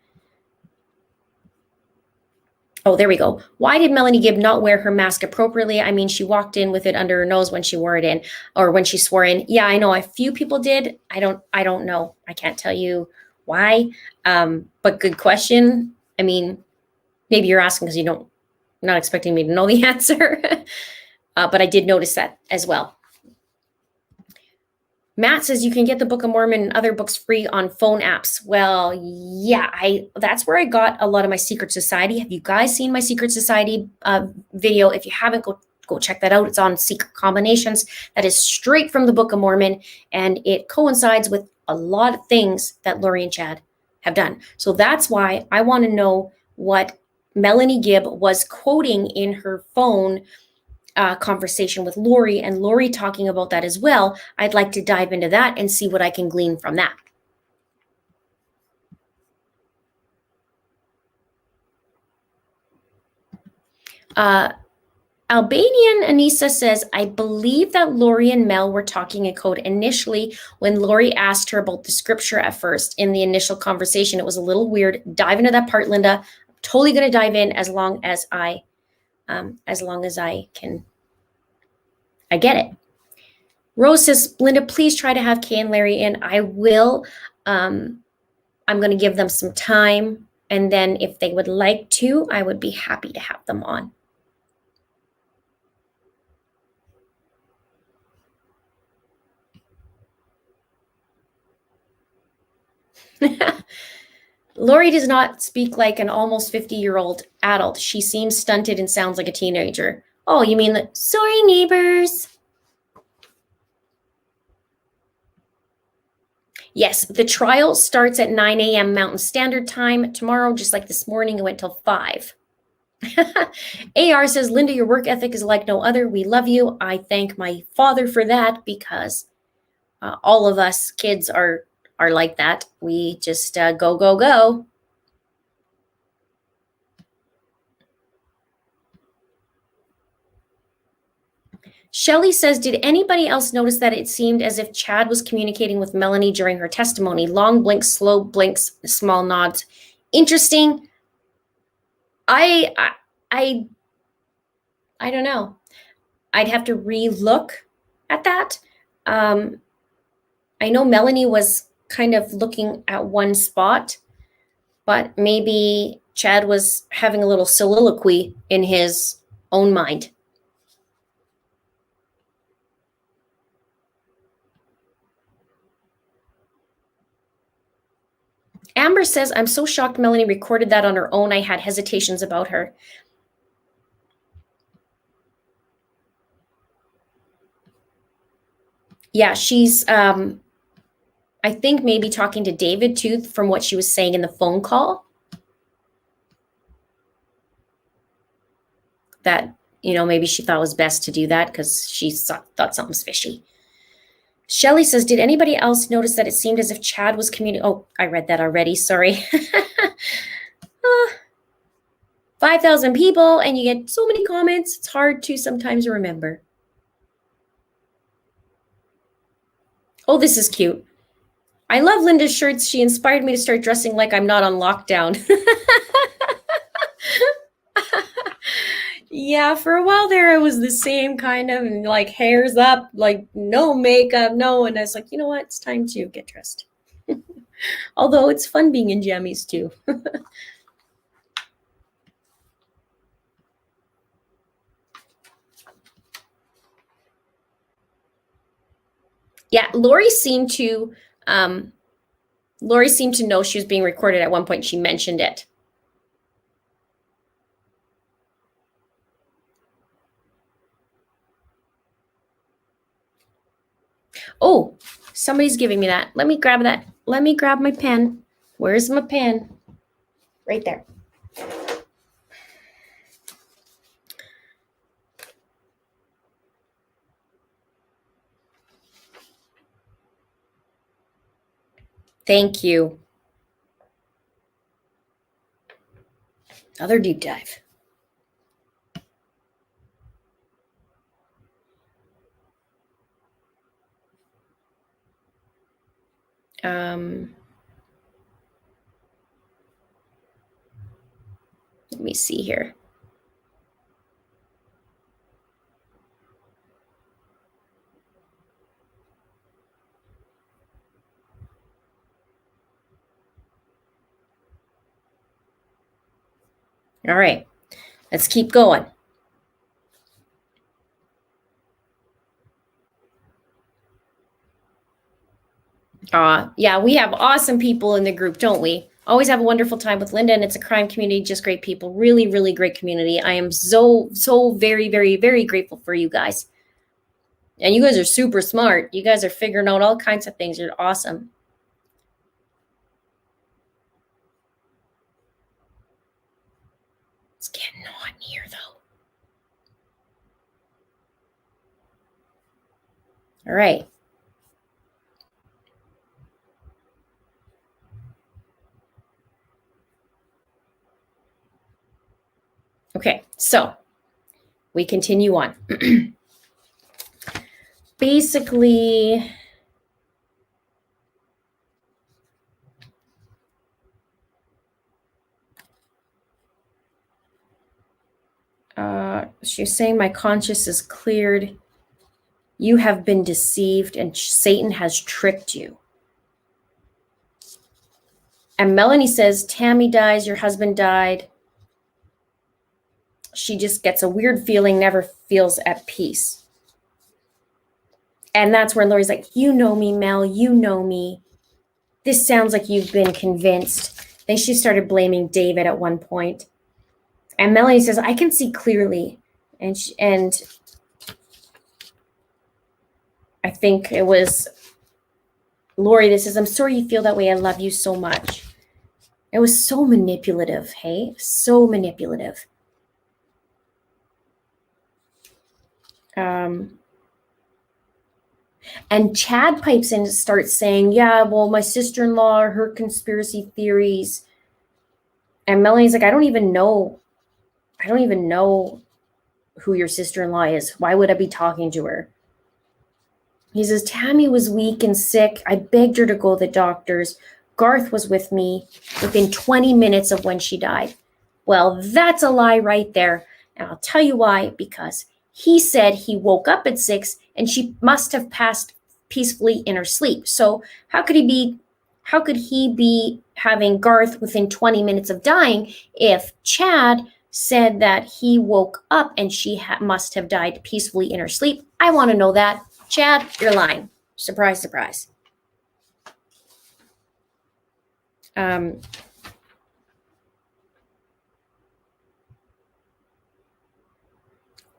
Oh, there we go. Why did Melanie Gibb not wear her mask appropriately? I mean, she walked in with it under her nose when she wore it in, or when she swore in. Yeah, I know a few people did. I don't know. I can't tell you why. But good question. I mean, maybe you're asking because not expecting me to know the answer. But I did notice that as well. Matt says you can get the Book of Mormon and other books free on phone apps. Well, yeah, that's where I got a lot of my Secret Society. Have you guys seen my Secret Society video? If you haven't, go check that out. It's on Secret Combinations. That is straight from the Book of Mormon, and it coincides with a lot of things that Lori and Chad have done. So that's why I want to know what Melanie Gibb was quoting in her phone conversation with Lori, and Lori talking about that as well. I'd like to dive into that and see what I can glean from that. Albanian Anissa says, I believe that Lori and Mel were talking in code initially when Lori asked her about the scripture at first in the initial conversation. It was a little weird. Dive into that part, Linda. I'm totally going to dive in as long as I can. I get it. Rose says, Linda, please try to have Kay and Larry in. I will. I'm going to give them some time. And then if they would like to, I would be happy to have them on. Lori does not speak like an almost 50-year-old adult. She seems stunted and sounds like a teenager. Oh, you mean the sorry neighbors? Yes, the trial starts at 9 a.m. Mountain Standard Time tomorrow, just like this morning. It went till 5. AR says, Linda, your work ethic is like no other. We love you. I thank my father for that because all of us kids are like that. We just go, go, go. Shelley says, did anybody else notice that it seemed as if Chad was communicating with Melanie during her testimony? Long blinks, slow blinks, small nods. Interesting. I don't know. I'd have to re-look at that. I know Melanie was kind of looking at one spot, but maybe Chad was having a little soliloquy in his own mind. Amber says, I'm so shocked Melanie recorded that on her own. I had hesitations about her. Yeah, she's, I think maybe talking to David too, from what she was saying in the phone call. That, maybe she thought it was best to do that because she thought something was fishy. Shelley says, did anybody else notice that it seemed as if Chad was communicating? Oh, I read that already. Sorry. 5,000 people and you get so many comments. It's hard to sometimes remember. Oh, this is cute. I love Linda's shirts. She inspired me to start dressing like I'm not on lockdown. Yeah, for a while there, I was the same kind of like hairs up, like no makeup, no. And I was like, you know what? It's time to get dressed. Although it's fun being in jammies too. Yeah, Lori seemed to know she was being recorded at one point. She mentioned it. Oh, somebody's giving me that. Let me grab that. Let me grab my pen. Where's my pen? Right there. Thank you. Other deep dive. Let me see here. All right, let's keep going. Yeah, we have awesome people in the group, don't we? Always have a wonderful time with Linda, and it's a crime community, just great people. Really, really great community. I am so very, very, very grateful for you guys. And you guys are super smart. You guys are figuring out all kinds of things. You're awesome. It's getting hot in here, though. All right. Okay, so we continue on. Basically, she's saying my conscience is cleared. You have been deceived and Satan has tricked you. And Melanie says, Tammy dies, your husband died. She just gets a weird feeling, never feels at peace. And that's where Lori's like, you know me, Mel, you know me. This sounds like you've been convinced. Then she started blaming David at one point. And Melanie says, I can see clearly. And I think it was Lori that says, I'm sorry you feel that way. I love you so much. It was so manipulative, hey? So manipulative. And Chad pipes in and starts saying, yeah, well, my sister-in-law, her conspiracy theories. And Melanie's like, I don't even know who your sister-in-law is. Why would I be talking to her? He says, Tammy was weak and sick. I begged her to go to the doctors. Garth was with me within 20 minutes of when she died. Well, that's a lie right there. And I'll tell you why, because he said he woke up at 6 and she must have passed peacefully in her sleep. So how could he be having Garth within 20 minutes of dying if Chad said that he woke up and she must have died peacefully in her sleep? I want to know that. Chad, you're lying. Surprise, surprise.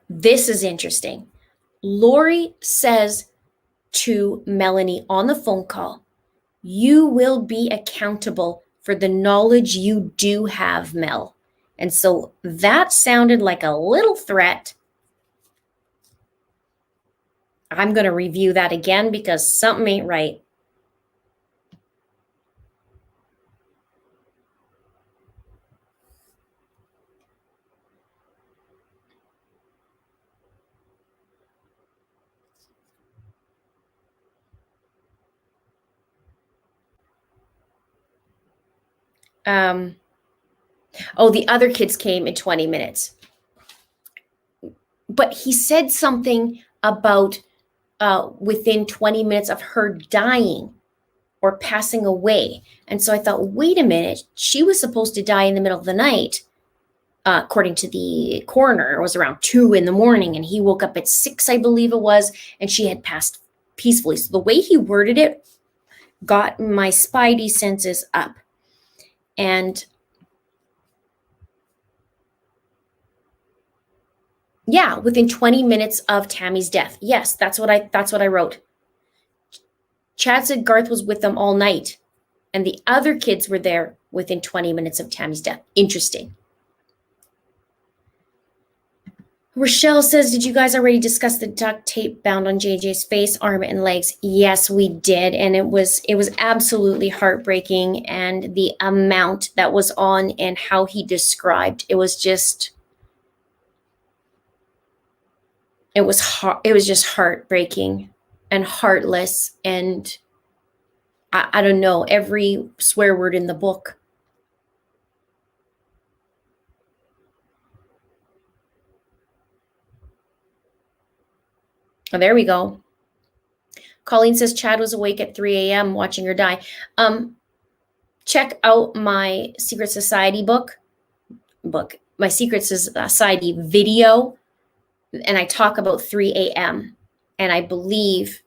This is interesting. Lori says to Melanie on the phone call, "You will be accountable for the knowledge you do have, Mel." And so that sounded like a little threat. I'm going to review that again because something ain't right. The other kids came in 20 minutes. But he said something about within 20 minutes of her dying or passing away. And so I thought, wait a minute, she was supposed to die in the middle of the night. According to the coroner, it was around 2 in the morning, and he woke up at 6, I believe it was, and she had passed peacefully. So the way he worded it got my spidey senses up. And yeah, within 20 minutes of Tammy's death. Yes, that's what I wrote. Chad said Garth was with them all night, and the other kids were there within 20 minutes of Tammy's death. Interesting. Rochelle says, "Did you guys already discuss the duct tape bound on JJ's face, arm, and legs?" Yes, we did, and it was absolutely heartbreaking, and the amount that was on and how he described it was just just heartbreaking and heartless, and I don't know, every swear word in the book. Oh, there we go. Colleen says Chad was awake at 3 a.m. watching her die. Check out my Secret Society book, my Secret Society video, and I talk about 3 a.m. And I believe,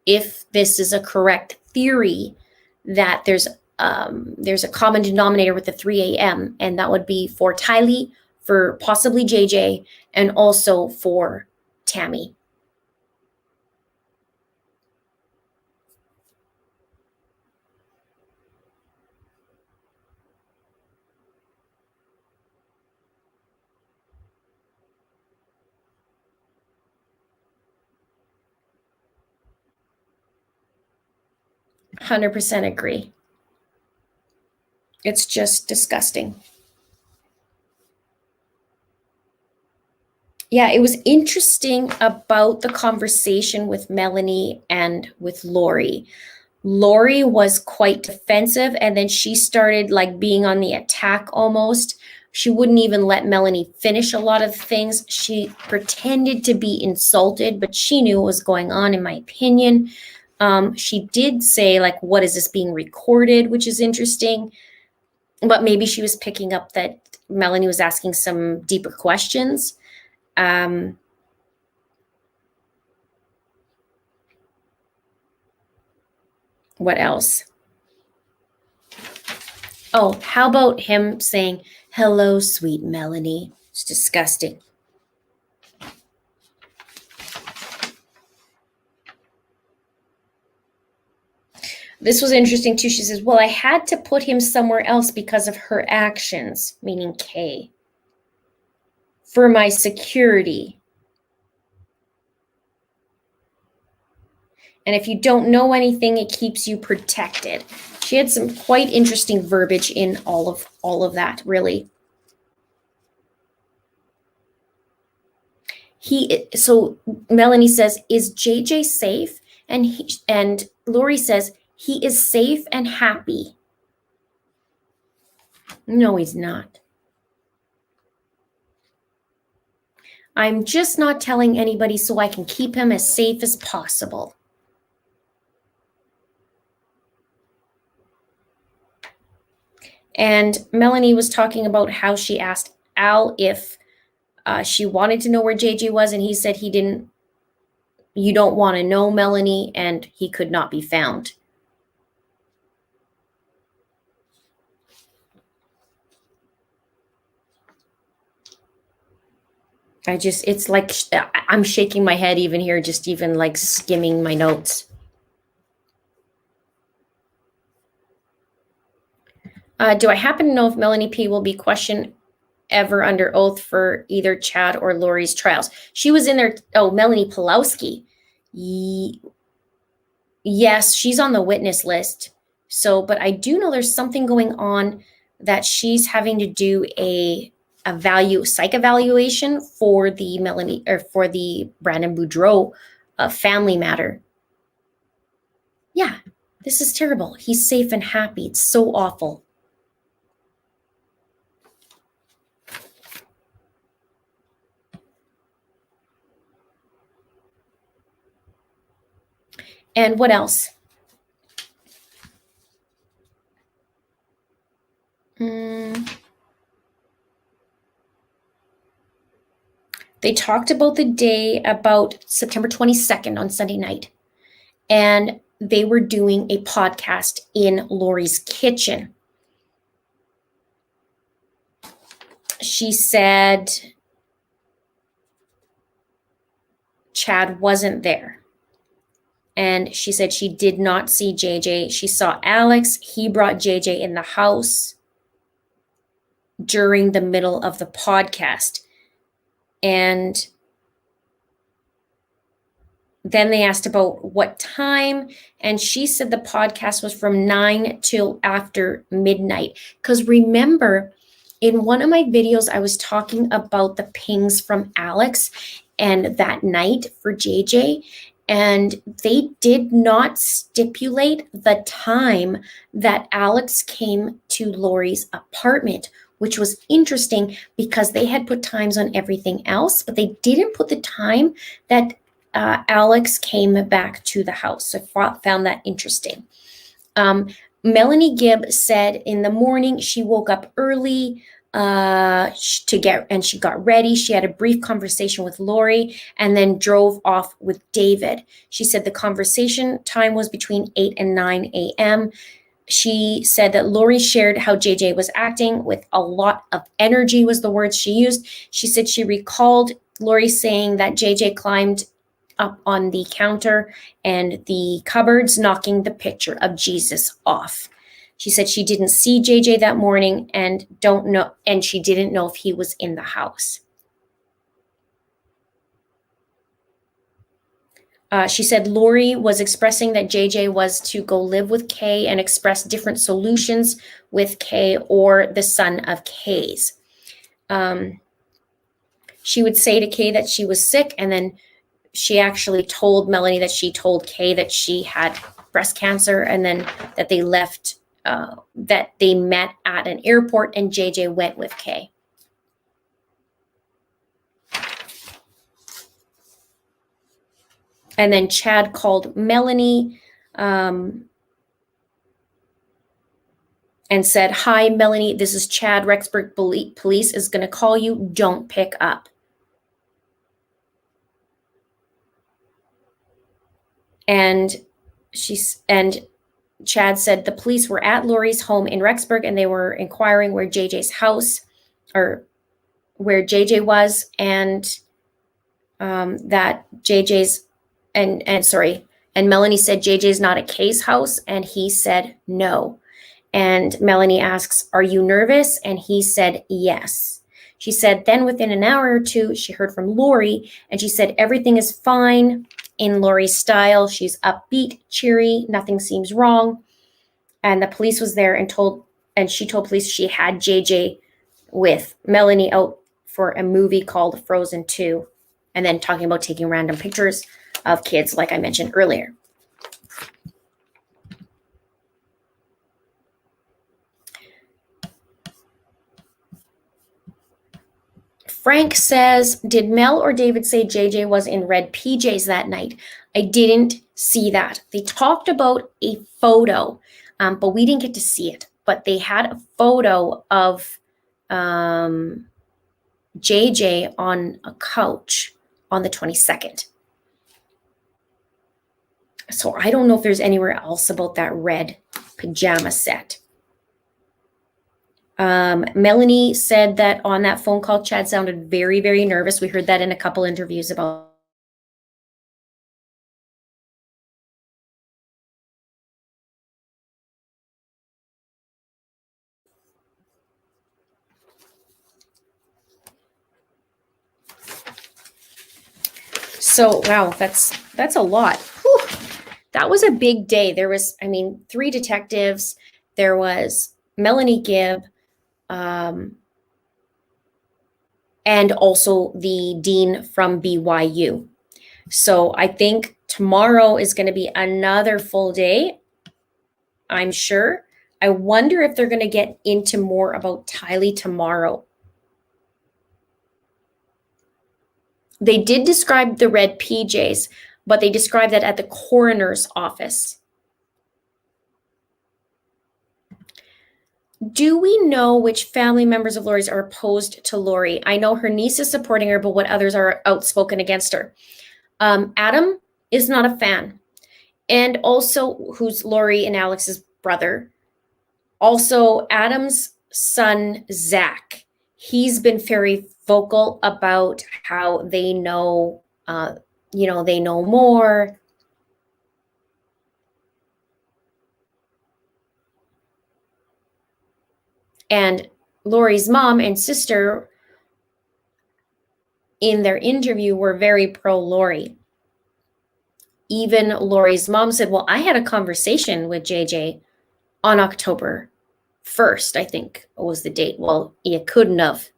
if this is a correct theory, that there's a common denominator with the 3 a.m. and that would be for Tylee, for possibly JJ, and also for Tammy. I 100% agree. It's just disgusting. Yeah, it was interesting about the conversation with Melanie and with Lori. Lori was quite defensive, and then she started like being on the attack almost. She wouldn't even let Melanie finish a lot of things. She pretended to be insulted, but she knew what was going on, in my opinion. She did say, like, "What is this being recorded?" which is interesting. But maybe she was picking up that Melanie was asking some deeper questions. What else? Oh, how about him saying, "Hello, sweet Melanie"? It's disgusting. This was interesting too. She says, "Well, I had to put him somewhere else because of her actions," meaning Kay, "for my security. And if you don't know anything, it keeps you protected." She had some quite interesting verbiage in all of that, really. So Melanie says, "Is JJ safe?" And Lori says, "He is safe and happy." No, he's not. "I'm just not telling anybody so I can keep him as safe as possible." And Melanie was talking about how she asked Al if she wanted to know where JJ was, and he said he didn't. "You don't want to know, Melanie," and he could not be found. It's like I'm shaking my head even here, just even like skimming my notes. Do I happen to know if Melanie P will be questioned ever under oath for either Chad or Lori's trials? She was in there. Oh, Melanie Pulowski. Yes, she's on the witness list. So, but I do know there's something going on that she's having to do a psych evaluation for the Melanie or for the Brandon Boudreau family matter. Yeah, this is terrible. He's safe and happy. It's so awful. And what else? They talked about the day about September 22nd on Sunday night. And they were doing a podcast in Lori's kitchen. She said Chad wasn't there. And she said she did not see JJ. She saw Alex. He brought JJ in the house during the middle of the podcast. And then they asked about what time. And she said the podcast was from 9 till after midnight. Because remember, in one of my videos, I was talking about the pings from Alex and that night for JJ. And they did not stipulate the time that Alex came to Lori's apartment, which was interesting because they had put times on everything else, but they didn't put the time that Alex came back to the house. So I found that interesting. Melanie Gibb said in the morning she woke up early she got ready. She had a brief conversation with Lori and then drove off with David. She said the conversation time was between 8 and 9 a.m. She said that Lori shared how JJ was acting with a lot of energy was the words she used. She said she recalled Lori saying that JJ climbed up on the counter and the cupboards, knocking the picture of Jesus off. She said she didn't see JJ that morning and she didn't know if he was in the house. She said Lori was expressing that JJ was to go live with Kay and express different solutions with Kay or the son of Kay's. She would say to Kay that she was sick, and then she actually told Melanie that she told Kay that she had breast cancer, and then that they left, that they met at an airport and JJ went with Kay. And then Chad called Melanie and said, "Hi, Melanie, this is Chad. Rexburg Police is going to call you. Don't pick up." And Chad said the police were at Lori's home in Rexburg and they were inquiring where JJ's house or where JJ was, and that JJ's and Melanie said JJ's not at Kay's house, and he said no. And Melanie asks, "Are you nervous?" And he said yes. She said then within an hour or two, she heard from Lori, and she said everything is fine in Lori's style. She's upbeat, cheery, nothing seems wrong. And the police was there and she told police she had JJ with Melanie out for a movie called Frozen 2, and then talking about taking random pictures of kids, like I mentioned earlier. Frank says, did Mel or David say JJ was in red PJs that night? I didn't see that. They talked about a photo, but we didn't get to see it. But they had a photo of JJ on a couch on the 22nd. So I don't know if there's anywhere else about that red pajama set. Melanie said that on that phone call, Chad sounded very, very nervous. We heard that in a couple interviews about. So, wow, that's a lot. Whew. That was a big day. There was, 3 detectives. There was Melanie Gibb, and also the dean from BYU. So I think tomorrow is going to be another full day, I'm sure. I wonder if they're going to get into more about Tylee tomorrow. They did describe the red PJs, but they described that at the coroner's office. Do we know which family members of Lori's are opposed to Lori? I know her niece is supporting her, but what others are outspoken against her? Adam is not a fan. And also, who's Lori and Alex's brother. Also, Adam's son, Zach, he's been very vocal about how they know, they know more. And Lori's mom and sister in their interview were very pro Lori. Even Lori's mom said, well, I had a conversation with JJ on October 1st, I think was the date. Well, you couldn't have.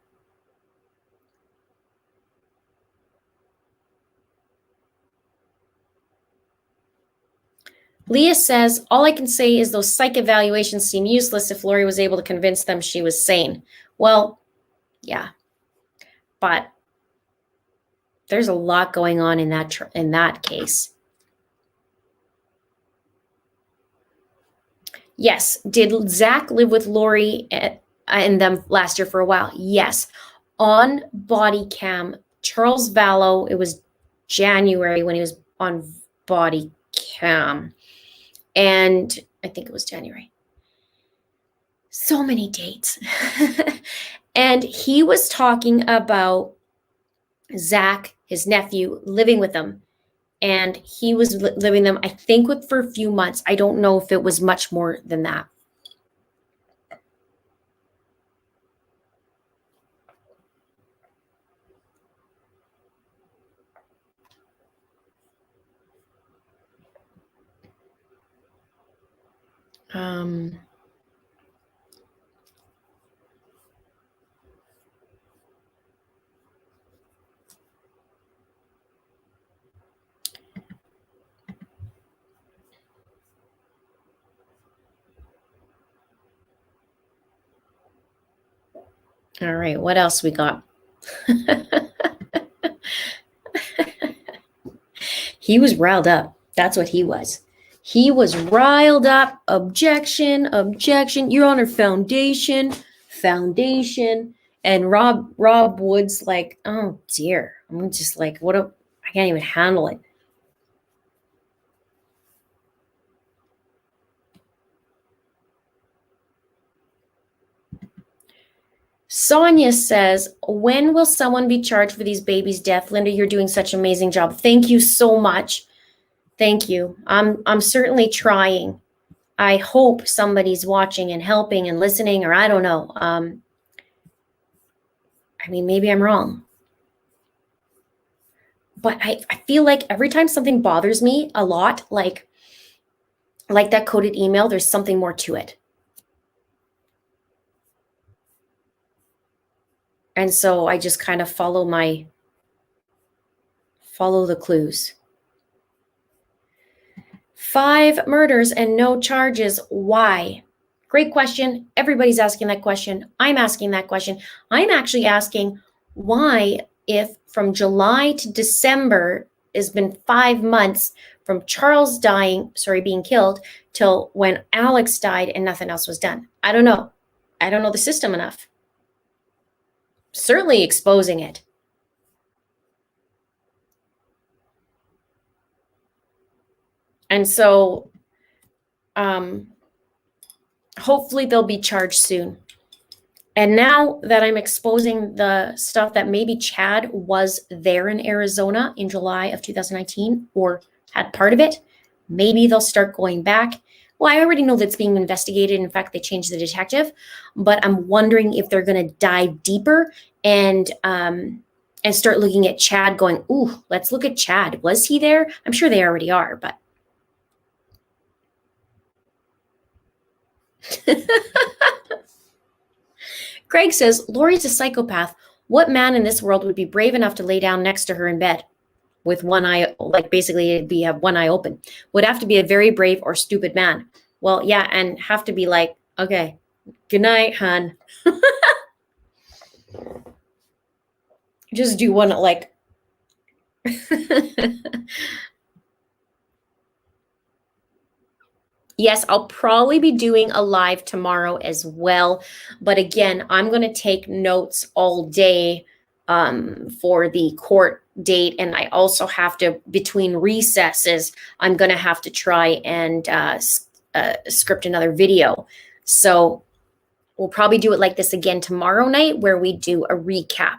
Leah says, all I can say is those psych evaluations seem useless if Lori was able to convince them she was sane. Well, yeah, but there's a lot going on in that case. Yes. Did Zach live with Lori and them last year for a while? Yes. On body cam, Charles Vallow, it was January when he was on body cam. And I think it was January. So many dates. And he was talking about Zach, his nephew, living with them. And he was living them, I think, for a few months. I don't know if it was much more than that. All right, what else we got? He was riled up. That's what he was. He was riled up. Objection, objection. Your Honor, foundation. And Rob Wood's like, oh dear. I'm just like, I can't even handle it. Sonia says, when will someone be charged for these babies' death? Linda, you're doing such an amazing job. Thank you so much. Thank you. I'm certainly trying. I hope somebody's watching and helping and listening, or I don't know. Maybe I'm wrong. But I feel like every time something bothers me a lot, like that coded email, there's something more to it. And so I just kind of follow the clues. 5 murders and no charges. Why? Great question. Everybody's asking that question. I'm asking that question. I'm actually asking why, if from July to December has been 5 months from Charles being killed till when Alex died and nothing else was done. I don't know. I don't know the system enough. Certainly exposing it. And so hopefully they'll be charged soon. And now that I'm exposing the stuff that maybe Chad was there in Arizona in July of 2019 or had part of it, maybe they'll start going back. Well, I already know that's being investigated. In fact, they changed the detective, but I'm wondering if they're going to dive deeper and start looking at Chad going, ooh, let's look at Chad. Was he there? I'm sure they already are, but. Craig says, Lori's a psychopath. What man in this world would be brave enough to lay down next to her in bed with one eye, like basically it'd be have one eye open? Would have to be a very brave or stupid man. Well, yeah, and have to be like, okay, good night, hun. Just do one like. Yes, I'll probably be doing a live tomorrow as well. But again, I'm going to take notes all day for the court date. And I also have to, between recesses, I'm going to have to try and script another video. So we'll probably do it like this again tomorrow night, where we do a recap.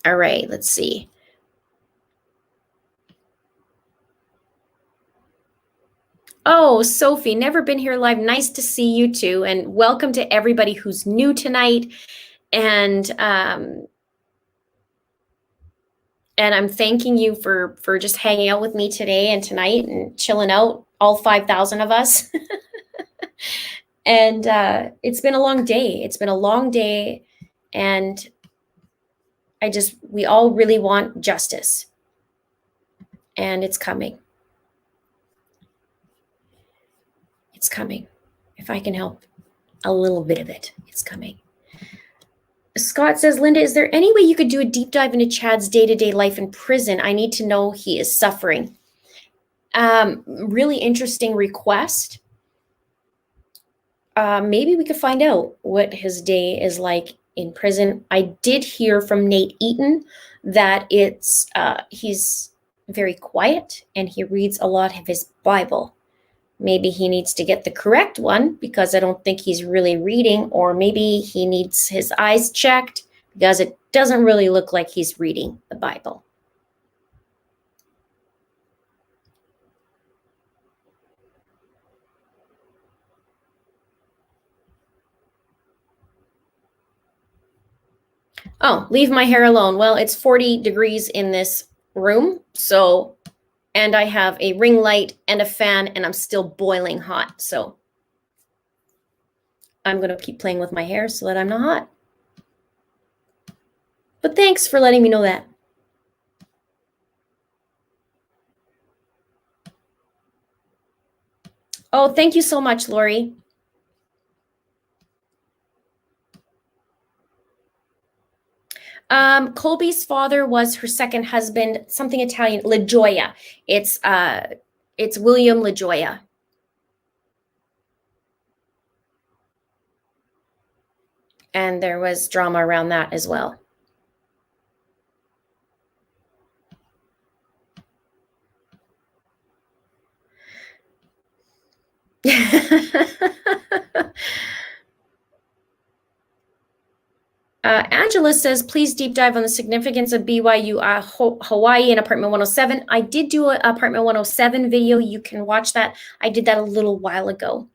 All right, let's see. Oh, Sophie, never been here live. Nice to see you too. And welcome to everybody who's new tonight. And I'm thanking you for just hanging out with me today and tonight and chilling out, all 5,000 of us. And it's been a long day. It's been a long day. And we all really want justice. And it's coming. It's coming. If I can help a little bit of it, it's coming. Scott says, Linda, is there any way you could do a deep dive into Chad's day-to-day life in prison? I need to know he is suffering. Really interesting request. Maybe we could find out what his day is like in prison. I did hear from Nate Eaton that he's very quiet and he reads a lot of his Bible. Maybe he needs to get the correct one because I don't think he's really reading, or maybe he needs his eyes checked because it doesn't really look like he's reading the Bible. Oh, leave my hair alone. Well, it's 40 degrees in this room, and I have a ring light and a fan, and I'm still boiling hot. So I'm going to keep playing with my hair so that I'm not hot. But thanks for letting me know that. Oh, thank you so much, Lori. Colby's father was her second husband, something Italian, LaGioia. It's William LaGioia. And there was drama around that as well. Angela says, please deep dive on the significance of BYU Hawaii in Apartment 107. I did do an Apartment 107 video. You can watch that. I did that a little while ago.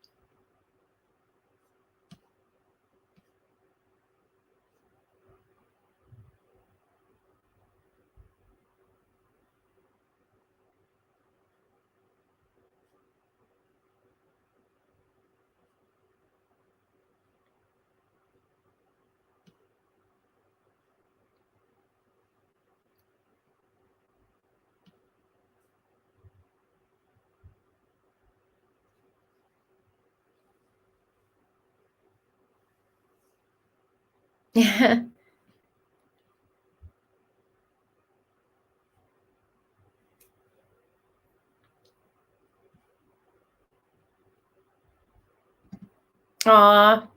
Aw.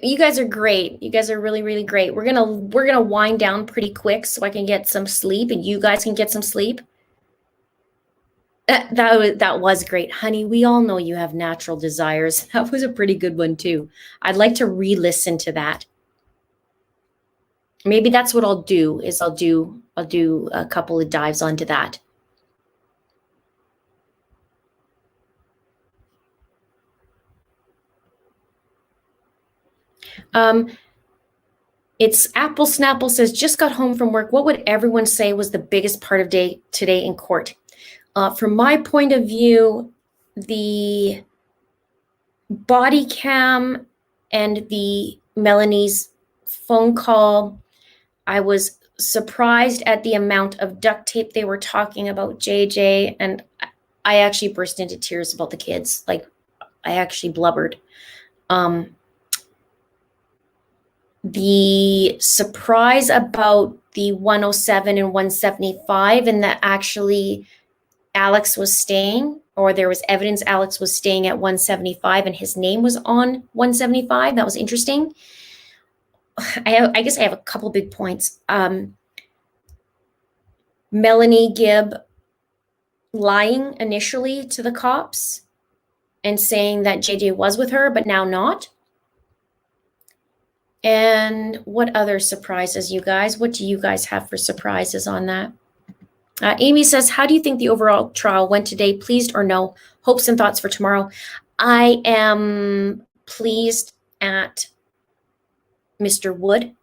You guys are great. You guys are really, really great. We're gonna wind down pretty quick so I can get some sleep and you guys can get some sleep. That was great, honey. We all know you have natural desires. That was a pretty good one too. I'd like to re-listen to that. Maybe that's what I'll do. Is I'll do a couple of dives onto that. It's Apple Snapple says, just got home from work. What would everyone say was the biggest part of day today in court? From my point of view, the body cam and the Melanie's phone call, I was surprised at the amount of duct tape they were talking about JJ, and I actually burst into tears about the kids. Like, I actually blubbered. The surprise about the 107 and 175, and that actually Alex was staying, or there was evidence Alex was staying at 175 and his name was on 175. That was interesting. I guess I have a couple big points. Melanie Gibb lying initially to the cops and saying that JJ was with her, but now not. And what other surprises, you guys? What do you guys have for surprises on that? Amy says, how do you think the overall trial went today? Pleased or no? Hopes and thoughts for tomorrow. I am pleased at Mr. Wood.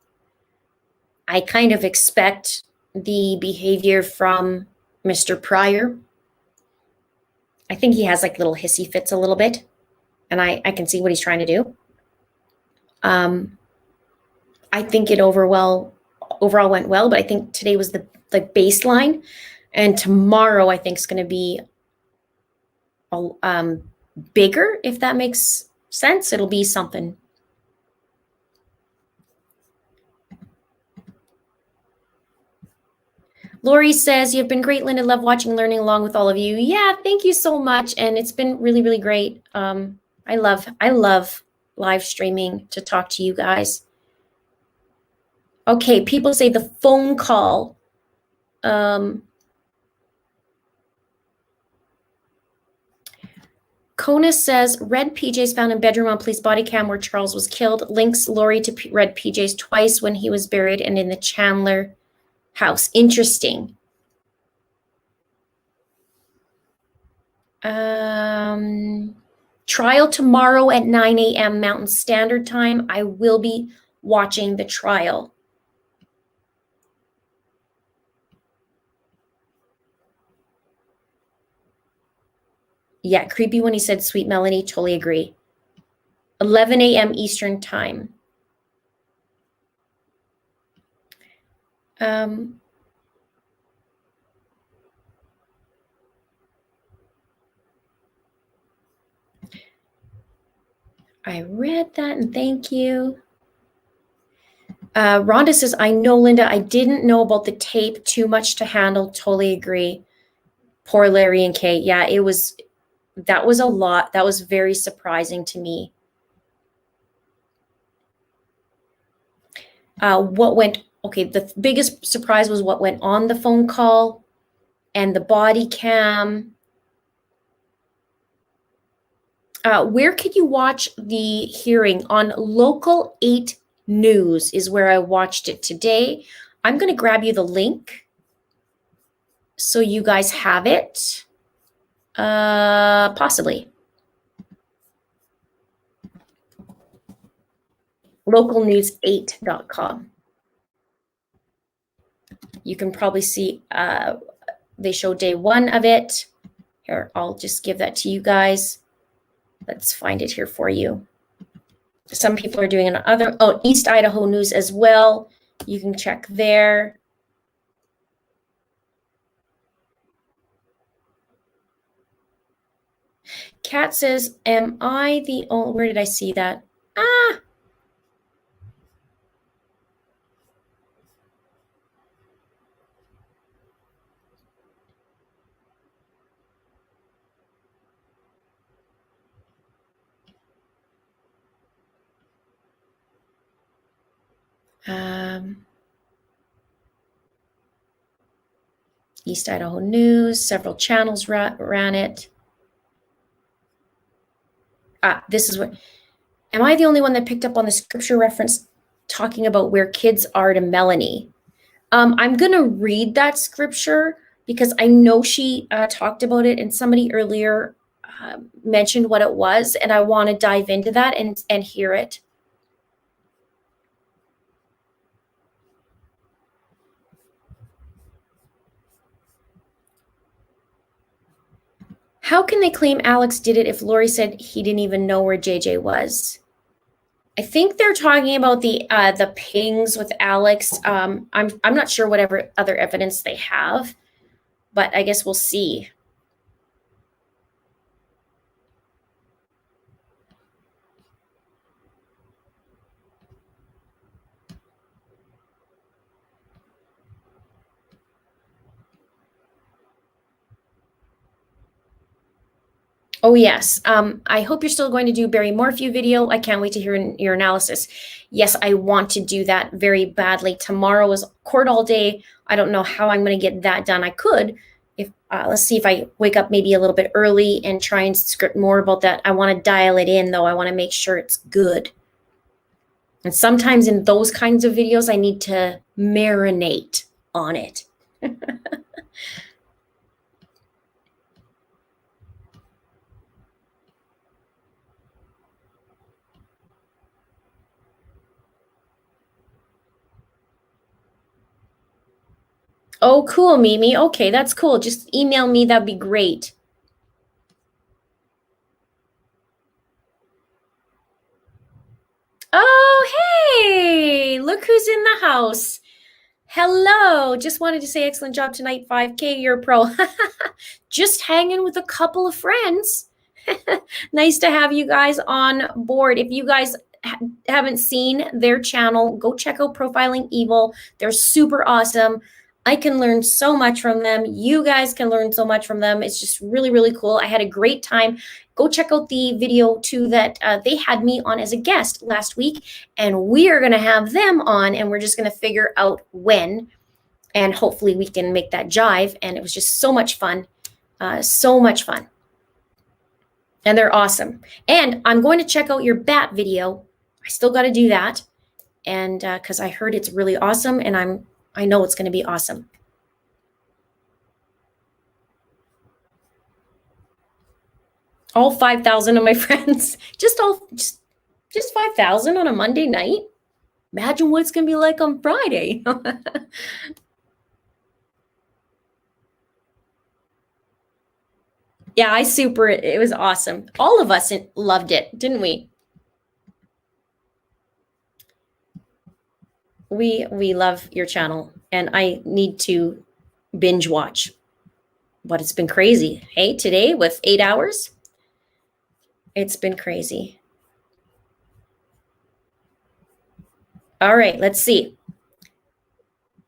I kind of expect the behavior from Mr. Pryor. I think he has like little hissy fits a little bit, and I can see what he's trying to do. I think it overall went well, but I think today was the baseline, and tomorrow I think is going to be bigger, if that makes sense. It'll be something. Lori says, you've been great, Linda. Love watching and learning along with all of you. Yeah, thank you so much. And it's been really, really great. I love live streaming to talk to you guys. Okay, people say the phone call. Kona says, red PJs found in bedroom on police body cam where Charles was killed. Links Lori to red PJs twice when he was buried and in the Chandler house. Interesting. Trial tomorrow at 9 a.m. Mountain Standard Time. I will be watching the trial. Yeah, creepy when he said sweet Melanie. Totally agree. 11 a.m. Eastern Time. I read that, and thank you. Rhonda says, I know, Linda, I didn't know about the tape. Too much to handle. Totally agree. Poor Larry and Kate. Yeah, that was a lot. That was very surprising to me. The biggest surprise was what went on the phone call and the body cam. Where could you watch the hearing? On Local 8 News is where I watched it today. I'm going to grab you the link so you guys have it. Possibly. localnews8.com. You can probably see they show day 1 of it. Here, I'll just give that to you guys. Let's find it here for you. Some people are doing East Idaho News as well. You can check there. Kat says, am I the only, where did I see that? East Idaho News, several channels ran it. This is what, am I the only one that picked up on the scripture reference talking about where kids are to Melanie? I'm going to read that scripture because I know she talked about it, and somebody earlier mentioned what it was, and I want to dive into that and hear it. How can they claim Alex did it if Lori said he didn't even know where JJ was? I think they're talking about the pings with Alex. I'm not sure whatever other evidence they have, but I guess we'll see. Oh, yes. I hope you're still going to do Barry Morphew video. I can't wait to hear your analysis. Yes, I want to do that very badly. Tomorrow is court all day. I don't know how I'm going to get that done. I could, if let's see if I wake up maybe a little bit early and try and script more about that. I want to dial it in, though. I want to make sure it's good. And sometimes in those kinds of videos, I need to marinate on it. Oh, cool, Mimi. Okay, that's cool. Just email me. That'd be great. Oh, hey, look who's in the house. Hello. Just wanted to say excellent job tonight, 5K, you're a pro. Just hanging with a couple of friends. Nice to have you guys on board. If you guys haven't seen their channel, go check out Profiling Evil. They're super awesome. I can learn so much from them. You guys can learn so much from them. It's just really, really cool. I had a great time. Go check out the video too that they had me on as a guest last week, and we are going to have them on, and we're just going to figure out when, and hopefully we can make that jive. And it was just so much fun. So much fun. And they're awesome. And I'm going to check out your bat video. I still got to do that. And because I heard it's really awesome, and I know it's going to be awesome. All 5,000 of my friends, just 5,000 on a Monday night. Imagine what it's going to be like on Friday. Yeah, it was awesome. All of us loved it, didn't we? We love your channel, and I need to binge watch. But it's been crazy. Hey, today with 8 hours, it's been crazy. All right, let's see.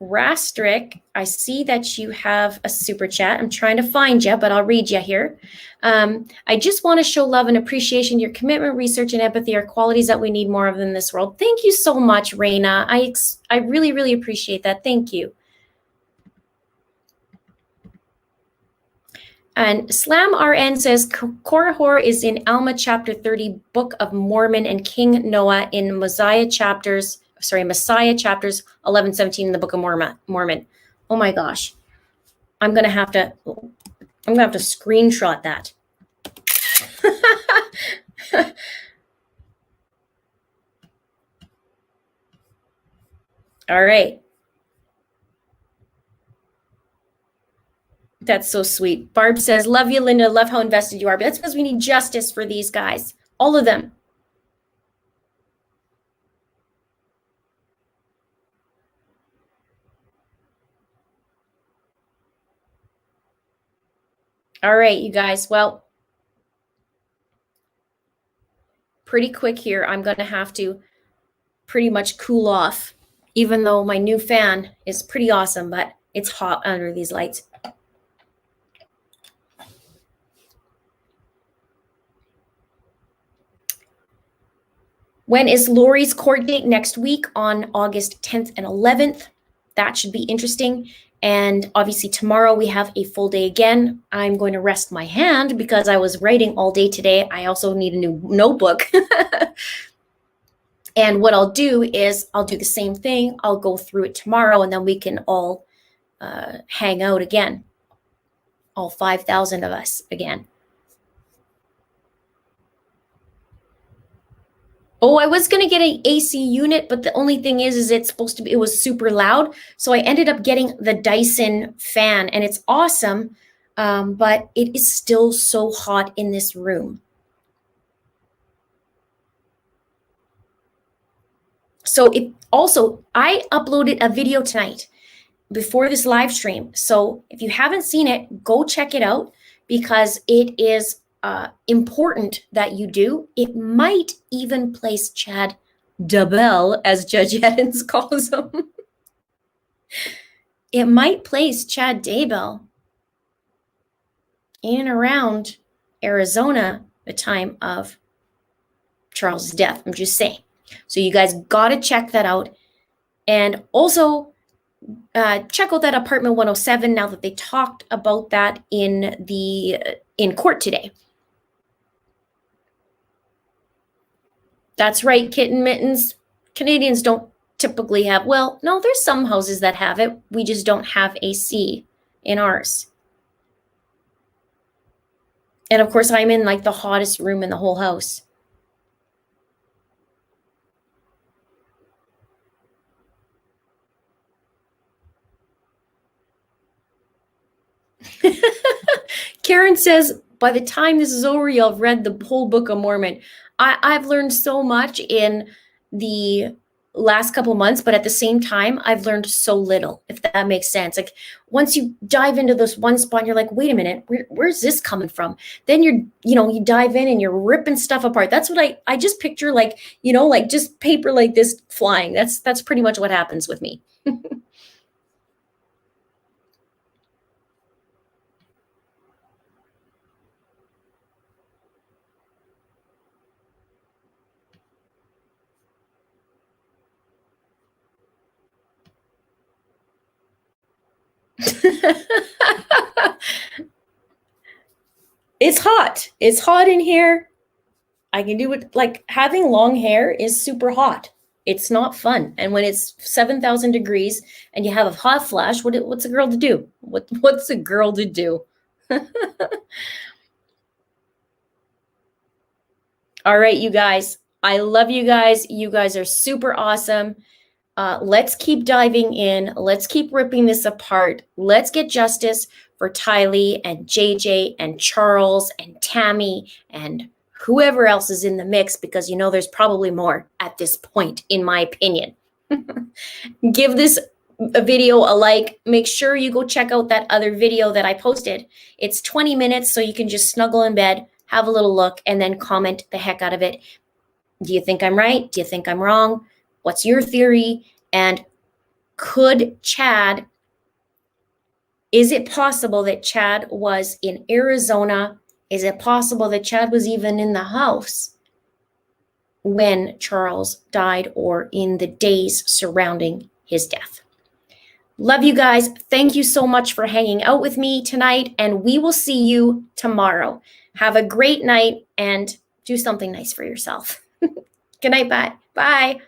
Rastrick, I see that you have a super chat. I'm trying to find you, but I'll read you here. I just want to show love and appreciation. Your commitment, research, and empathy are qualities that we need more of in this world. Thank you so much, Raina. I really, really appreciate that. Thank you. And Slam RN says Korihor is in Alma chapter 30, Book of Mormon, and King Noah in Messiah chapters 11-17 in the Book of Mormon. Oh my gosh. I'm gonna have to screenshot that. All right. That's so sweet. Barb says, love you, Linda. Love how invested you are. But that's because we need justice for these guys. All of them. All right, you guys. Well, pretty quick here. I'm going to have to pretty much cool off, even though my new fan is pretty awesome, but it's hot under these lights. When is Lori's court date? Next week on August 10th and 11th. That should be interesting. And obviously tomorrow we have a full day again. I'm going to rest my hand because I was writing all day today. I also need a new notebook. And what I'll do is I'll do the same thing. I'll go through it tomorrow and then we can all hang out again. All 5,000 of us again. Oh, I was gonna get an AC unit, but the only thing is it's supposed to be, it was super loud. So I ended up getting the Dyson fan and it's awesome, but it is still so hot in this room. So I uploaded a video tonight before this live stream. So if you haven't seen it, go check it out because it is important that you do. It might even place Chad Dabel, as Judge Edens calls him. It might place Chad Daybell in and around Arizona the time of Charles' death. I'm just saying. So you guys got to check that out. And also check out that apartment 107 now that they talked about that in court today. That's right, Kitten Mittens. Canadians don't typically have, well, no, there's some houses that have it. We just don't have AC in ours. And of course, I'm in like the hottest room in the whole house. Karen says, by the time this is over, you'll have read the whole Book of Mormon. I've learned so much in the last couple months, but at the same time, I've learned so little, if that makes sense. Like once you dive into this one spot, you're like, wait a minute, where's this coming from? Then you dive in and you're ripping stuff apart. That's what I just picture, like, like just paper like this flying. That's pretty much what happens with me. It's hot. It's hot in here. I can do it. Like having long hair is super hot. It's not fun. And when it's 7,000 degrees and you have a hot flash, what's a girl to do? What's a girl to do? All right, you guys. I love you guys. You guys are super awesome. Let's keep diving in. Let's keep ripping this apart. Let's get justice for Tylee and JJ and Charles and Tammy and whoever else is in the mix, because there's probably more at this point, in my opinion. Give this video a like. Make sure you go check out that other video that I posted. It's 20 minutes, so you can just snuggle in bed, have a little look, and then comment the heck out of it. Do you think I'm right? Do you think I'm wrong? What's your theory? And is it possible that Chad was in Arizona? Is it possible that Chad was even in the house when Charles died or in the days surrounding his death? Love you guys. Thank you so much for hanging out with me tonight, and we will see you tomorrow. Have a great night and do something nice for yourself. Good night. Bye. Bye.